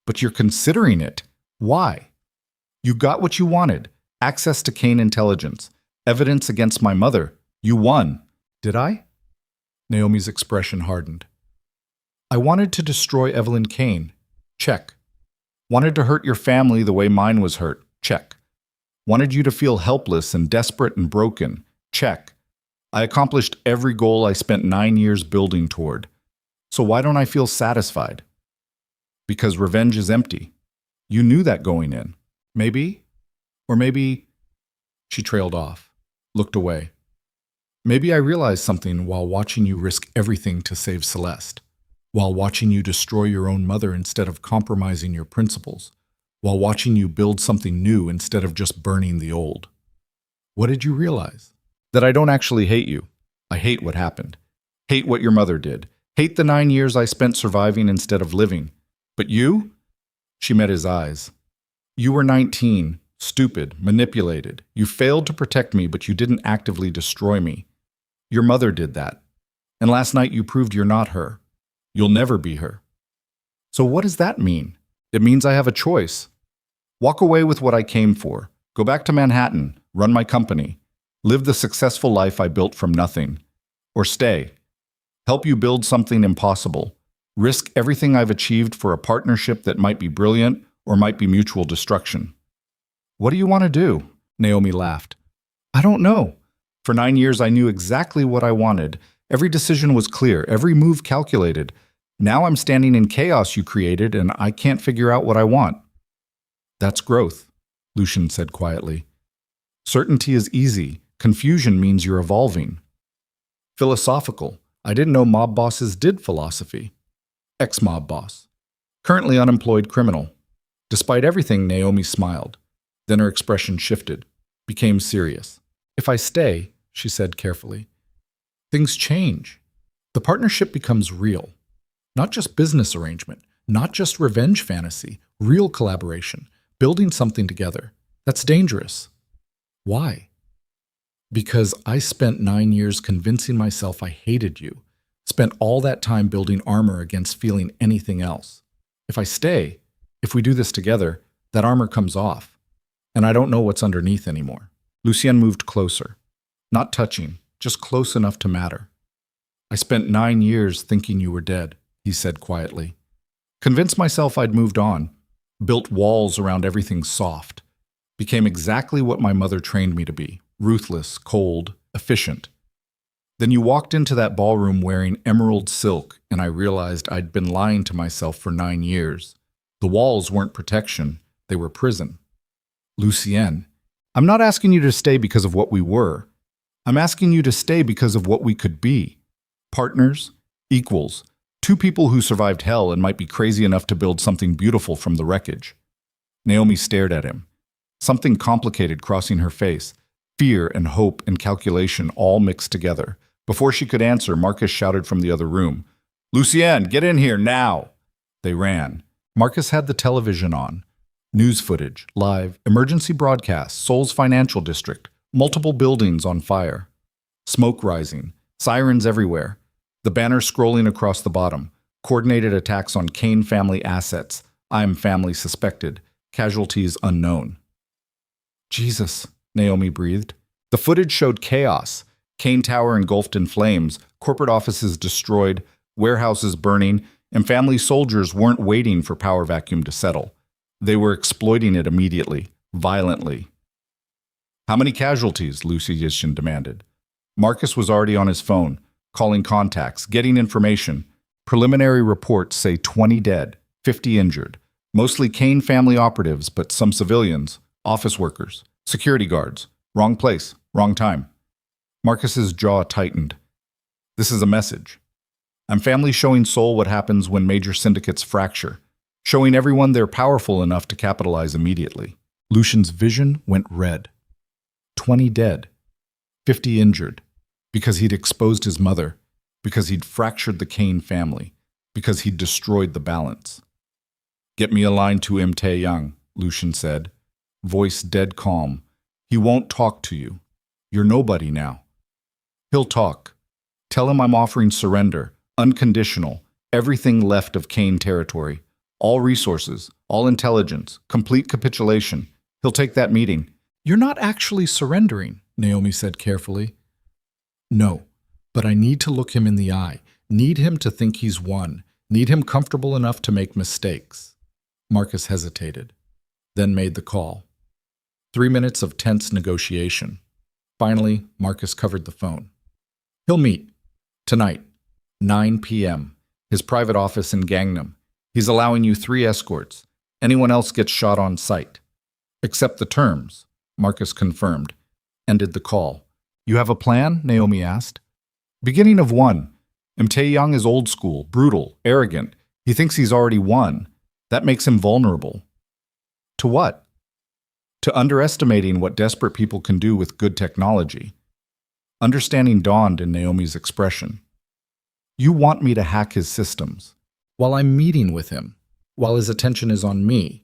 But you're considering it. Why? You got what you wanted. Access to Kane intelligence. Evidence against my mother. You won. Did I? Naomi's expression hardened. I wanted to destroy Evelyn Kane. Check. Wanted to hurt your family the way mine was hurt. Check. Wanted you to feel helpless and desperate and broken. Check. I accomplished every goal I spent 9 years building toward. So why don't I feel satisfied? Because revenge is empty. You knew that going in. Maybe? Or maybe... She trailed off, looked away. Maybe I realized something while watching you risk everything to save Celeste, while watching you destroy your own mother instead of compromising your principles, while watching you build something new instead of just burning the old. What did you realize? That I don't actually hate you. I hate what happened. Hate what your mother did. Hate the 9 years I spent surviving instead of living. But you? She met his eyes. You were 19, stupid, manipulated. You failed to protect me, but you didn't actively destroy me. Your mother did that. And last night you proved you're not her. You'll never be her. So what does that mean? It means I have a choice. Walk away with what I came for. Go back to Manhattan, run my company, live the successful life I built from nothing. Or stay. Help you build something impossible. Risk everything I've achieved for a partnership that might be brilliant or might be mutual destruction. What do you want to do? Naomi laughed. I don't know. For 9 years I knew exactly what I wanted. Every decision was clear, every move calculated. Now I'm standing in chaos you created and I can't figure out what I want. That's growth, Lucien said quietly. Certainty is easy. Confusion means you're evolving. Philosophical. I didn't know mob bosses did philosophy. Ex-mob boss. Currently unemployed criminal. Despite everything, Naomi smiled. Then her expression shifted, became serious. If I stay, she said carefully, things change. The partnership becomes real. Not just business arrangement, not just revenge fantasy, real collaboration, building something together. That's dangerous. Why? Because I spent 9 years convincing myself I hated you, spent all that time building armor against feeling anything else. If I stay, if we do this together, that armor comes off, and I don't know what's underneath anymore. Lucien moved closer, not touching, just close enough to matter. I spent 9 years thinking you were dead, he said quietly. Convinced myself I'd moved on, built walls around everything soft, became exactly what my mother trained me to be, ruthless, cold, efficient. Then you walked into that ballroom wearing emerald silk, and I realized I'd been lying to myself for 9 years. The walls weren't protection, they were prison. Lucien, I'm not asking you to stay because of what we were. I'm asking you to stay because of what we could be. Partners, equals, two people who survived hell and might be crazy enough to build something beautiful from the wreckage. Naomi stared at him. Something complicated crossing her face, fear and hope and calculation all mixed together. Before she could answer, Marcus shouted from the other room, Lucien, get in here now! They ran. Marcus had the television on. News footage, live, emergency broadcasts, Seoul's financial district, multiple buildings on fire. Smoke rising, sirens everywhere. The banner scrolling across the bottom. Coordinated attacks on Kane family assets. I'm family suspected. Casualties unknown. Jesus, Naomi breathed. The footage showed chaos. Kane Tower engulfed in flames, corporate offices destroyed, warehouses burning, and family soldiers weren't waiting for power vacuum to settle. They were exploiting it immediately, violently. How many casualties? Lucien demanded. Marcus was already on his phone, calling contacts, getting information. Preliminary reports say 20 dead, 50 injured. Mostly Kane family operatives, but some civilians, office workers, security guards. Wrong place, wrong time. Marcus's jaw tightened. This is a message. I'm family showing Seoul what happens when major syndicates fracture, showing everyone they're powerful enough to capitalize immediately. Lucien's vision went red. 20 dead, 50 injured, because he'd exposed his mother, because he'd fractured the Kane family, because he'd destroyed the balance. Get me a line to Tae-young, Lucien said, voice dead calm. He won't talk to you. You're nobody now. He'll talk. Tell him I'm offering surrender, unconditional, everything left of Kane territory. All resources, all intelligence, complete capitulation. He'll take that meeting. You're not actually surrendering, Naomi said carefully. No, but I need to look him in the eye. Need him to think he's won. Need him comfortable enough to make mistakes. Marcus hesitated, then made the call. 3 minutes of tense negotiation. Finally, Marcus covered the phone. He'll meet. Tonight, 9 p.m. His private office in Gangnam. He's allowing you 3 escorts. Anyone else gets shot on sight. Accept the terms, Marcus confirmed. Ended the call. You have a plan? Naomi asked. Beginning of one. Tae-young is old school, brutal, arrogant. He thinks he's already won. That makes him vulnerable. To what? To underestimating what desperate people can do with good technology. Understanding dawned in Naomi's expression. You want me to hack his systems. While I'm meeting with him, while his attention is on me,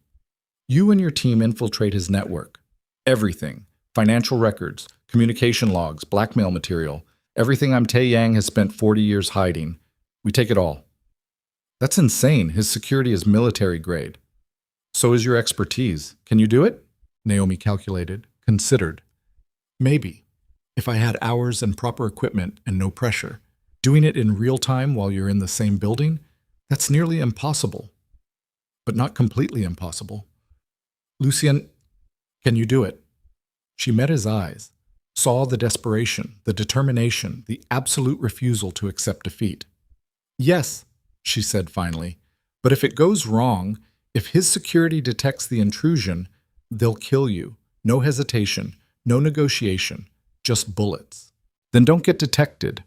you and your team infiltrate his network. Everything. Financial records, communication logs, blackmail material, everything Tae-yang has spent 40 years hiding. We take it all. That's insane. His security is military grade. So is your expertise. Can you do it? Naomi calculated, considered. Maybe, if I had hours and proper equipment and no pressure. Doing it in real time while you're in the same building? That's nearly impossible. But not completely impossible. Lucien, can you do it? She met his eyes, saw the desperation, the determination, the absolute refusal to accept defeat. Yes, she said finally, but if it goes wrong, if his security detects the intrusion, they'll kill you. No hesitation, no negotiation, just bullets. Then don't get detected.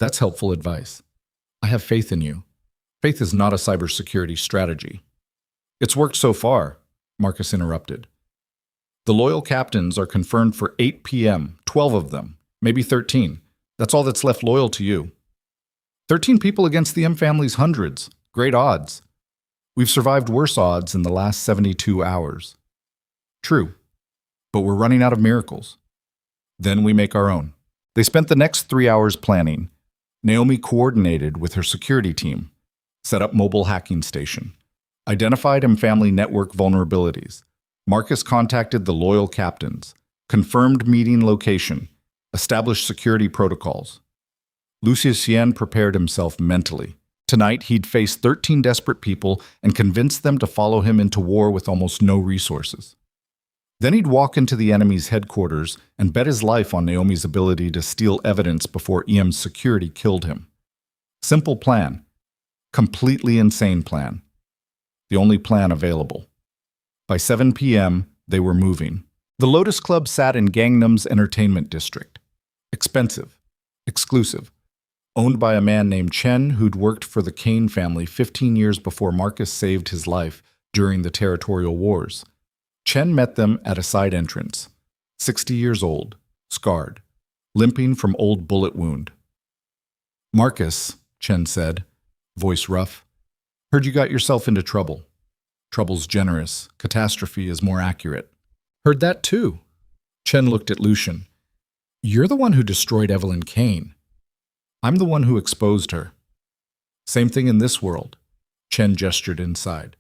That's helpful advice. I have faith in you. Faith is not a cybersecurity strategy. It's worked so far, Marcus interrupted. The loyal captains are confirmed for 8 p.m., 12 of them, maybe 13. That's all that's left loyal to you. 13 people against the M family's hundreds. Great odds. We've survived worse odds in the last 72 hours. True, but we're running out of miracles. Then we make our own. They spent the next 3 hours planning. Naomi coordinated with her security team, set up mobile hacking station, identified M family network vulnerabilities. Marcus contacted the loyal captains, confirmed meeting location, established security protocols. Lucien prepared himself mentally. Tonight, he'd face 13 desperate people and convince them to follow him into war with almost no resources. Then he'd walk into the enemy's headquarters and bet his life on Naomi's ability to steal evidence before EM's security killed him. Simple plan. Completely insane plan. The only plan available. By 7 p.m., they were moving. The Lotus Club sat in Gangnam's entertainment district. Expensive. Exclusive. Owned by a man named Chen who'd worked for the Kane family 15 years before Marcus saved his life during the territorial wars. Chen met them at a side entrance. 60 years old, scarred, limping from old bullet wound. Marcus, Chen said, voice rough, heard you got yourself into trouble. Trouble's generous, catastrophe is more accurate. Heard that too. Chen looked at Lucien. You're the one who destroyed Evelyn Kane. I'm the one who exposed her. Same thing in this world. Chen gestured inside.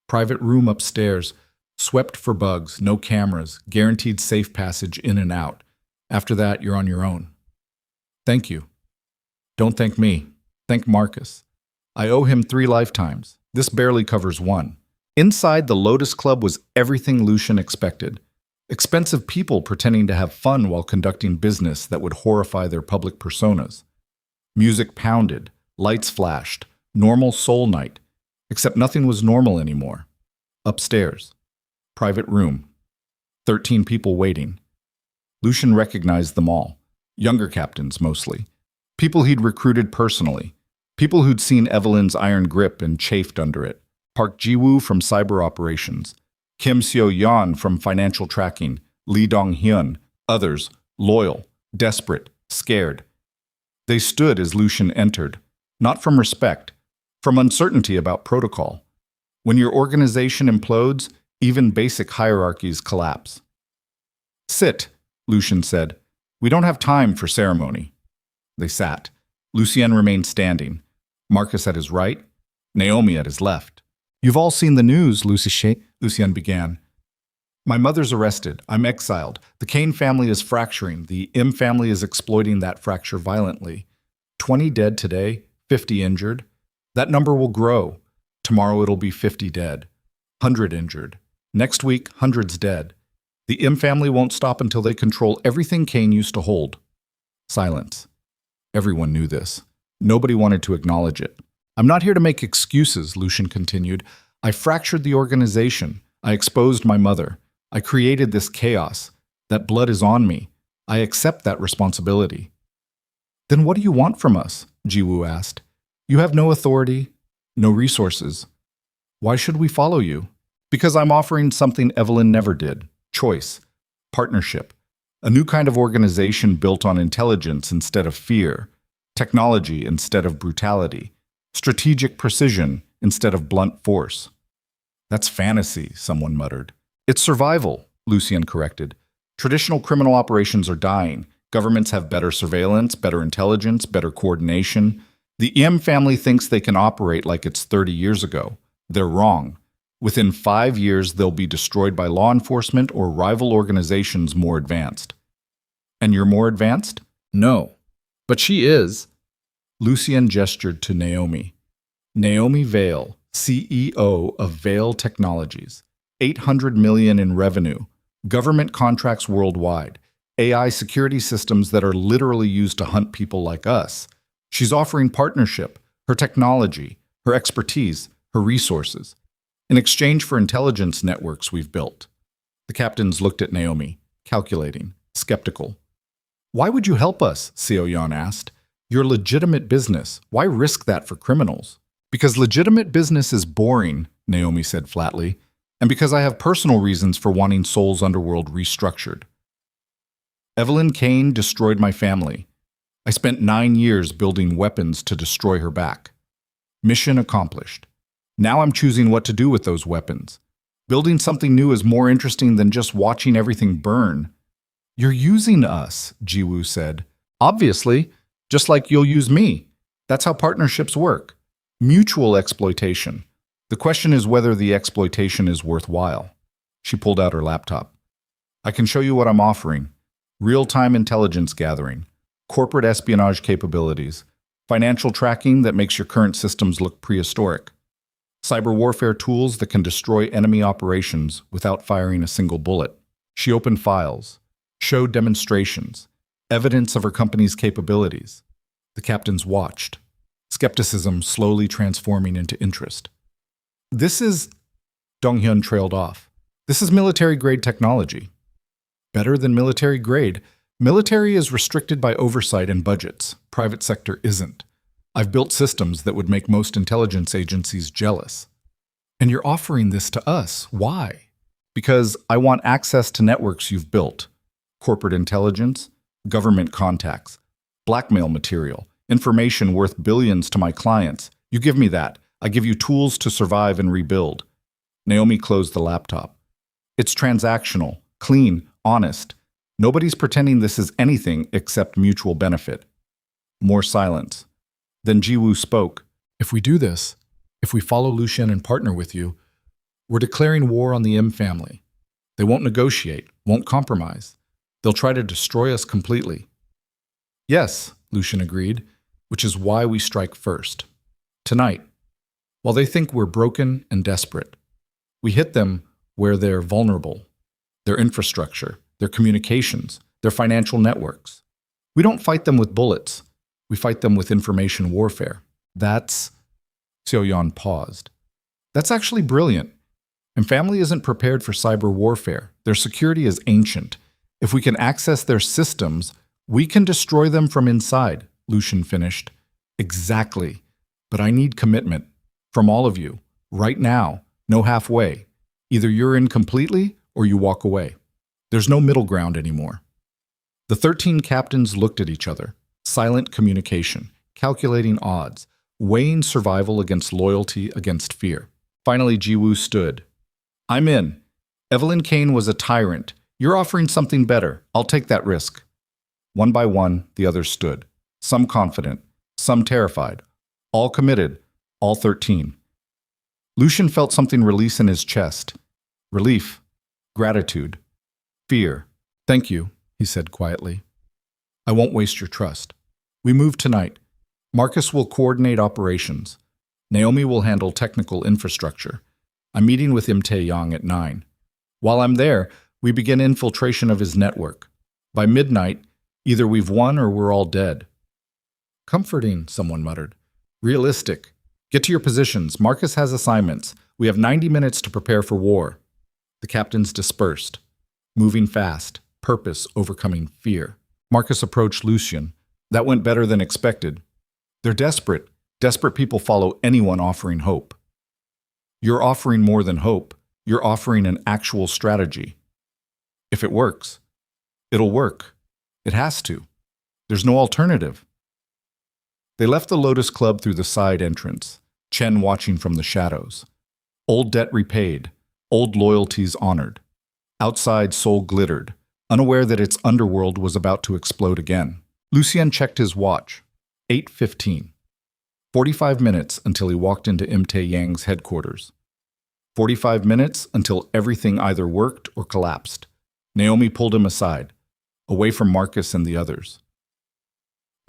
Private room upstairs, swept for bugs, no cameras, guaranteed safe passage in and out. After that, you're on your own. Thank you. Don't thank me. Thank Marcus. I owe him 3 lifetimes. This barely covers 1. Inside the Lotus Club was everything Lucien expected. Expensive people pretending to have fun while conducting business that would horrify their public personas. Music pounded, lights flashed, normal Seoul night, except nothing was normal anymore. Upstairs. Private room. 13 people waiting. Lucien recognized them all. Younger captains, mostly. People he'd recruited personally. People who'd seen Evelyn's iron grip and chafed under it. Park Ji-woo from cyber operations. Kim Seo-yeon from financial tracking. Lee Dong-hyun. Others, loyal, desperate, scared. They stood as Lucien entered. Not from respect, from uncertainty about protocol. When your organization implodes, even basic hierarchies collapse. Sit, Lucien said. We don't have time for ceremony. They sat. Lucien remained standing. Marcus at his right, Naomi at his left. "You've all seen the news," Lucien began. "My mother's arrested. I'm exiled. The Kane family is fracturing. The M family is exploiting that fracture violently. 20 dead today, 50 injured. That number will grow. Tomorrow it'll be 50 dead, 100 injured. Next week, hundreds dead. The M family won't stop until they control everything Kane used to hold." Silence. Everyone knew this. Nobody wanted to acknowledge it. "I'm not here to make excuses," Lucien continued. "I fractured the organization. I exposed my mother. I created this chaos. That blood is on me. I accept that responsibility." "Then what do you want from us?" Jiwoo asked. "You have no authority, no resources. Why should we follow you?" "Because I'm offering something Evelyn never did. Choice. Partnership. A new kind of organization built on intelligence instead of fear. Technology instead of brutality. Strategic precision instead of blunt force." "That's fantasy," someone muttered. "It's survival," Lucien corrected. "Traditional criminal operations are dying. Governments have better surveillance, better intelligence, better coordination. The M family thinks they can operate like it's 30 years ago. They're wrong. Within 5 years, they'll be destroyed by law enforcement or rival organizations more advanced." "And you're more advanced?" "No. But she is." Lucien gestured to Naomi. Naomi Vale, CEO of Vale Technologies. 800 million in revenue. Government contracts worldwide. AI security systems that are literally used to hunt people like us. She's offering partnership, her technology, her expertise, her resources, in exchange for intelligence networks we've built. The captains looked at Naomi, calculating, skeptical. "Why would you help us?" Seoyeon asked. "You're legitimate business. Why risk that for criminals?" "Because legitimate business is boring," Naomi said flatly, "and because I have personal reasons for wanting Seoul's underworld restructured. Evelyn Kane destroyed my family. I spent 9 years building weapons to destroy her back. Mission accomplished. Now I'm choosing what to do with those weapons. Building something new is more interesting than just watching everything burn." "You're using us," Jiwoo said. "Obviously, just like you'll use me. That's how partnerships work. Mutual exploitation. The question is whether the exploitation is worthwhile." She pulled out her laptop. "I can show you what I'm offering. Real-time intelligence gathering, corporate espionage capabilities, financial tracking that makes your current systems look prehistoric, cyber warfare tools that can destroy enemy operations without firing a single bullet." She opened files, showed demonstrations, evidence of her company's capabilities. The captains watched, skepticism slowly transforming into interest. "This is..." Donghyun trailed off. "This is military-grade technology." "Better than military grade. Military is restricted by oversight and budgets. Private sector isn't. I've built systems that would make most intelligence agencies jealous." "And you're offering this to us. Why?" "Because I want access to networks you've built. Corporate intelligence, government contacts, blackmail material, information worth billions to my clients. You give me that. I give you tools to survive and rebuild." Naomi closed the laptop. "It's transactional, clean, honest. Nobody's pretending this is anything except mutual benefit." More silence. Then Jiwoo spoke. "If we do this, if we follow Lucien and partner with you, we're declaring war on the M family. They won't negotiate, won't compromise. They'll try to destroy us completely." "Yes," Lucien agreed, "which is why we strike first. Tonight, while they think we're broken and desperate, we hit them where they're vulnerable. Their infrastructure, their communications, their financial networks. We don't fight them with bullets. We fight them with information warfare. That's..." Seoyeon paused. "That's actually brilliant. And family isn't prepared for cyber warfare. Their security is ancient. If we can access their systems, we can destroy them from inside," Lucien finished. "Exactly. But I need commitment. From all of you. Right now. No halfway. Either you're in completely or you walk away. There's no middle ground anymore." The 13 captains looked at each other. Silent communication, calculating odds, weighing survival against loyalty against fear. Finally, Jiwoo stood. "I'm in. Evelyn Kane was a tyrant. You're offering something better. I'll take that risk." One by one, the others stood. Some confident, some terrified. All committed, all 13. Lucien felt something release in his chest. Relief, gratitude, fear. Thank you, he said quietly. I won't waste your trust. We move tonight. Marcus will coordinate operations. Naomi will handle technical infrastructure. I'm meeting with Im Tae-yong at 9. While I'm there, we begin infiltration of his network. By midnight, either we've won or we're all dead. Comforting, someone muttered. Realistic. Get to your positions. Marcus has assignments. We have 90 minutes to prepare for war. The captains dispersed, moving fast, purpose overcoming fear. Marcus approached Lucien. That went better than expected. They're desperate. Desperate people follow anyone offering hope. You're offering more than hope. You're offering an actual strategy. If it works, it'll work. It has to. There's no alternative. They left the Lotus Club through the side entrance, Chen watching from the shadows. Old debt repaid, old loyalties honored. Outside, Seoul glittered, unaware that its underworld was about to explode again. Lucien checked his watch. 8:15. 45 minutes until he walked into Im Tae-yang's headquarters. 45 minutes until everything either worked or collapsed. Naomi pulled him aside, away from Marcus and the others.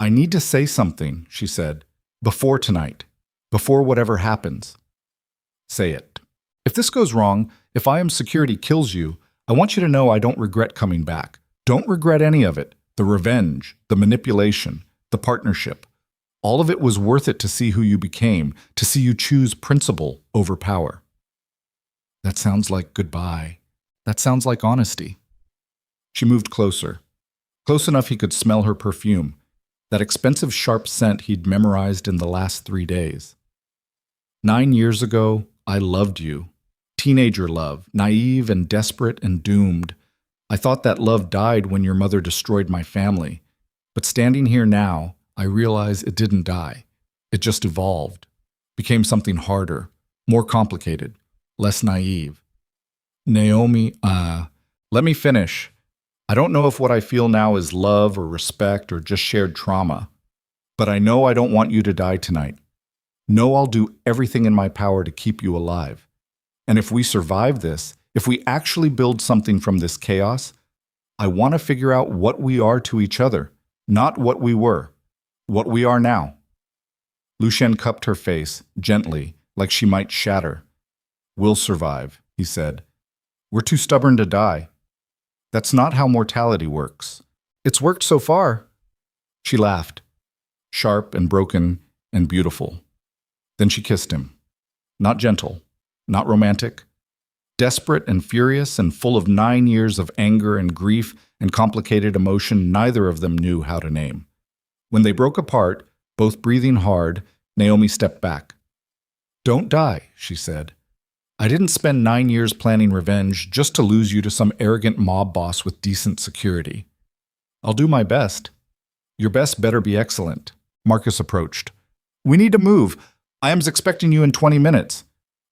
I need to say something, she said, before tonight, before whatever happens. Say it. If this goes wrong, if IM Security kills you, I want you to know I don't regret coming back. Don't regret any of it. The revenge, the manipulation, the partnership. All of it was worth it to see who you became, to see you choose principle over power. That sounds like goodbye. That sounds like honesty. She moved closer. Close enough he could smell her perfume, that expensive sharp scent he'd memorized in the last 3 days. 9 years ago, I loved you. Teenager love, naive and desperate and doomed. I thought that love died when your mother destroyed my family. But standing here now, I realize it didn't die. It just evolved, became something harder, more complicated, less naive. Naomi, let me finish. I don't know if what I feel now is love or respect or just shared trauma, but I know I don't want you to die tonight. Know I'll do everything in my power to keep you alive. And if we survive this, if we actually build something from this chaos, I want to figure out what we are to each other, not what we were, what we are now. Lucien cupped her face, gently, like she might shatter. We'll survive, he said. We're too stubborn to die. That's not how mortality works. It's worked so far. She laughed, sharp and broken and beautiful. Then she kissed him. Not gentle, not romantic. Desperate and furious and full of 9 years of anger and grief and complicated emotion neither of them knew how to name. When they broke apart, both breathing hard, Naomi stepped back. Don't die, she said. I didn't spend 9 years planning revenge just to lose you to some arrogant mob boss with decent security. I'll do my best. Your best better be excellent. Marcus approached. We need to move. IM's expecting you in 20 minutes.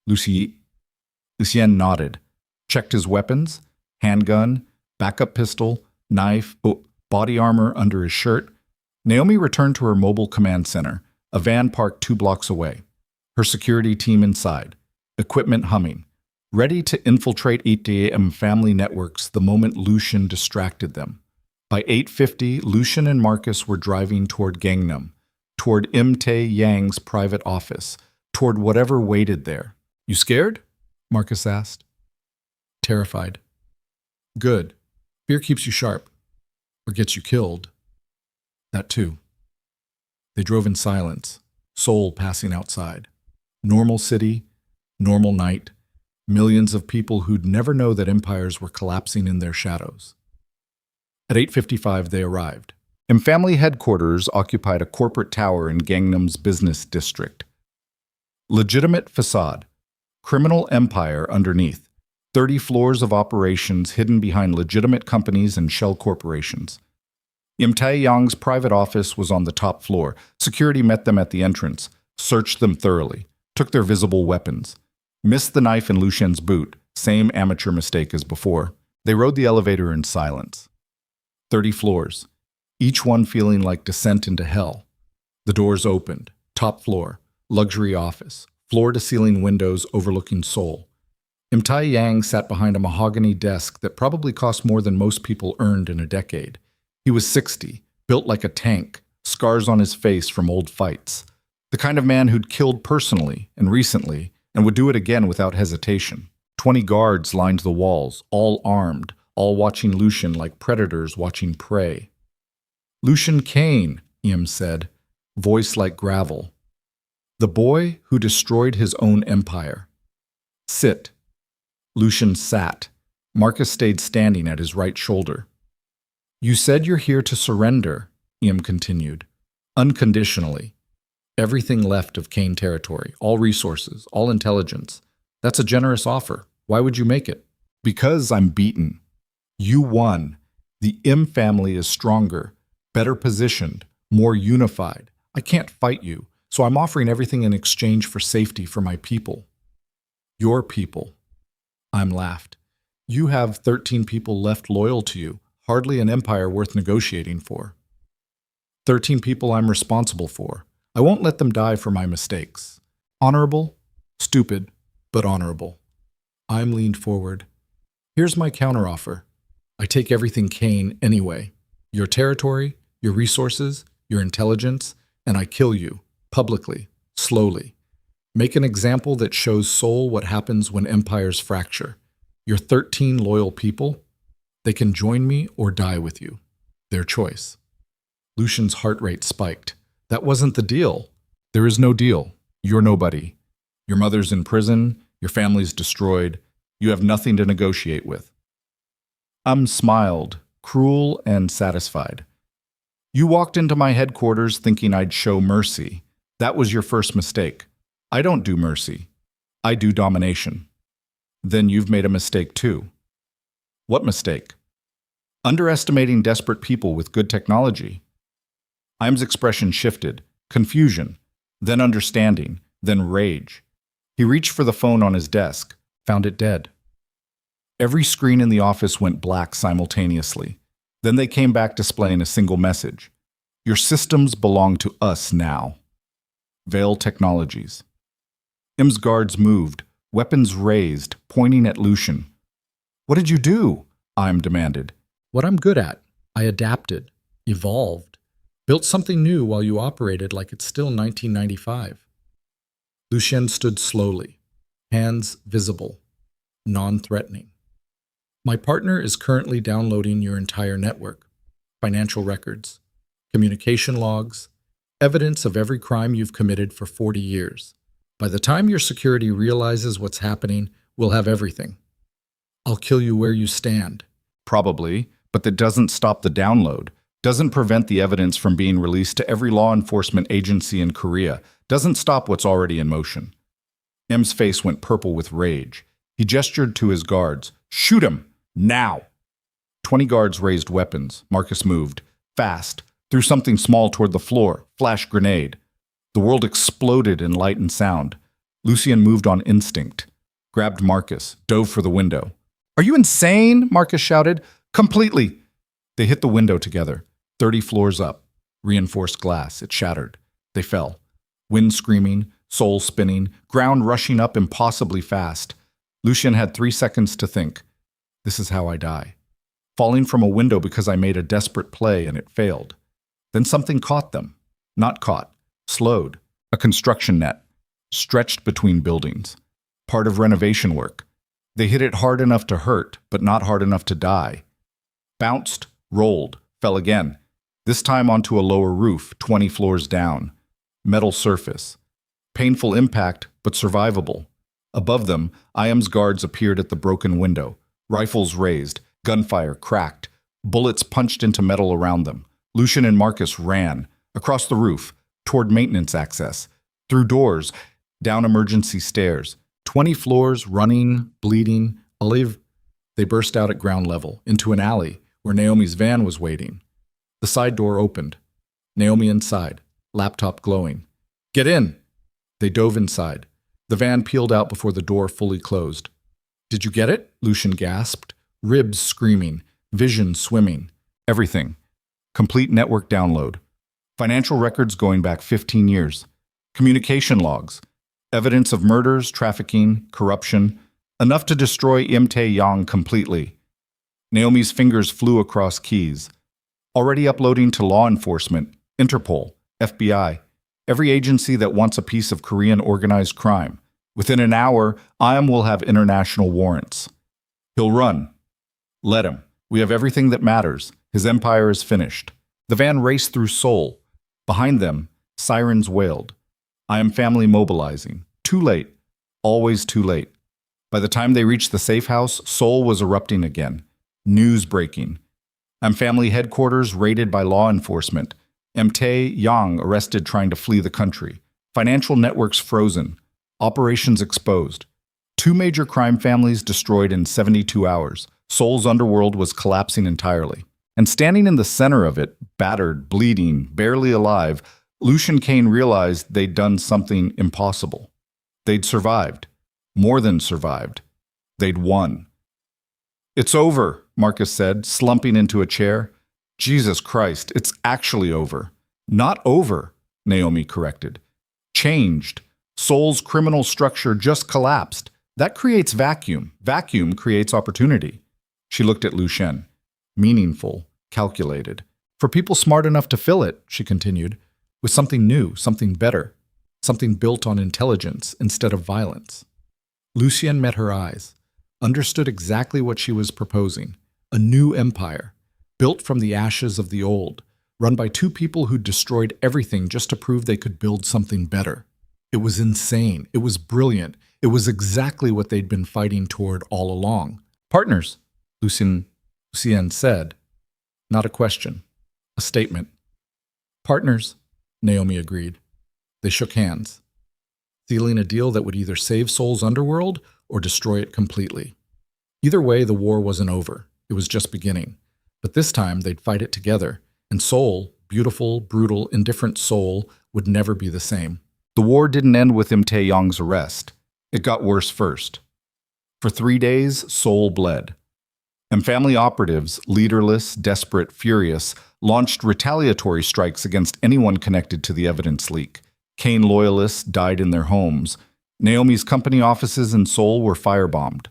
Lucien nodded, checked his weapons, handgun, backup pistol, knife, body armor under his shirt. Naomi returned to her mobile command center, a van parked 2 blocks away. Her security team inside. Equipment humming, ready to infiltrate 8 a.m. family networks the moment Lucien distracted them. By 8:50, Lucien and Marcus were driving toward Gangnam, toward Im Tae-yang's private office, toward whatever waited there. You scared? Marcus asked. Terrified. Good. Fear keeps you sharp, or gets you killed. That too. They drove in silence, Seoul passing outside. Normal city, normal night, millions of people who'd never know that empires were collapsing in their shadows. At 8:55, they arrived. Im family headquarters occupied a corporate tower in Gangnam's business district. Legitimate facade, criminal empire underneath, 30 floors of operations hidden behind legitimate companies and shell corporations. Im Tae-yang's private office was on the top floor. Security met them at the entrance, searched them thoroughly, took their visible weapons. Missed the knife in Lucien's boot, same amateur mistake as before. They rode the elevator in silence. 30 floors, each one feeling like descent into hell. The doors opened. Top floor, luxury office, floor-to-ceiling windows overlooking Seoul. Tai Yang sat behind a mahogany desk that probably cost more than most people earned in a decade. He was 60, built like a tank, scars on his face from old fights. The kind of man who'd killed personally and recently and would do it again without hesitation. 20 guards lined the walls, all armed, all watching Lucien like predators watching prey. "Lucien Kane," said, voice like gravel. "The boy who destroyed his own empire. Sit." Lucien sat. Marcus stayed standing at his right shoulder. "You said you're here to surrender," continued, "unconditionally. Everything left of Kane territory, all resources, all intelligence. That's a generous offer. Why would you make it?" "Because I'm beaten. You won. The M family is stronger, better positioned, more unified. I can't fight you, so I'm offering everything in exchange for safety for my people." "Your people." I'm laughed. "You have 13 people left loyal to you, hardly an empire worth negotiating for." 13 people I'm responsible for. I won't let them die for my mistakes. Honorable? Stupid, but honorable. I'm leaned forward. "Here's my counteroffer. I take everything Kane anyway. Your territory, your resources, your intelligence, and I kill you, publicly, slowly. Make an example that shows Seoul what happens when empires fracture. Your 13 loyal people, they can join me or die with you. Their choice." Lucien's heart rate spiked. "That wasn't the deal." "There is no deal. You're nobody. Your mother's in prison, your family's destroyed. You have nothing to negotiate with." Smiled, cruel and satisfied. "You walked into my headquarters thinking I'd show mercy. That was your first mistake. I don't do mercy. I do domination." "Then you've made a mistake too." "What mistake?" "Underestimating desperate people with good technology." Im's expression shifted. Confusion, then understanding, then rage. He reached for the phone on his desk, found it dead. Every screen in the office went black simultaneously. Then they came back displaying a single message. "Your systems belong to us now." Veil Technologies. Im's guards moved, weapons raised, pointing at Lucien. "What did you do?" Im demanded. "What I'm good at. I adapted, evolved, built something new while you operated like it's still 1995. Lucien stood slowly, hands visible, non-threatening. "My partner is currently downloading your entire network, financial records, communication logs, evidence of every crime you've committed for 40 years. By the time your security realizes what's happening, we'll have everything. I'll kill you where you stand." "Probably, but that doesn't stop the download. Doesn't prevent the evidence from being released to every law enforcement agency in Korea. Doesn't stop what's already in motion." M's face went purple with rage. He gestured to his guards. "Shoot him! Now!" 20 guards raised weapons. Marcus moved. Fast. Threw something small toward the floor. Flash grenade. The world exploded in light and sound. Lucien moved on instinct. Grabbed Marcus. Dove for the window. "Are you insane?" Marcus shouted. "Completely." They hit the window together. 30 floors up. Reinforced glass. It shattered. They fell. Wind screaming, soul spinning, ground rushing up impossibly fast. Lucien had 3 seconds to think. This is how I die. Falling from a window because I made a desperate play and it failed. Then something caught them. Not caught. Slowed. A construction net. Stretched between buildings. Part of renovation work. They hit it hard enough to hurt, but not hard enough to die. Bounced, rolled, fell again. This time onto a lower roof, 20 floors down. Metal surface. Painful impact, but survivable. Above them, Im's guards appeared at the broken window. Rifles raised, gunfire cracked. Bullets punched into metal around them. Lucien and Marcus ran. Across the roof, toward maintenance access. Through doors, down emergency stairs. 20 floors, running, bleeding. Olive. They burst out at ground level, into an alley, where Naomi's van was waiting. The side door opened. Naomi inside, laptop glowing. "Get in!" They dove inside. The van peeled out before the door fully closed. "Did you get it?" Lucien gasped, ribs screaming, vision swimming. Everything. Complete network download. Financial records going back 15 years. Communication logs. Evidence of murders, trafficking, corruption, enough to destroy Im Tae-yong completely. Naomi's fingers flew across keys. Already uploading to law enforcement, Interpol, FBI, every agency that wants a piece of Korean organized crime. Within an hour, Im will have international warrants. He'll run. Let him. We have everything that matters. His empire is finished. The van raced through Seoul. Behind them, sirens wailed. I am family mobilizing. Too late. Always too late. By the time they reached the safe house, Seoul was erupting again. News breaking. I am family headquarters raided by law enforcement. Im Tae-yong arrested trying to flee the country. Financial networks frozen. Operations exposed. 2 major crime families destroyed in 72 hours. Seoul's underworld was collapsing entirely. And standing in the center of it, battered, bleeding, barely alive, Lucien Kane realized they'd done something impossible. They'd survived. More than survived. They'd won. It's over, Marcus said, slumping into a chair. Jesus Christ, it's actually over. Not over, Naomi corrected. Changed. Seoul's criminal structure just collapsed. That creates vacuum. Vacuum creates opportunity. She looked at Lucien. Meaningful, calculated. For people smart enough to fill it, she continued, with something new, something better, something built on intelligence instead of violence. Lucien met her eyes, understood exactly what she was proposing. A new empire, built from the ashes of the old, run by 2 people who destroyed everything just to prove they could build something better. It was insane. It was brilliant. It was exactly what they'd been fighting toward all along. Partners, Lucien said. Not a question. A statement. Partners, Naomi agreed. They shook hands, sealing a deal that would either save Seoul's underworld or destroy it completely. Either way, the war wasn't over. It was just beginning. But this time, they'd fight it together, and Seoul, beautiful, brutal, indifferent Seoul, would never be the same. The war didn't end with Im Tae-yong's arrest. It got worse first. For 3 days, Seoul bled. And family operatives, leaderless, desperate, furious, launched retaliatory strikes against anyone connected to the evidence leak. Kane loyalists died in their homes. Naomi's company offices in Seoul were firebombed.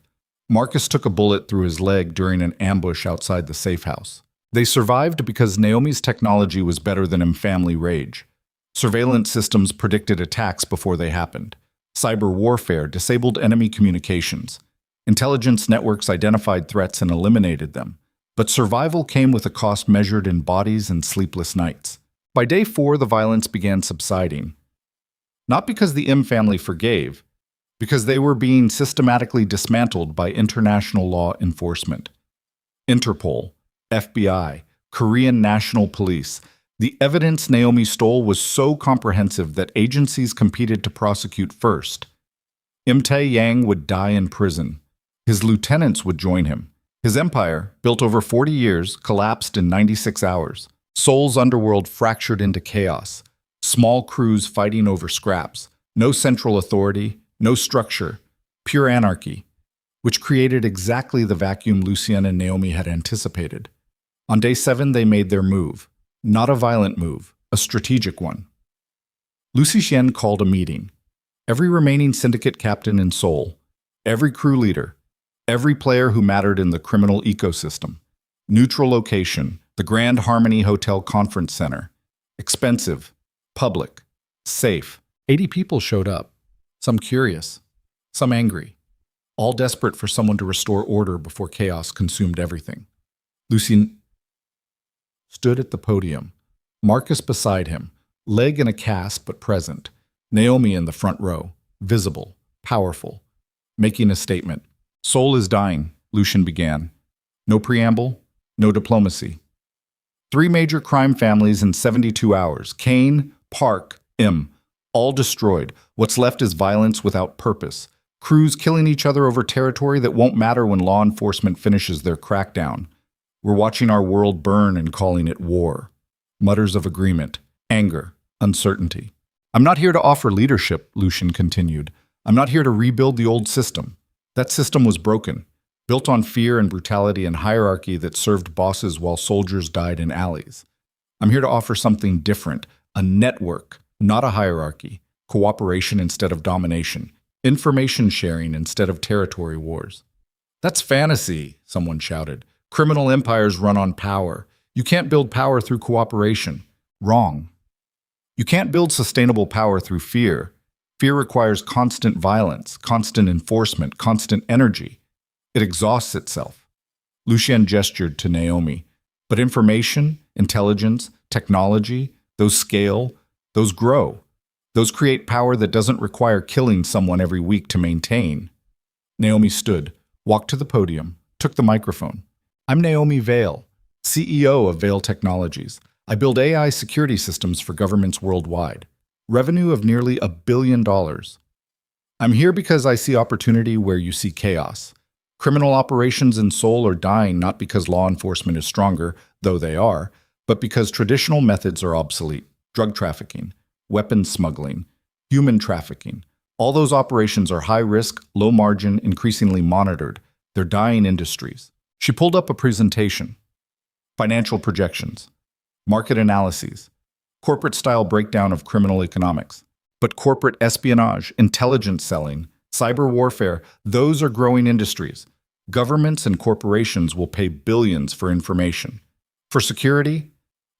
Marcus took a bullet through his leg during an ambush outside the safe house. They survived because Naomi's technology was better than family rage. Surveillance systems predicted attacks before they happened. Cyber warfare disabled enemy communications. Intelligence networks identified threats and eliminated them. But survival came with a cost measured in bodies and sleepless nights. By day 4, the violence began subsiding. Not because the Im family forgave, because they were being systematically dismantled by international law enforcement. Interpol, FBI, Korean National Police. The evidence Naomi stole was so comprehensive that agencies competed to prosecute first. Im Tae-yong would die in prison. His lieutenants would join him. His empire, built over 40 years, collapsed in 96 hours. Seoul's underworld fractured into chaos. Small crews fighting over scraps. No central authority, no structure. Pure anarchy, which created exactly the vacuum Lucien and Naomi had anticipated. On day 7, they made their move. Not a violent move, a strategic one. Lucien called a meeting. Every remaining syndicate captain in Seoul, every crew leader, every player who mattered in the criminal ecosystem. Neutral location, the Grand Harmony Hotel Conference Center. Expensive, public, safe. 80 people showed up, some curious, some angry, all desperate for someone to restore order before chaos consumed everything. Lucien stood at the podium, Marcus beside him, leg in a cast but present, Naomi in the front row, visible, powerful, making a statement. Seoul is dying, Lucien began. No preamble, no diplomacy. 3 major crime families in 72 hours, Kane, Park, Im, all destroyed. What's left is violence without purpose. Crews killing each other over territory that won't matter when law enforcement finishes their crackdown. We're watching our world burn and calling it war. Mutters of agreement, anger, uncertainty. I'm not here to offer leadership, Lucien continued. I'm not here to rebuild the old system. That system was broken, built on fear and brutality and hierarchy that served bosses while soldiers died in alleys. I'm here to offer something different, a network, not a hierarchy, cooperation instead of domination, information sharing instead of territory wars. That's fantasy, someone shouted. Criminal empires run on power. You can't build power through cooperation. Wrong. You can't build sustainable power through fear. Fear requires constant violence, constant enforcement, constant energy. It exhausts itself. Lucien gestured to Naomi. But information, intelligence, technology, those scale, those grow. Those create power that doesn't require killing someone every week to maintain. Naomi stood, walked to the podium, took the microphone. I'm Naomi Vale, CEO of Vale Technologies. I build AI security systems for governments worldwide. Revenue of nearly $1 billion. I'm here because I see opportunity where you see chaos. Criminal operations in Seoul are dying not because law enforcement is stronger, though they are, but because traditional methods are obsolete. Drug trafficking, weapons smuggling, human trafficking. All those operations are high risk, low margin, increasingly monitored. They're dying industries. She pulled up a presentation. Financial projections, market analyses, corporate-style breakdown of criminal economics. But corporate espionage, intelligence selling, cyber warfare, those are growing industries. Governments and corporations will pay billions for information. For security,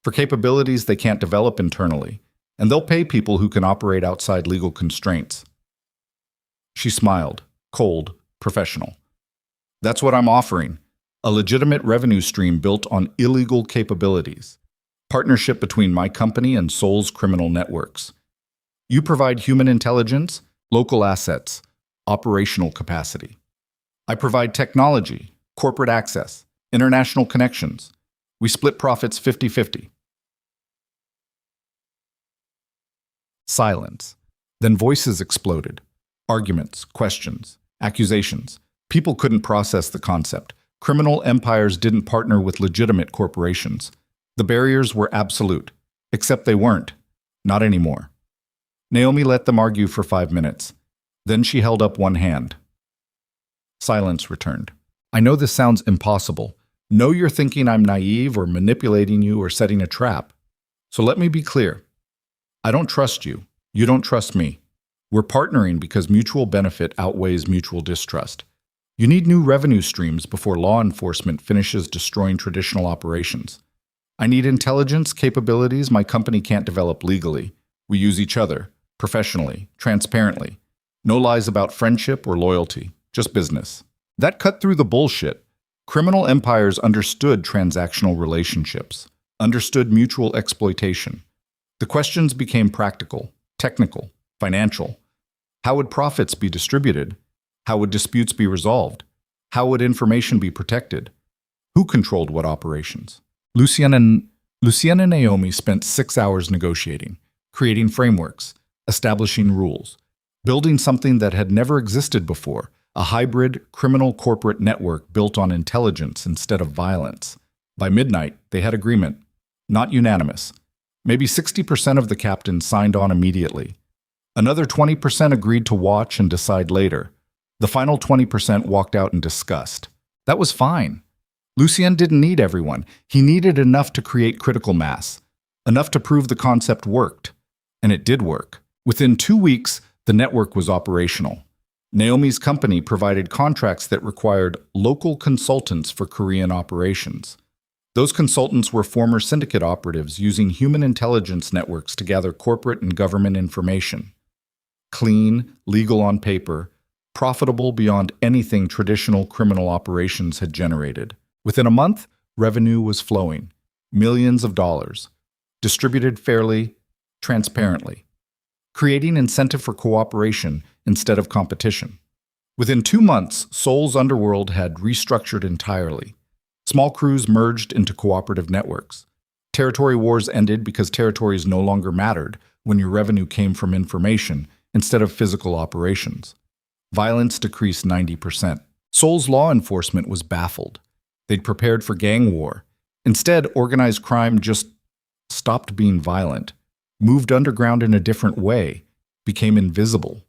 for capabilities they can't develop internally, and they'll pay people who can operate outside legal constraints. She smiled, cold, professional. That's what I'm offering. A legitimate revenue stream built on illegal capabilities. Partnership between my company and Seoul's criminal networks. You provide human intelligence, local assets, operational capacity. I provide technology, corporate access, international connections. We split profits 50-50. Silence. Then voices exploded. Arguments, questions, accusations. People couldn't process the concept. Criminal empires didn't partner with legitimate corporations. The barriers were absolute, except they weren't. Not anymore. Naomi let them argue for 5 minutes. Then she held up one hand. Silence returned. I know this sounds impossible. Know you're thinking I'm naive or manipulating you or setting a trap. So let me be clear. I don't trust you. You don't trust me. We're partnering because mutual benefit outweighs mutual distrust. You need new revenue streams before law enforcement finishes destroying traditional operations. I need intelligence capabilities my company can't develop legally. We use each other, professionally, transparently. No lies about friendship or loyalty, just business. That cut through the bullshit. Criminal empires understood transactional relationships, understood mutual exploitation. The questions became practical, technical, financial. How would profits be distributed? How would disputes be resolved? How would information be protected? Who controlled what operations? Lucien and Naomi spent 6 hours negotiating, creating frameworks, establishing rules, building something that had never existed before, a hybrid criminal corporate network built on intelligence instead of violence. By midnight, they had agreement. Not unanimous. Maybe 60% of the captains signed on immediately. Another 20% agreed to watch and decide later. The final 20% walked out in disgust. That was fine. Lucien didn't need everyone. He needed enough to create critical mass, enough to prove the concept worked. And it did work. Within 2 weeks, the network was operational. Naomi's company provided contracts that required local consultants for Korean operations. Those consultants were former syndicate operatives using human intelligence networks to gather corporate and government information. Clean, legal on paper, profitable beyond anything traditional criminal operations had generated. Within a month, revenue was flowing. Millions of dollars. Distributed fairly, transparently. Creating incentive for cooperation instead of competition. Within 2 months, Seoul's underworld had restructured entirely. Small crews merged into cooperative networks. Territory wars ended because territories no longer mattered when your revenue came from information instead of physical operations. Violence decreased 90%. Seoul's law enforcement was baffled. They'd prepared for gang war. Instead, organized crime just stopped being violent, moved underground in a different way, became invisible.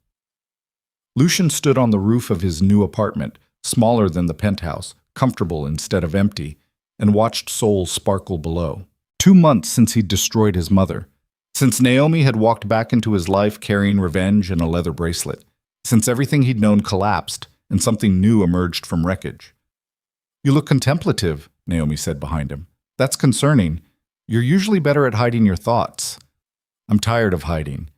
Lucien stood on the roof of his new apartment, smaller than the penthouse, comfortable instead of empty, and watched Seoul sparkle below. 2 months since he'd destroyed his mother. Since Naomi had walked back into his life carrying revenge and a leather bracelet. Since everything he'd known collapsed and something new emerged from wreckage. "You look contemplative," Naomi said behind him. "That's concerning. You're usually better at hiding your thoughts." "I'm tired of hiding."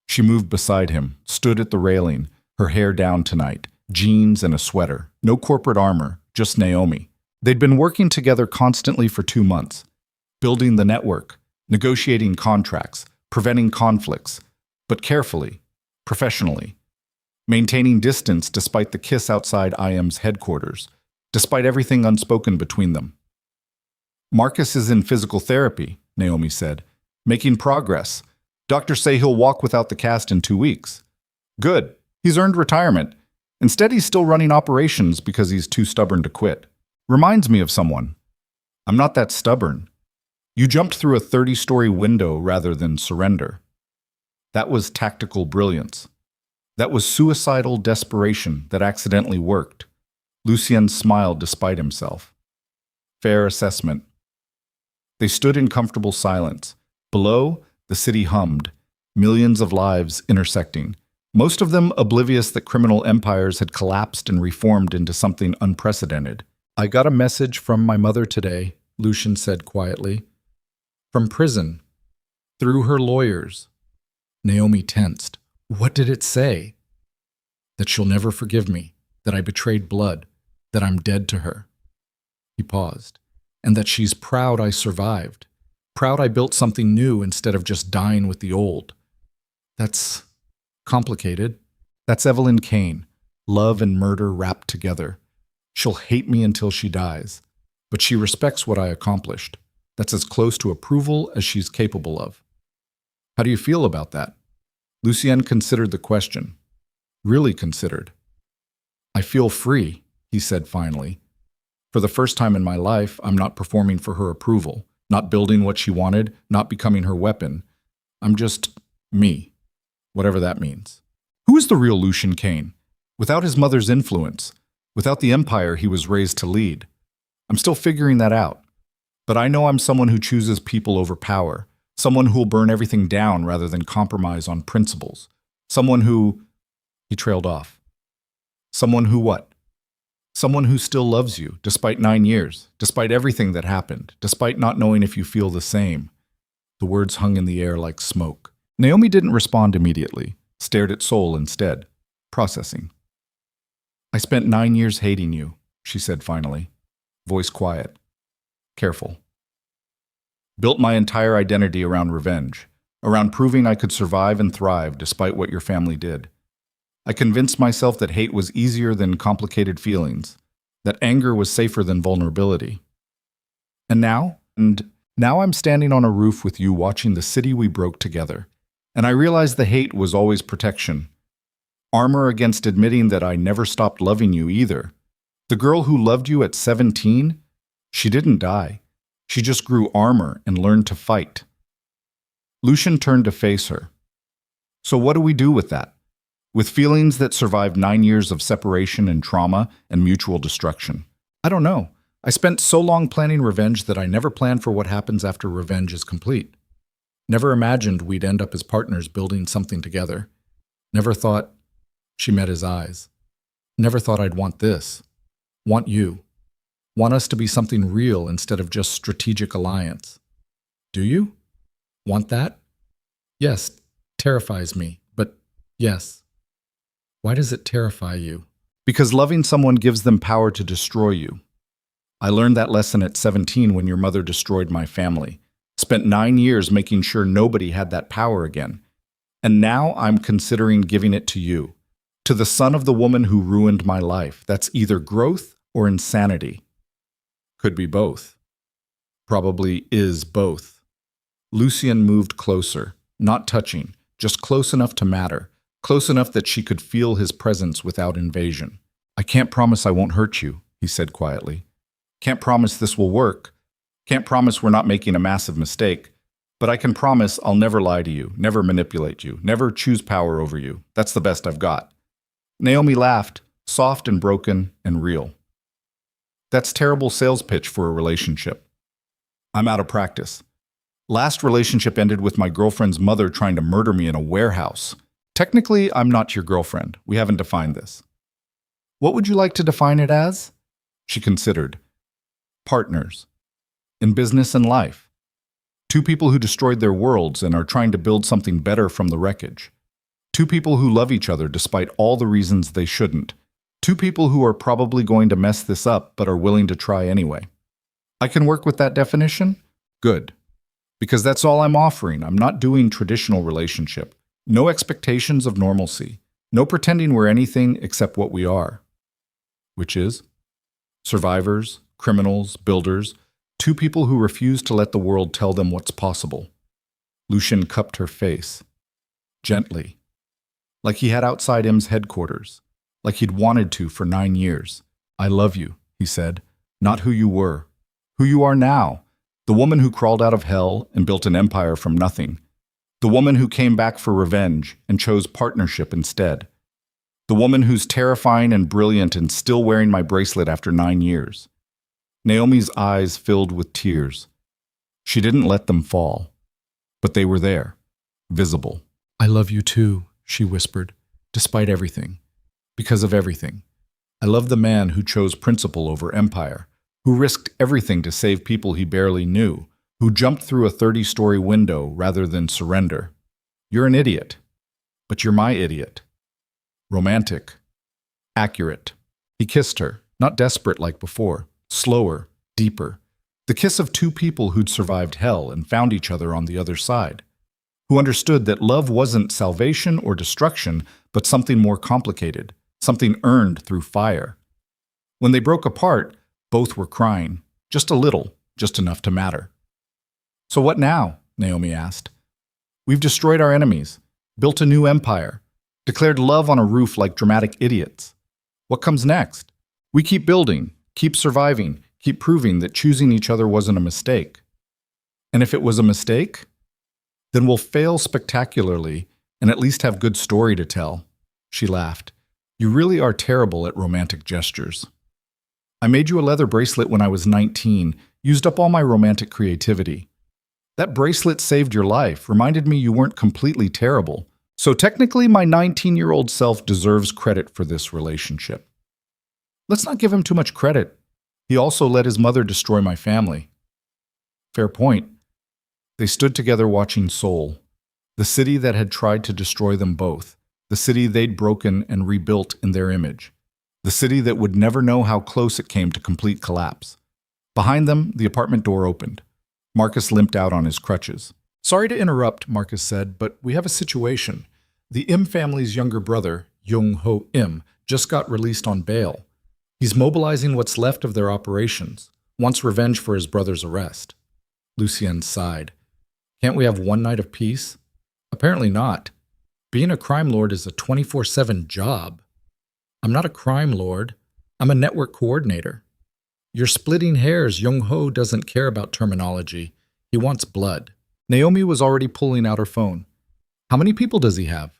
She moved beside him, stood at the railing, her hair down tonight, jeans and a sweater. No corporate armor, just Naomi. They'd been working together constantly for 2 months, building the network, negotiating contracts, preventing conflicts, but carefully, professionally, maintaining distance despite the kiss outside IM's headquarters, despite everything unspoken between them. "Marcus is in physical therapy," Naomi said, "making progress. Doctors say he'll walk without the cast in 2 weeks. Good. He's earned retirement. Instead, he's still running operations because he's too stubborn to quit. Reminds me of someone." "I'm not that stubborn. You jumped through a 30-story window rather than surrender. That was tactical brilliance. That was suicidal desperation that accidentally worked." Lucien smiled despite himself. "Fair assessment." They stood in comfortable silence. Below, the city hummed, millions of lives intersecting, most of them oblivious that criminal empires had collapsed and reformed into something unprecedented. "I got a message from my mother today," Lucien said quietly. "From prison. Through her lawyers." Naomi tensed. "What did it say?" "That she'll never forgive me, that I betrayed blood, that I'm dead to her." He paused. "And that she's proud I survived. Proud I built something new instead of just dying with the old." "That's complicated." "That's Evelyn Kane. Love and murder wrapped together. She'll hate me until she dies. But she respects what I accomplished. That's as close to approval as she's capable of." "How do you feel about that?" Lucien considered the question. Really considered. "I feel free," he said finally. "For the first time in my life, I'm not performing for her approval, not building what she wanted, not becoming her weapon. I'm just me, whatever that means." Who is the real Lucien Kane? Without his mother's influence, without the empire he was raised to lead. I'm still figuring that out. But I know I'm someone who chooses people over power, someone who'll burn everything down rather than compromise on principles. Someone who... He trailed off. Someone who what? Someone who still loves you, despite 9 years, despite everything that happened, despite not knowing if you feel the same. The words hung in the air like smoke. Naomi didn't respond immediately, stared at Seoul instead, processing. "I spent 9 years hating you," she said finally, voice quiet, careful. "Built my entire identity around revenge, around proving I could survive and thrive despite what your family did. I convinced myself that hate was easier than complicated feelings, that anger was safer than vulnerability. And now I'm standing on a roof with you watching the city we broke together, and I realized the hate was always protection. Armor against admitting that I never stopped loving you either. The girl who loved you at 17, she didn't die. She just grew armor and learned to fight." Lucien turned to face her. "So what do we do with that? With feelings that survived 9 years of separation and trauma and mutual destruction?" "I don't know. I spent so long planning revenge that I never planned for what happens after revenge is complete. Never imagined we'd end up as partners building something together. Never thought..." She met his eyes. "Never thought I'd want this. Want you. Want us to be something real instead of just strategic alliance." "Do you? Want that?" "Yes. Terrifies me, but yes." "Why does it terrify you?" "Because loving someone gives them power to destroy you. I learned that lesson at 17 when your mother destroyed my family. Spent 9 years making sure nobody had that power again. And now I'm considering giving it to you. To the son of the woman who ruined my life. That's either growth or insanity." "Could be both." "Probably is both." Lucien moved closer, not touching, just close enough to matter, close enough that she could feel his presence without invasion. "I can't promise I won't hurt you," he said quietly. "Can't promise this will work. Can't promise we're not making a massive mistake. But I can promise I'll never lie to you, never manipulate you, never choose power over you. That's the best I've got." Naomi laughed, soft and broken and real. "That's terrible sales pitch for a relationship." "I'm out of practice." Last relationship ended with my girlfriend's mother trying to murder me in a warehouse. Technically, I'm not your girlfriend. We haven't defined this. What would you like to define it as? She considered. Partners. In business and life. Two people who destroyed their worlds and are trying to build something better from the wreckage. Two people who love each other despite all the reasons they shouldn't. Two people who are probably going to mess this up but are willing to try anyway. I can work with that definition? Good. Because that's all I'm offering. I'm not doing traditional relationship. No expectations of normalcy. No pretending we're anything except what we are. Which is? Survivors, criminals, builders, two people who refuse to let the world tell them what's possible. Lucien cupped her face. Gently. Like he had outside M's headquarters. Like he'd wanted to for 9 years. I love you, he said. Not who you were. Who you are now. The woman who crawled out of hell and built an empire from nothing. The woman who came back for revenge and chose partnership instead. The woman who's terrifying and brilliant and still wearing my bracelet after 9 years. Naomi's eyes filled with tears. She didn't let them fall. But they were there, visible. I love you too, she whispered, despite everything. Because of everything. I love the man who chose principle over empire, who risked everything to save people he barely knew, who jumped through a 30-story window rather than surrender. You're an idiot. But you're my idiot. Romantic. Accurate. He kissed her, not desperate like before, slower, deeper. The kiss of two people who'd survived hell and found each other on the other side, who understood that love wasn't salvation or destruction, but something more complicated, something earned through fire. When they broke apart, both were crying, just a little, just enough to matter. So what now? Naomi asked. We've destroyed our enemies, built a new empire, declared love on a roof like dramatic idiots. What comes next? We keep building, keep surviving, keep proving that choosing each other wasn't a mistake. And if it was a mistake, then we'll fail spectacularly and at least have good story to tell. She laughed. You really are terrible at romantic gestures. I made you a leather bracelet when I was 19, used up all my romantic creativity. That bracelet saved your life, reminded me you weren't completely terrible. So technically, my 19-year-old self deserves credit for this relationship. Let's not give him too much credit. He also let his mother destroy my family. Fair point. They stood together watching Seoul, the city that had tried to destroy them both, the city they'd broken and rebuilt in their image, the city that would never know how close it came to complete collapse. Behind them, the apartment door opened. Marcus limped out on his crutches. Sorry to interrupt, Marcus said, but we have a situation. The Im family's younger brother, Jung-ho Im, just got released on bail. He's mobilizing what's left of their operations, wants revenge for his brother's arrest. Lucien sighed. Can't we have one night of peace? Apparently not. Being a crime lord is a 24/7 job. I'm not a crime lord. I'm a network coordinator. You're splitting hairs. Jung-ho doesn't care about terminology. He wants blood. Naomi was already pulling out her phone. How many people does he have?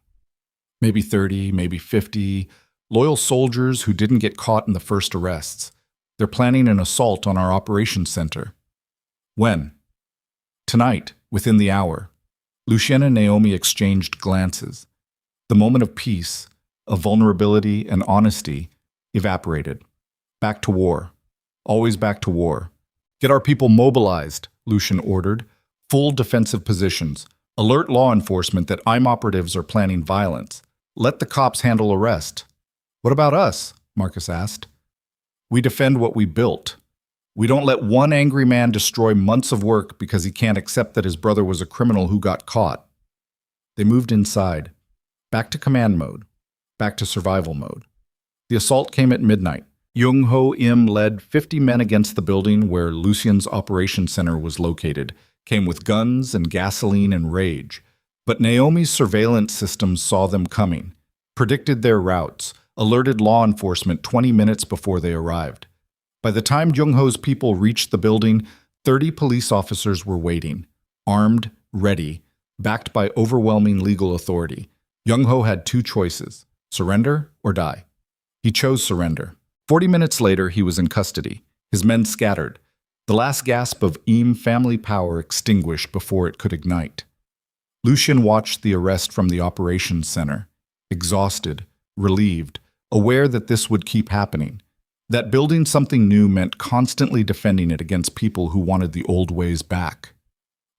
Maybe 30, maybe 50. Loyal soldiers who didn't get caught in the first arrests. They're planning an assault on our operations center. When? Tonight, within the hour. Lucien and Naomi exchanged glances. The moment of peace, of vulnerability and honesty, evaporated. Back to war. Always back to war. Get our people mobilized, Lucien ordered. Full defensive positions. Alert law enforcement that IM operatives are planning violence. Let the cops handle arrest. What about us? Marcus asked. We defend what we built. We don't let one angry man destroy months of work because he can't accept that his brother was a criminal who got caught. They moved inside. Back to command mode. Back to survival mode. The assault came at midnight. Jung-ho Im led 50 men against the building where Lucien's operations center was located, came with guns and gasoline and rage. But Naomi's surveillance systems saw them coming, predicted their routes, alerted law enforcement 20 minutes before they arrived. By the time Jung-ho's people reached the building, 30 police officers were waiting, armed, ready, backed by overwhelming legal authority. Jung-ho had two choices, surrender or die. He chose surrender. 40 minutes later, he was in custody, his men scattered. The last gasp of family power extinguished before it could ignite. Lucien watched the arrest from the operations center, exhausted, relieved, aware that this would keep happening, that building something new meant constantly defending it against people who wanted the old ways back.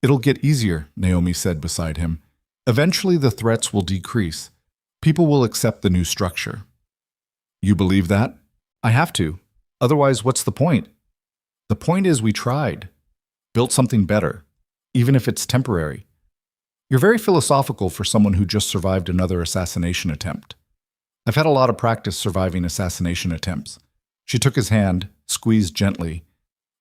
"It'll get easier," Naomi said beside him. "Eventually the threats will decrease. People will accept the new structure." "You believe that?" "I have to. Otherwise, what's the point?" "The point is we tried. Built something better, even if it's temporary." "You're very philosophical for someone who just survived another assassination attempt." "I've had a lot of practice surviving assassination attempts." She took his hand, squeezed gently.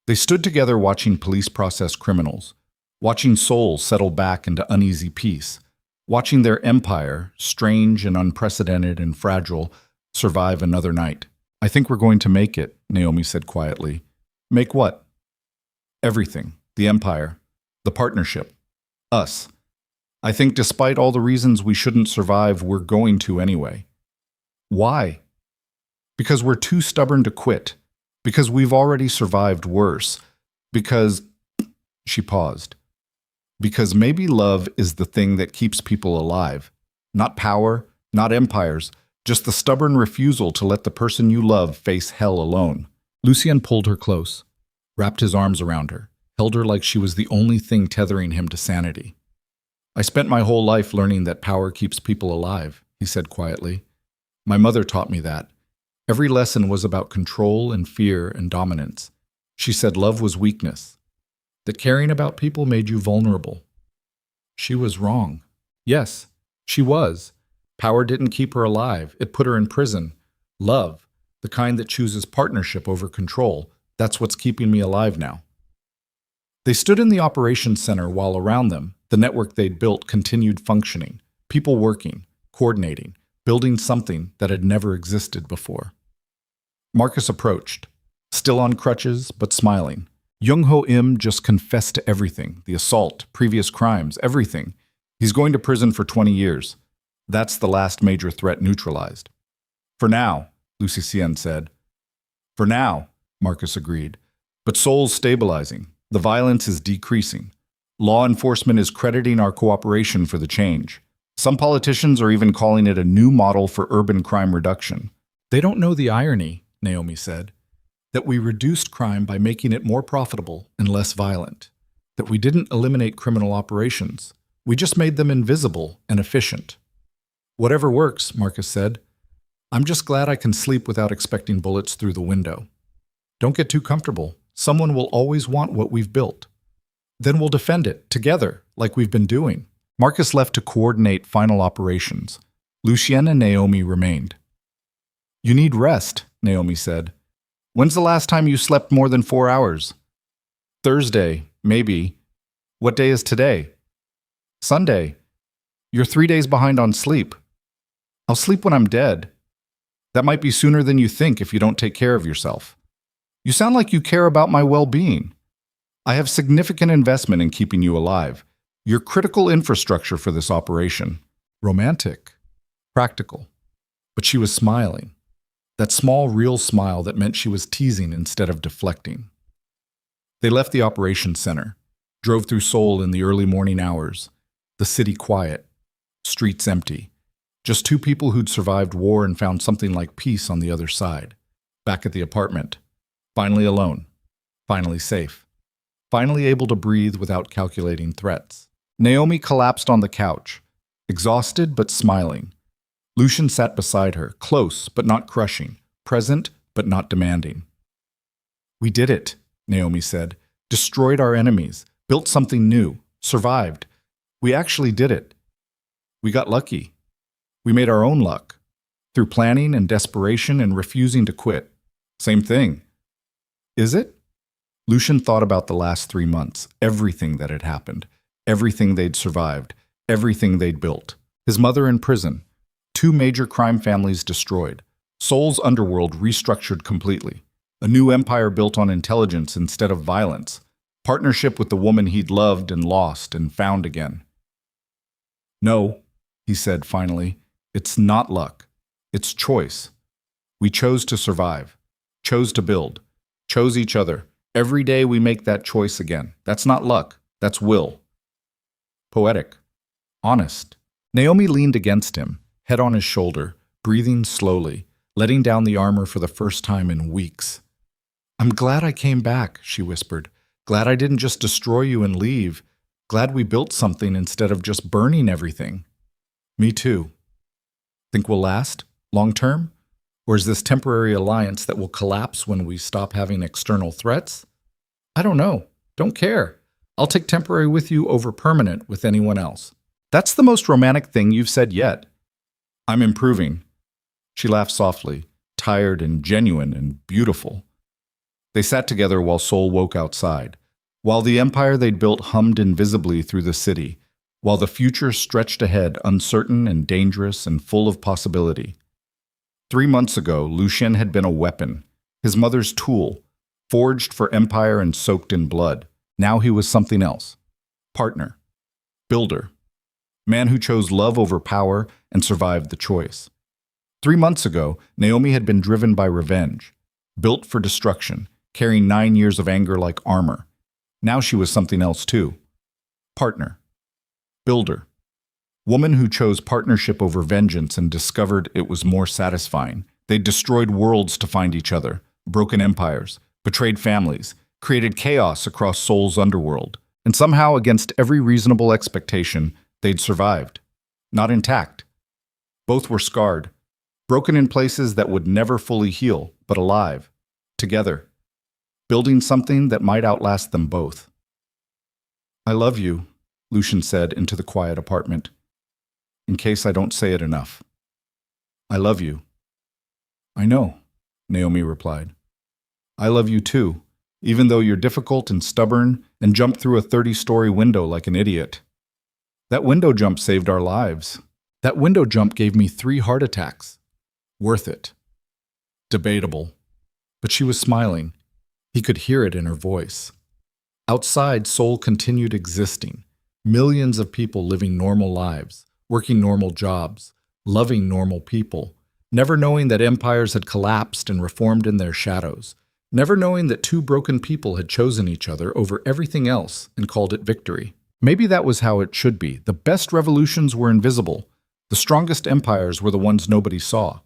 They stood together watching police process criminals, watching Seoul settle back into uneasy peace, watching their empire, strange and unprecedented and fragile, survive another night. "I think we're going to make it," Naomi said quietly. "Make what?" "Everything. The empire. The partnership. Us. I think despite all the reasons we shouldn't survive, we're going to anyway." "Why?" "Because we're too stubborn to quit. Because we've already survived worse. Because—" She paused. "Because maybe love is the thing that keeps people alive. Not power, not empires, just the stubborn refusal to let the person you love face hell alone." Lucien pulled her close, wrapped his arms around her, held her like she was the only thing tethering him to sanity. "I spent my whole life learning that power keeps people alive," he said quietly. "My mother taught me that. Every lesson was about control and fear and dominance. She said love was weakness, that caring about people made you vulnerable." She was wrong. Yes, she was. Power didn't keep her alive. It put her in prison. Love, the kind that chooses partnership over control, that's what's keeping me alive now. They stood in the operations center while around them, the network they'd built continued functioning, people working, coordinating, building something that had never existed before. Marcus approached, still on crutches, but smiling. Young-ho Im just confessed to everything, the assault, previous crimes, everything. He's going to prison for 20 years. That's the last major threat neutralized. "For now," Lucien said. "For now," Marcus agreed. "But Seoul's stabilizing. The violence is decreasing. Law enforcement is crediting our cooperation for the change. Some politicians are even calling it a new model for urban crime reduction." "They don't know the irony," Naomi said, "that we reduced crime by making it more profitable and less violent. That we didn't eliminate criminal operations. We just made them invisible and efficient." "Whatever works," Marcus said. "I'm just glad I can sleep without expecting bullets through the window." "Don't get too comfortable. Someone will always want what we've built. Then we'll defend it, together, like we've been doing." Marcus left to coordinate final operations. Lucien and Naomi remained. "You need rest," Naomi said. "When's the last time you slept more than 4 hours?" "Thursday, maybe." "What day is today?" "Sunday." "You're 3 days behind on sleep." "I'll sleep when I'm dead." "That might be sooner than you think if you don't take care of yourself." "You sound like you care about my well-being." "I have significant investment in keeping you alive. You're critical infrastructure for this operation." Romantic. Practical. But she was smiling. That small, real smile that meant she was teasing instead of deflecting. They left the operations center, drove through Seoul in the early morning hours, the city quiet, streets empty. Just two people who'd survived war and found something like peace on the other side. Back at the apartment. Finally alone. Finally safe. Finally able to breathe without calculating threats. Naomi collapsed on the couch, exhausted but smiling. Lucien sat beside her, close but not crushing, present but not demanding. "We did it," Naomi said. "Destroyed our enemies, built something new, survived. We actually did it. We got lucky. We made our own luck. Through planning and desperation and refusing to quit. Same thing." "Is it?" Lucien thought about the last 3 months, everything that had happened, everything they'd survived, everything they'd built. His mother in prison, 2 major crime families destroyed, Seoul's underworld restructured completely, a new empire built on intelligence instead of violence, partnership with the woman he'd loved and lost and found again. "No," he said finally, "it's not luck. It's choice. We chose to survive, chose to build, chose each other, Every day we make that choice again. That's not luck. That's will. Poetic. Honest. Naomi leaned against him, head on his shoulder, breathing slowly, letting down the armor for the first time in weeks. "I'm glad I came back," she whispered. "Glad I didn't just destroy you and leave. Glad we built something instead of just burning everything." "Me too." "Think we'll last? Long term? Or is this temporary alliance that will collapse when we stop having external threats?" "I don't know. Don't care. I'll take temporary with you over permanent with anyone else." "That's the most romantic thing you've said yet." "I'm improving." She laughed softly, tired and genuine and beautiful. They sat together while Seoul woke outside, while the empire they'd built hummed invisibly through the city, while the future stretched ahead uncertain and dangerous and full of possibility. 3 months ago, Lucien had been a weapon, his mother's tool, forged for empire and soaked in blood. Now he was something else. Partner. Builder. Man who chose love over power and survived the choice. 3 months ago, Naomi had been driven by revenge, built for destruction, carrying 9 years of anger like armor. Now she was something else too. Partner. Builder. Woman who chose partnership over vengeance and discovered it was more satisfying. They'd destroyed worlds to find each other, broken empires, betrayed families, created chaos across Seoul's underworld, and somehow, against every reasonable expectation, they'd survived. Not intact. Both were scarred, broken in places that would never fully heal, but alive, together, building something that might outlast them both. "I love you," Lucien said into the quiet apartment. "In case I don't say it enough. I love you." "I know," Naomi replied. "I love you too, even though you're difficult and stubborn and jumped through a 30-story window like an idiot. That window jump saved our lives. That window jump gave me 3 heart attacks. Worth it." Debatable. But she was smiling. He could hear it in her voice. Outside, Seoul continued existing. Millions of people living normal lives, working normal jobs, loving normal people, never knowing that empires had collapsed and reformed in their shadows, never knowing that 2 broken people had chosen each other over everything else and called it victory. Maybe that was how it should be. The best revolutions were invisible. The strongest empires were the ones nobody saw.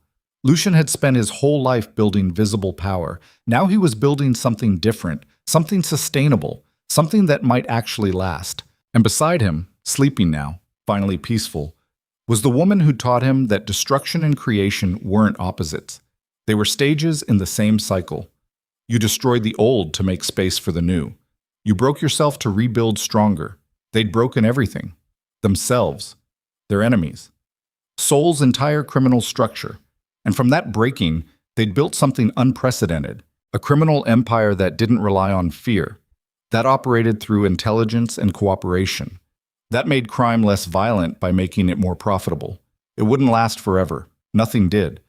Lucien had spent his whole life building visible power. Now he was building something different, something sustainable, something that might actually last. And beside him, sleeping now, finally peaceful, was the woman who taught him that destruction and creation weren't opposites. They were stages in the same cycle. You destroyed the old to make space for the new. You broke yourself to rebuild stronger. They'd broken everything. Themselves. Their enemies. Seoul's entire criminal structure. And from that breaking, they'd built something unprecedented. A criminal empire that didn't rely on fear. That operated through intelligence and cooperation. That made crime less violent by making it more profitable. It wouldn't last forever. Nothing did.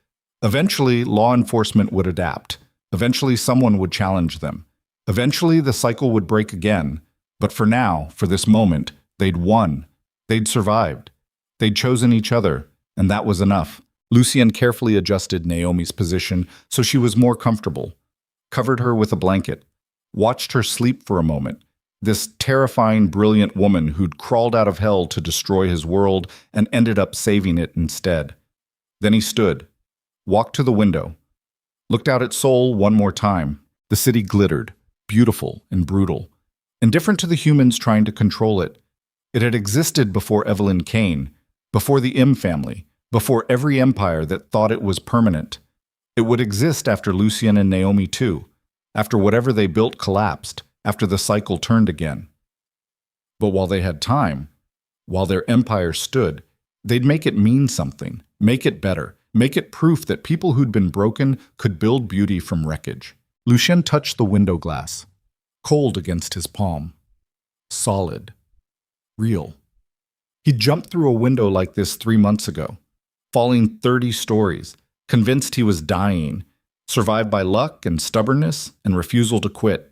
Eventually, law enforcement would adapt. Eventually, someone would challenge them. Eventually, the cycle would break again. But for now, for this moment, they'd won. They'd survived. They'd chosen each other, and that was enough. Lucien carefully adjusted Naomi's position so she was more comfortable, covered her with a blanket, watched her sleep for a moment. This terrifying, brilliant woman who'd crawled out of hell to destroy his world and ended up saving it instead. Then he stood, walked to the window, looked out at Seoul one more time. The city glittered, beautiful and brutal, indifferent to the humans trying to control it. It had existed before Lucien Kane, before the M family, before every empire that thought it was permanent. It would exist after Lucien and Naomi too, after whatever they built collapsed, after the cycle turned again. But while they had time, while their empire stood, they'd make it mean something, make it better, make it proof that people who'd been broken could build beauty from wreckage. Lucien touched the window glass, cold against his palm. Solid. Real. He jumped through a window like this 3 months ago, falling 30 stories, convinced he was dying, survived by luck and stubbornness and refusal to quit.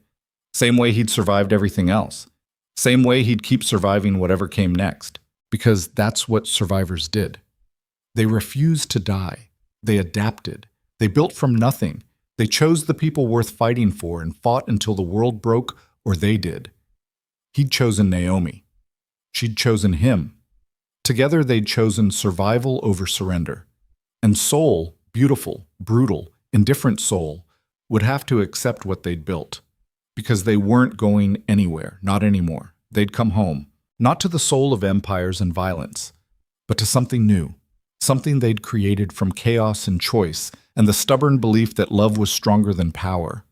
Same way he'd survived everything else. Same way he'd keep surviving whatever came next, because that's what survivors did. They refused to die. They adapted. They built from nothing. They chose the people worth fighting for and fought until the world broke, or they did. He'd chosen Naomi. She'd chosen him. Together they'd chosen survival over surrender. And Seoul, beautiful, brutal, indifferent Seoul, would have to accept what they'd built. Because they weren't going anywhere, not anymore. They'd come home, not to the soul of empires and violence, but to something new, something they'd created from chaos and choice, and the stubborn belief that love was stronger than power.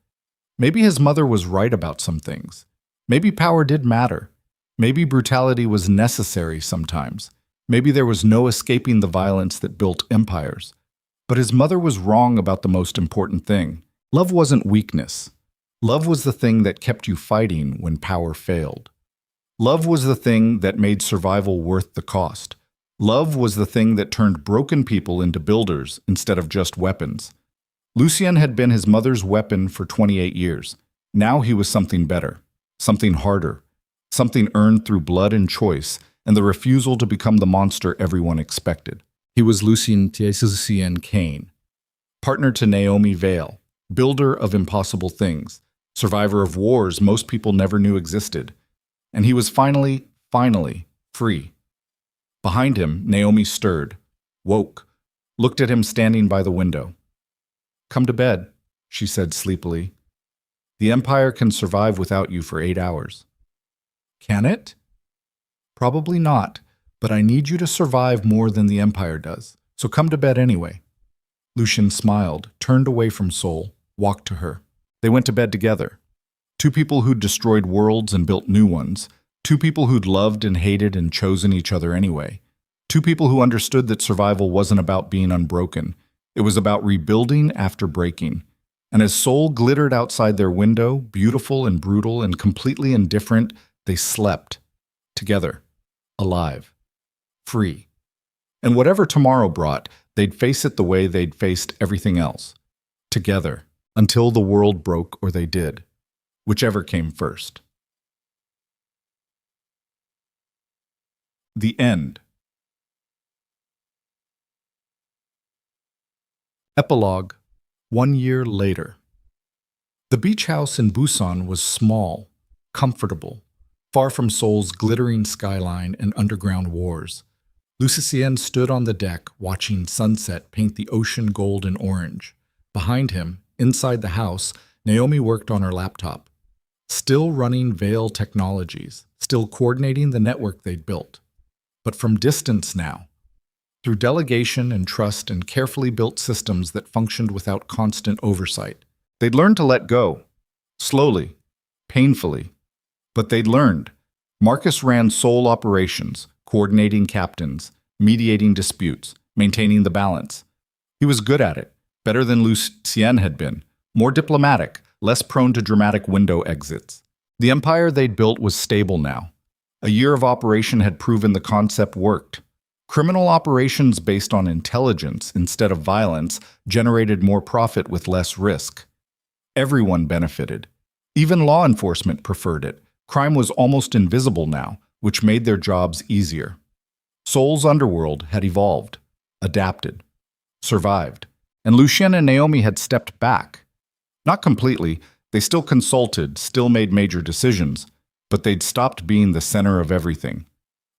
Maybe his mother was right about some things. Maybe power did matter. Maybe brutality was necessary sometimes. Maybe there was no escaping the violence that built empires. But his mother was wrong about the most important thing. Love wasn't weakness. Love was the thing that kept you fighting when power failed. Love was the thing that made survival worth the cost. Love was the thing that turned broken people into builders instead of just weapons. Lucien had been his mother's weapon for 28 years. Now he was something better, something harder, something earned through blood and choice, and the refusal to become the monster everyone expected. He was Lucien Kane, partner to Naomi Vale, builder of impossible things, survivor of wars most people never knew existed. And he was finally free. Behind him, Naomi stirred, woke, looked at him standing by the window. "Come to bed," she said sleepily. "The Empire can survive without you for 8 hours." "Can it?" "Probably not, but I need you to survive more than the Empire does, so come to bed anyway." Lucien smiled, turned away from Seoul, walked to her. They went to bed together. Two people who'd destroyed worlds and built new ones. Two people who'd loved and hated and chosen each other anyway. Two people who understood that survival wasn't about being unbroken. It was about rebuilding after breaking. And as Seoul glittered outside their window, beautiful and brutal and completely indifferent, they slept. Together. Alive. Free. And whatever tomorrow brought, they'd face it the way they'd faced everything else. Together. Until the world broke or they did. Whichever came first. The end. Epilogue. 1 year later. The beach house in Busan was small, comfortable, far from Seoul's glittering skyline and underground wars. Lucien stood on the deck, watching sunset paint the ocean gold and orange. Behind him, inside the house, Naomi worked on her laptop. Still running Vale Technologies, still coordinating the network they'd built. But from distance now, through delegation and trust and carefully built systems that functioned without constant oversight. They'd learned to let go. Slowly. Painfully. But they'd learned. Marcus ran Seoul operations, coordinating captains, mediating disputes, maintaining the balance. He was good at it, better than Lucien had been, more diplomatic, less prone to dramatic window exits. The empire they'd built was stable now. A year of operation had proven the concept worked. Criminal operations based on intelligence instead of violence generated more profit with less risk. Everyone benefited. Even law enforcement preferred it. Crime was almost invisible now, which made their jobs easier. Seoul's underworld had evolved, adapted, survived, and Lucien and Naomi had stepped back. Not completely, they still consulted, still made major decisions, but they'd stopped being the center of everything.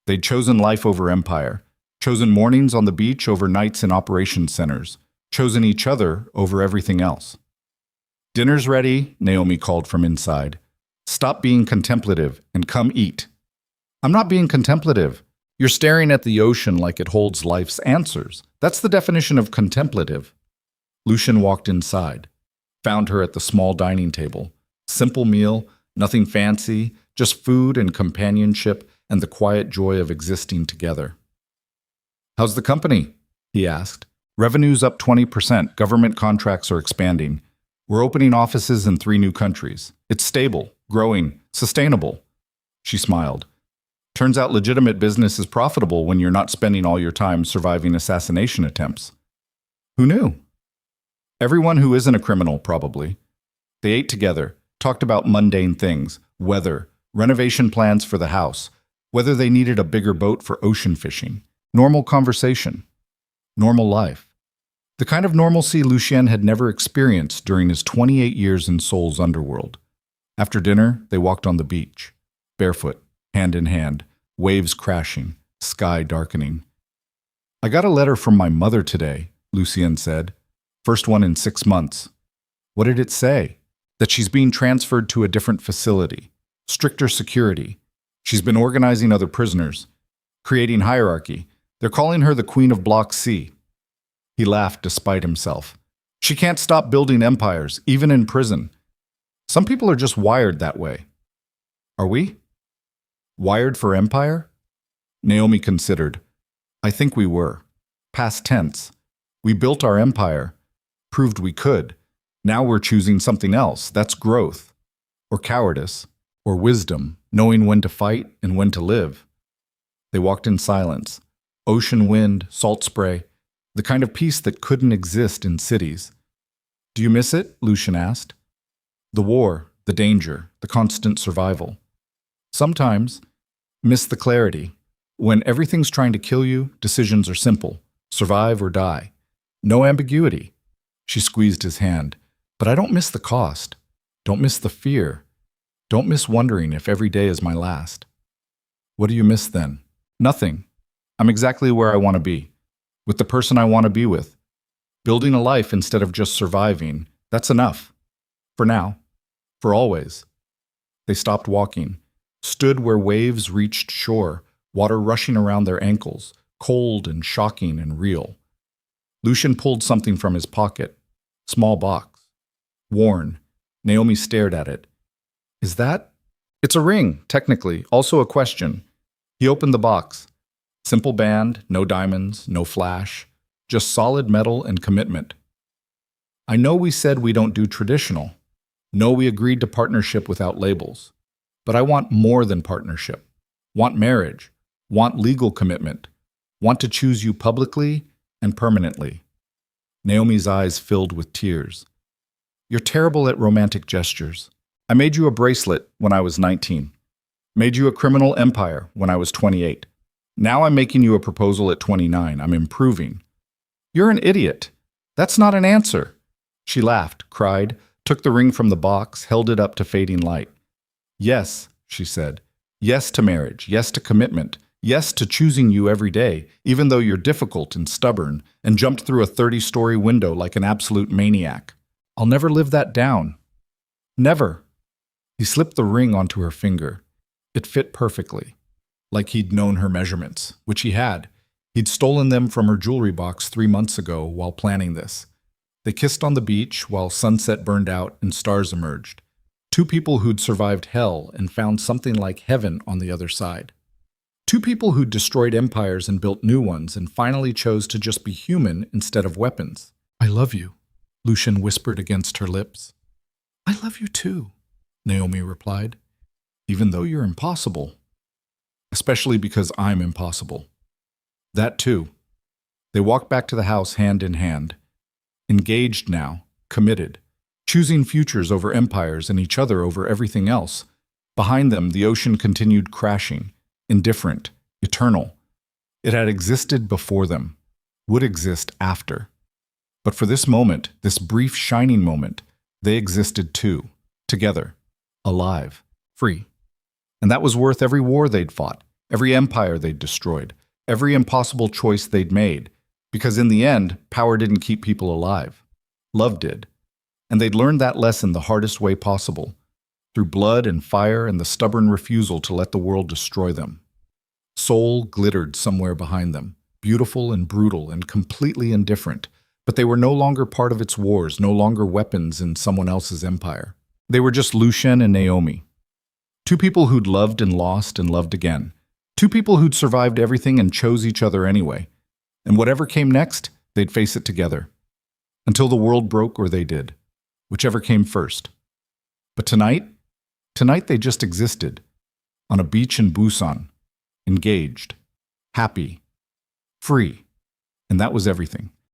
They'd chosen life over empire, chosen mornings on the beach over nights in operations centers, chosen each other over everything else. "Dinner's ready," Naomi called from inside. "Stop being contemplative and come eat." "I'm not being contemplative. You're staring at the ocean like it holds life's answers. That's the definition of contemplative." Lucien walked inside, found her at the small dining table. Simple meal, nothing fancy, just food and companionship and the quiet joy of existing together. "How's the company?" he asked. "Revenue's up 20%, government contracts are expanding. We're opening offices in 3 new countries. It's stable, growing, sustainable." She smiled. "Turns out legitimate business is profitable when you're not spending all your time surviving assassination attempts." "Who knew?" "Everyone who isn't a criminal, probably." They ate together, talked about mundane things, weather, renovation plans for the house, whether they needed a bigger boat for ocean fishing. Normal conversation. Normal life. The kind of normalcy Lucien had never experienced during his 28 years in Seoul's underworld. After dinner, they walked on the beach, barefoot, hand in hand, waves crashing, sky darkening. "I got a letter from my mother today," Lucien said. "First one in 6 months." "What did it say?" "That she's being transferred to a different facility. Stricter security. She's been organizing other prisoners, creating hierarchy. They're calling her the Queen of Block C." He laughed despite himself. "She can't stop building empires, even in prison. Some people are just wired that way." "Are we? Wired for empire?" Naomi considered. "I think we were. Past tense. We built our empire, proved we could. Now we're choosing something else. That's growth. Or cowardice. Or wisdom, knowing when to fight and when to live." They walked in silence. Ocean wind, salt spray, the kind of peace that couldn't exist in cities. "Do you miss it?" Lucien asked. "The war, the danger, the constant survival." "Sometimes. Miss the clarity. When everything's trying to kill you, decisions are simple. Survive or die. No ambiguity." She squeezed his hand. "But I don't miss the cost. Don't miss the fear. Don't miss wondering if every day is my last." "What do you miss then?" "Nothing. I'm exactly where I want to be. With the person I want to be with. Building a life instead of just surviving. That's enough. For now. For always." They stopped walking, stood where waves reached shore, water rushing around their ankles, cold and shocking and real. Lucien pulled something from his pocket. Small box. Worn. Naomi stared at it. "Is that?" "It's a ring, technically, also a question." He opened the box. Simple band, no diamonds, no flash, just solid metal and commitment. "I know we said we don't do traditional. No, we agreed to partnership without labels. But I want more than partnership. Want marriage. Want legal commitment. Want to choose you publicly and permanently." Naomi's eyes filled with tears. "You're terrible at romantic gestures. I made you a bracelet when I was 19. Made you a criminal empire when I was 28. Now I'm making you a proposal at 29. I'm improving." "You're an idiot. That's not an answer." She laughed, cried, took the ring from the box, held it up to fading light. "Yes," she said. "Yes to marriage. Yes to commitment. Yes to choosing you every day, even though you're difficult and stubborn, and jumped through a 30-story window like an absolute maniac. I'll never live that down. Never." He slipped the ring onto her finger. It fit perfectly, like he'd known her measurements, which he had. He'd stolen them from her jewelry box 3 months ago while planning this. They kissed on the beach while sunset burned out and stars emerged. Two people who'd survived hell and found something like heaven on the other side. Two people who'd destroyed empires and built new ones and finally chose to just be human instead of weapons. "I love you," Lucien whispered against her lips. "I love you too," Naomi replied. "Even though you're impossible. Especially because I'm impossible." "That too." They walked back to the house hand in hand. Engaged now, committed, choosing futures over empires and each other over everything else. Behind them, the ocean continued crashing, indifferent, eternal. It had existed before them, would exist after. But for this moment, this brief shining moment, they existed too, together, alive, free. And that was worth every war they'd fought, every empire they'd destroyed, every impossible choice they'd made, because in the end, power didn't keep people alive. Love did. And they'd learned that lesson the hardest way possible, through blood and fire and the stubborn refusal to let the world destroy them. Seoul glittered somewhere behind them, beautiful and brutal and completely indifferent, but they were no longer part of its wars, no longer weapons in someone else's empire. They were just Lucien and Naomi. Two people who'd loved and loved again. Two people who'd survived everything and chose each other anyway. And whatever came next, they'd face it together. Until the world broke or they did. Whichever came first. But tonight they just existed. On a beach in Busan. Engaged. Happy. Free. And that was everything.